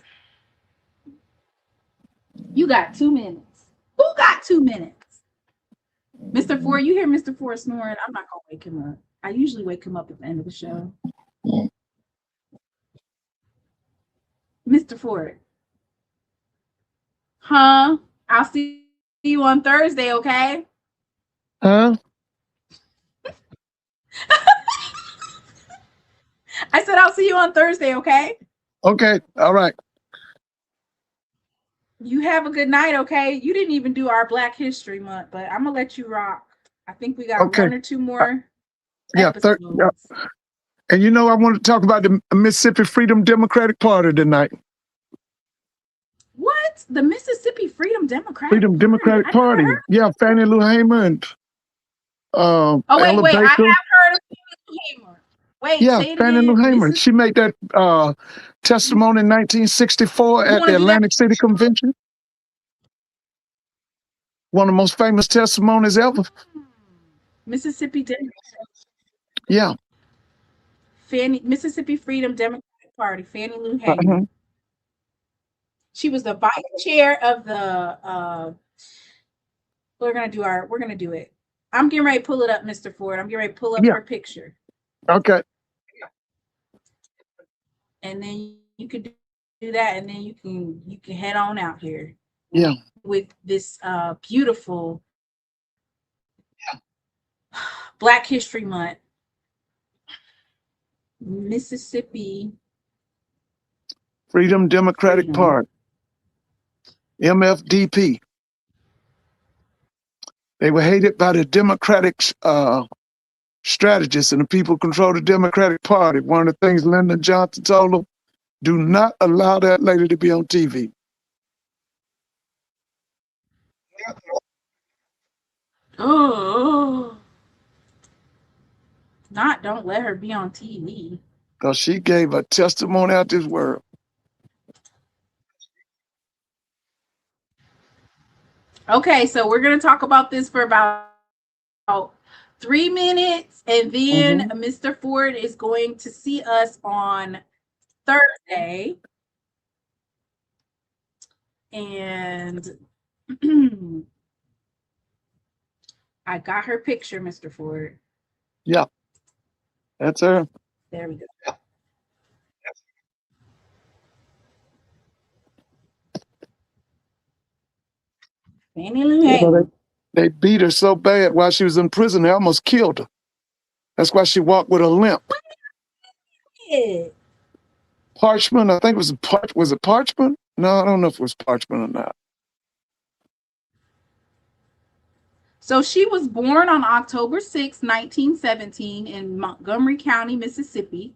You got 2 minutes. Who got 2 minutes? Mr. Ford, you hear Mr. Ford snoring? I'm not going to wake him up. I usually wake him up at the end of the show. Mr. Ford. Huh? I'll see you on Thursday, okay? Huh? I said I'll see you on Thursday, okay? Okay. All right. You have a good night, okay? You didn't even do our Black History Month, but I'm gonna let you rock. I think we got Okay. one or two more Yeah. episodes. Yeah. And you know, I want to talk about the Mississippi Freedom Democratic Party tonight. What? The Mississippi Freedom Democratic Freedom Democratic Party. Yeah, Fannie Lou Hamer and Oh, wait, Ella wait. I have Baker. heard of Fannie Lou Hamer. Wait, Yeah, say it Fannie Lou again. Hamer. She made that testimony in 1964 at wanna the do that? Atlantic City Convention. One of the most famous testimonies ever. Mississippi Democratic. Yeah. Mississippi Freedom Democratic Party, Fannie Lou Hamer. Uh-huh. She was the vice chair of the we're gonna do it. I'm getting ready to pull it up, Mr. Ford. I'm getting ready to pull up her picture. Okay. And then you could do that, and then you can head on out here. Yeah. With this beautiful Black History Month. Mississippi Freedom Democratic Party. MFDP. They were hated by the Democratic strategists, and the people control the Democratic Party. One of the things Lyndon Johnson told them, do not allow that lady to be on TV. Oh, don't let her be on TV. Because she gave a testimony out this world. Okay, so we're going to talk about this for about 3 minutes, and then Mr. Ford is going to see us on Thursday. And I got her picture, Mr. Ford. Yeah, that's her. There we go. Fannie Lou Hamer. They beat her so bad while she was in prison, they almost killed her. That's why she walked with a limp. Yeah. Parchment, I think it was it parchment? No, I don't know if it was parchment or not. So she was born on October 6, 1917 in Montgomery County, Mississippi.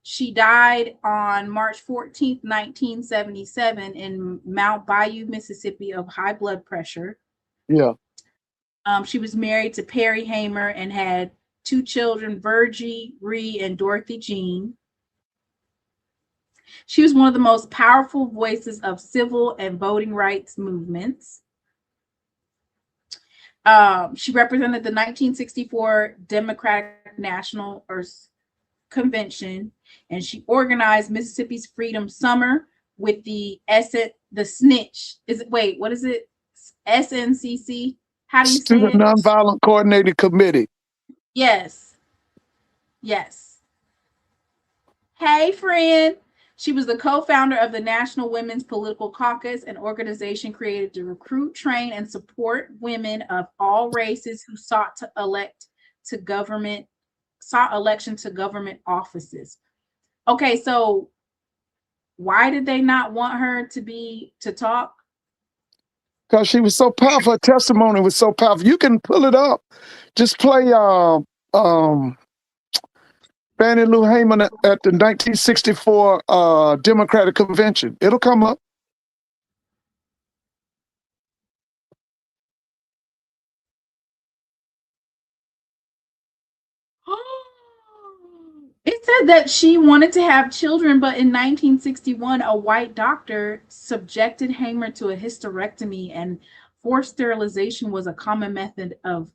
She died on March 14, 1977 in Mount Bayou, Mississippi of high blood pressure. Yeah. She was married to Perry Hamer and had 2 children, Virgie Ree and Dorothy Jean. She was one of the most powerful voices of civil and voting rights movements. She represented the 1964 Democratic National Convention, and she organized Mississippi's Freedom Summer with the SNCC. What is it? SNCC? How do you say it? Student Nonviolent Coordinating Committee. Yes. Yes. Hey, friend. She was the co-founder of the National Women's Political Caucus, an organization created to recruit, train, and support women of all races who sought election to government offices. Okay, so why did they not want her to talk? Because she was so powerful. Her testimony was so powerful. You can pull it up. Just play Fannie Lou Hamer at the 1964 Democratic Convention. It'll come up. It said that she wanted to have children, but in 1961, a white doctor subjected Hamer to a hysterectomy, and forced sterilization was a common method of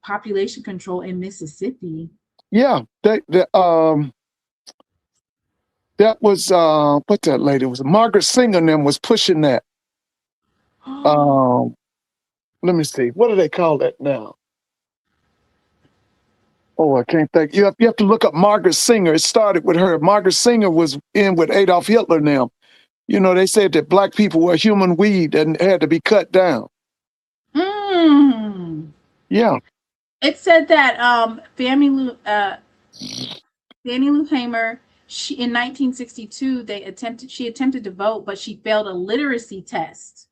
population control in Mississippi. Yeah, that was what that lady was. Margaret Singer and them was pushing that. Let me see. What do they call that now? Oh, I can't think. You have to look up Margaret Singer. It started with her. Margaret Singer was in with Adolf Hitler now. You know, they said that black people were human weed and had to be cut down. Yeah. It said that Fannie Lou Hamer, in 1962, she attempted to vote, but she failed a literacy test,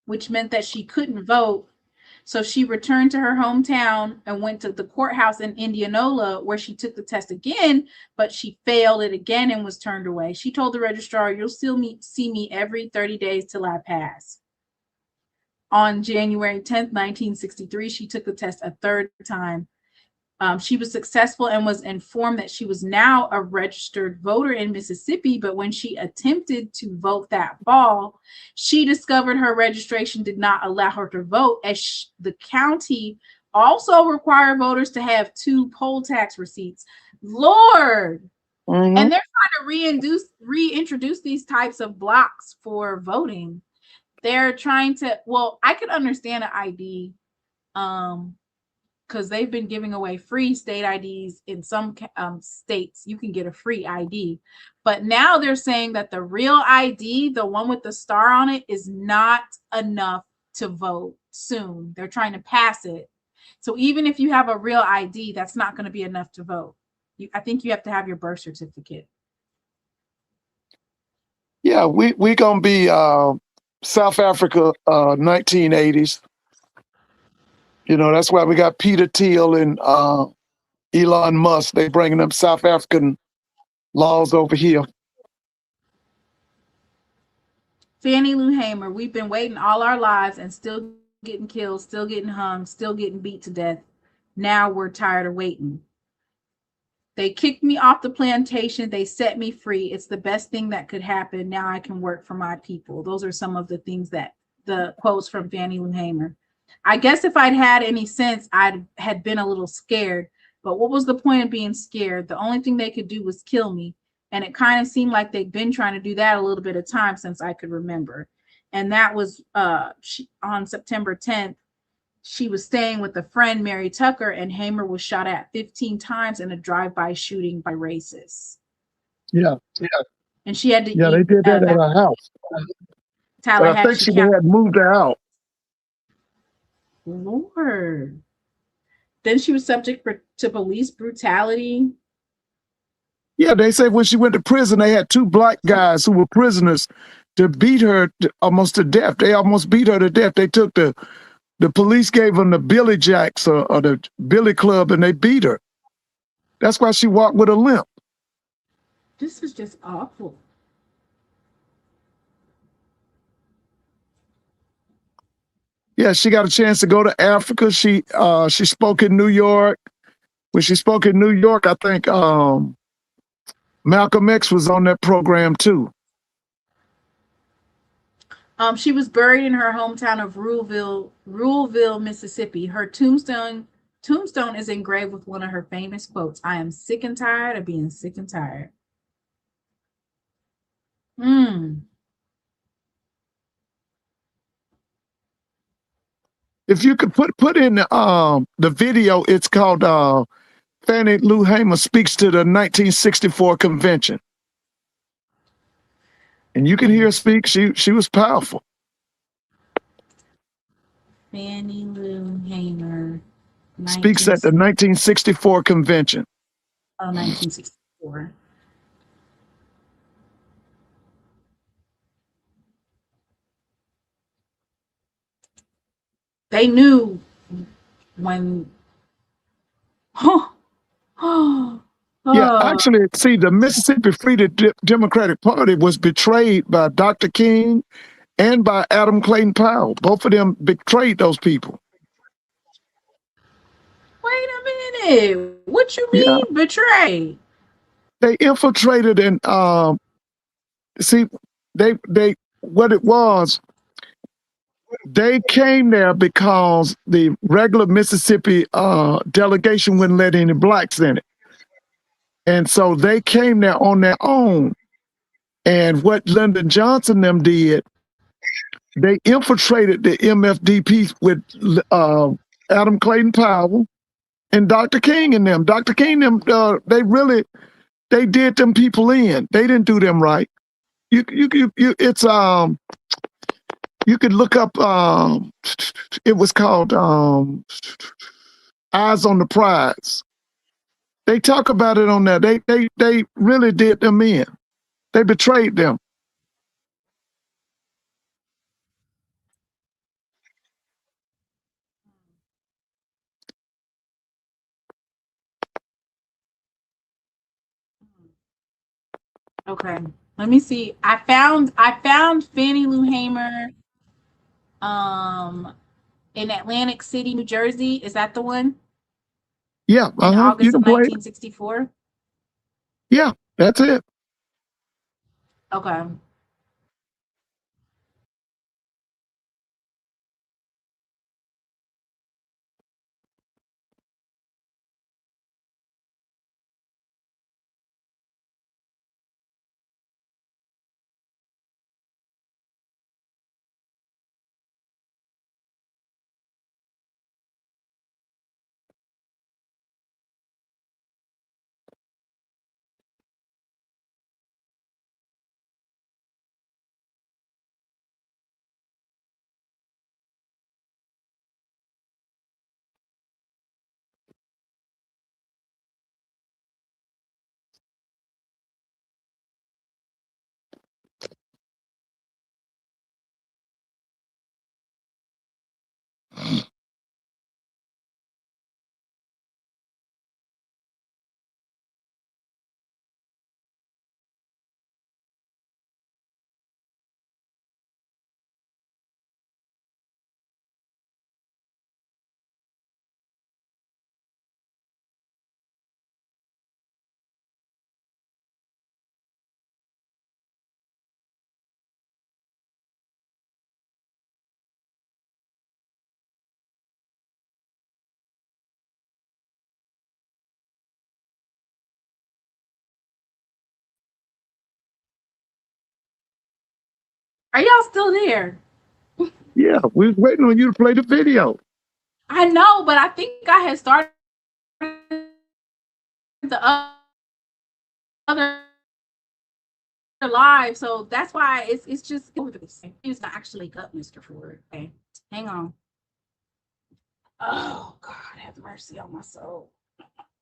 which meant that she couldn't vote. So she returned to her hometown and went to the courthouse in Indianola, where she took the test again, but she failed it again and was turned away. She told the registrar, "You'll still see me every 30 days till I pass." On January 10th, 1963, she took the test a third time. She was successful and was informed that she was now a registered voter in Mississippi, but when she attempted to vote that fall, she discovered her registration did not allow her to vote, as the county also required voters to have 2 poll tax receipts. Lord! Mhm. And they're trying to reintroduce these types of blocks for voting. They're trying to, well, I could understand an ID, because they've been giving away free state IDs in some states. You can get a free ID, but now they're saying that the real ID, the one with the star on it, is not enough to vote soon. They're trying to pass it. So even if you have a real ID, that's not going to be enough to vote. I think you have to have your birth certificate. Yeah, we gonna be South Africa 1980s. You know, that's why we got Peter Thiel and Elon Musk. They bringing them South African laws over here. Fannie Lou Hamer, we've been waiting all our lives and still getting killed, still getting hung, still getting beat to death. Now we're tired of waiting. They kicked me off the plantation. They set me free. It's the best thing that could happen. Now I can work for my people. Those are some of the things that the quotes from Fannie Lou Hamer. I guess if I'd had any sense, I'd had been a little scared. But what was the point of being scared? The only thing they could do was kill me. And it kind of seemed like they'd been trying to do that a little bit of time since I could remember. And that was on September 10th. She was staying with a friend, Mary Tucker, and Hamer was shot at 15 times in a drive-by shooting by racists. Yeah. And she had to Yeah, they did that at her house. But I think she had moved her out. Lord. Then she was subject to police brutality. Yeah, they say when she went to prison, they had 2 black guys who were prisoners to beat her almost to death. They almost beat her to death. They took the police gave them the Billy Jacks or the Billy Club, and they beat her. That's why she walked with a limp. This is just awful. Yeah, she got a chance to go to Africa. She spoke in New York. When she spoke in New York, I think Malcolm X was on that program too. She was buried in her hometown of Ruleville, Mississippi. Her tombstone is engraved with one of her famous quotes: "I am sick and tired of being sick and tired." If you could put in the video, it's called Fannie Lou Hamer Speaks to the 1964 Convention. And you can hear her speak. She was powerful. Fannie Lou Hamer speaks at the 1964 convention. Oh, 1964. They knew when. Yeah, actually, see, the Mississippi Freedom Democratic Party was betrayed by Dr. King and by Adam Clayton Powell. Both of them betrayed those people. Wait a minute. What you mean betray? They infiltrated and see, what it was, they came there because the regular Mississippi delegation wouldn't let any blacks in it. And so they came there on their own. And what Lyndon Johnson them did, they infiltrated the MFDP with Adam Clayton Powell and Dr. King and them. Dr. King them, they did them people in. They didn't do them right. You could look up. It was called Eyes on the prize. They talk about it on there. They really did them in. They betrayed them. Okay. Let me see. I found Fannie Lou Hamer in Atlantic City, New Jersey. Is that the one? Yeah. In You August can of play. 1964? Yeah, that's it. Okay. Are y'all still there? Yeah, we was waiting on you to play the video. I know, but I think I had started the other live, so that's why it's just it's not actually up, Mr. Ford. Okay, hang on. Oh God, have mercy on my soul.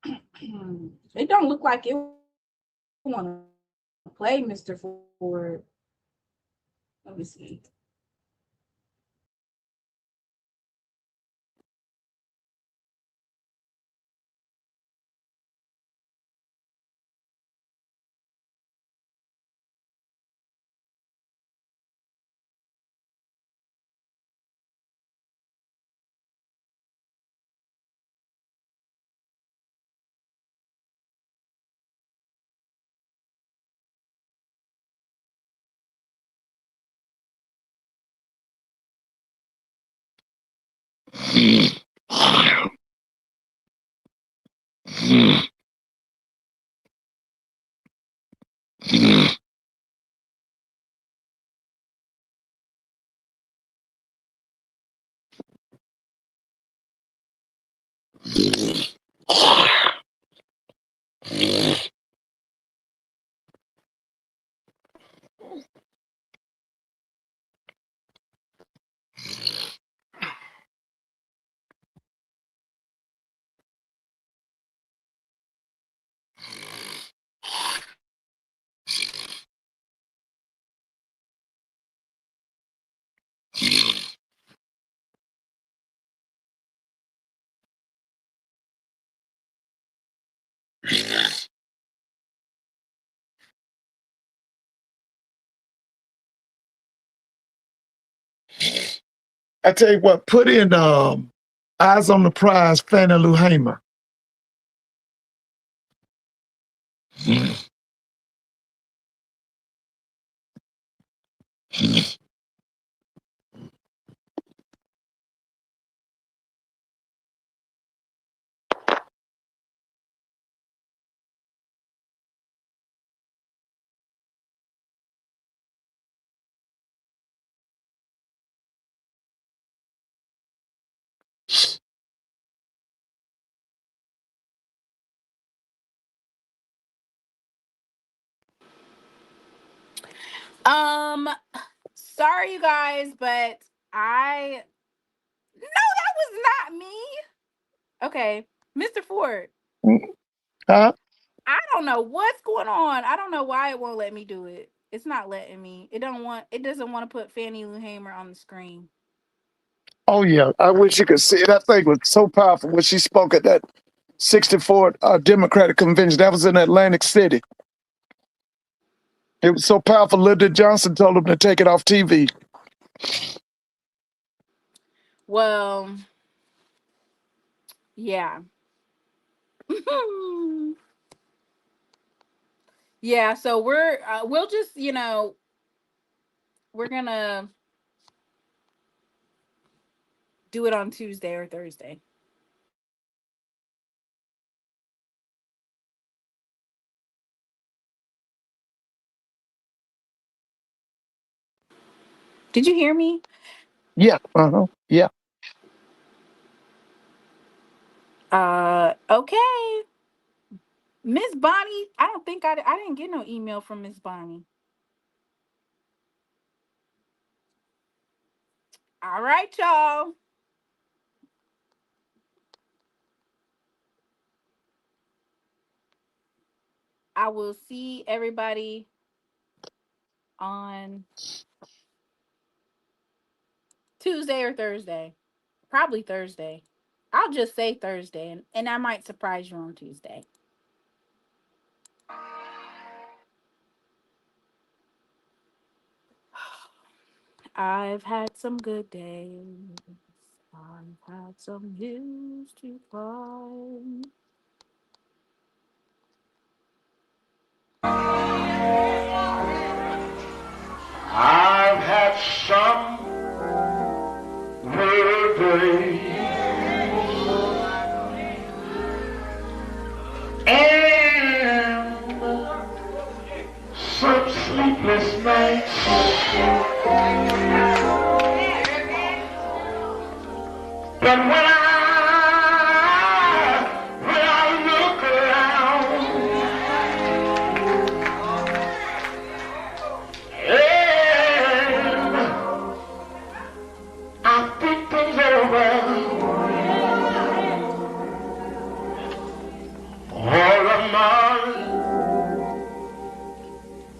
It don't look like it want to play, Mr. Ford. Let me see. I tell you what, put in Eyes on the Prize, Fannie Lou Hamer. Sorry you guys, but that was not me. Okay, Mr. Ford. Huh? I don't know what's going on. I don't know why it won't let me do it. It's not letting me. It doesn't want to put Fannie Lou Hamer on the screen. Oh yeah, I wish you could see it. That thing was so powerful when she spoke at that 64th Democratic convention. That was in Atlantic City. It was so powerful. Lyndon Johnson told him to take it off TV. Well, yeah. Yeah, so we'll just, we're gonna do it on Tuesday or Thursday. Did you hear me? Yeah. Yeah. Okay. Miss Bonnie, I don't think I didn't get no email from Miss Bonnie. All right, y'all. I will see everybody on Tuesday or Thursday. Probably Thursday. I'll just say Thursday, and I might surprise you on Tuesday. I've had some good days. I've had some hills to climb. I've had some good days and some sleepless nights. But when I look around, and I think things over, all of my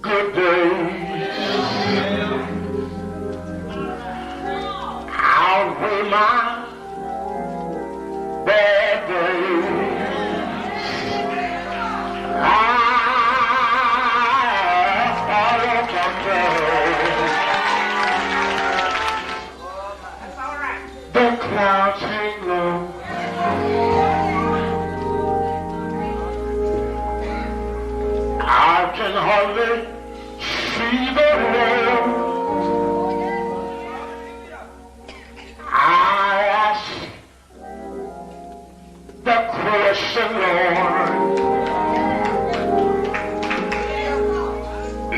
good days outweigh my bad days. The clouds hang low. I can hardly see the road. I ask the question, Lord.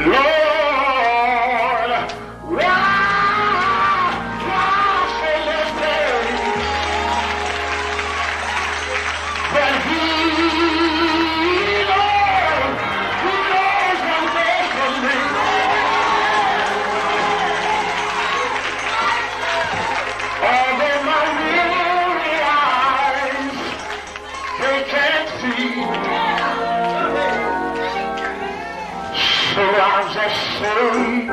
Lord, why so much pain? But He knows what's best for me. Although my weary eyes, they can't see. So I'll just say,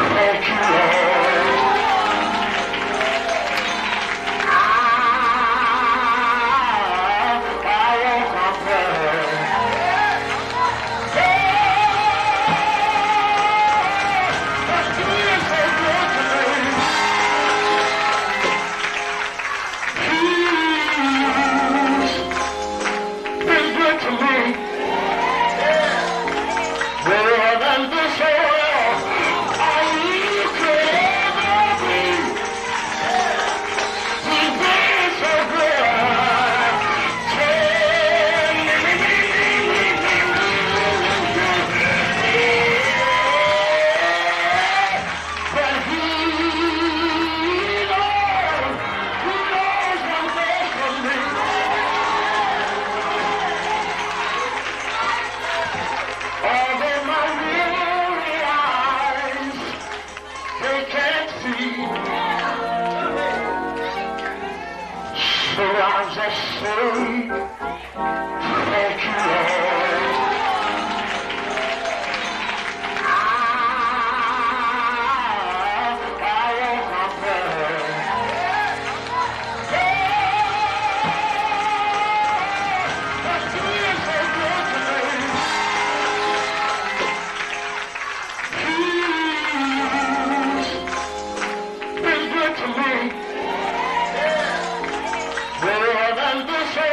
thank you, Lord. I won't complain. But He is so good to me. He's been good to me. More than this world. So I just say, thank you, Lord. I won't complain. That's been so good to me. He's been good to me. Better than this.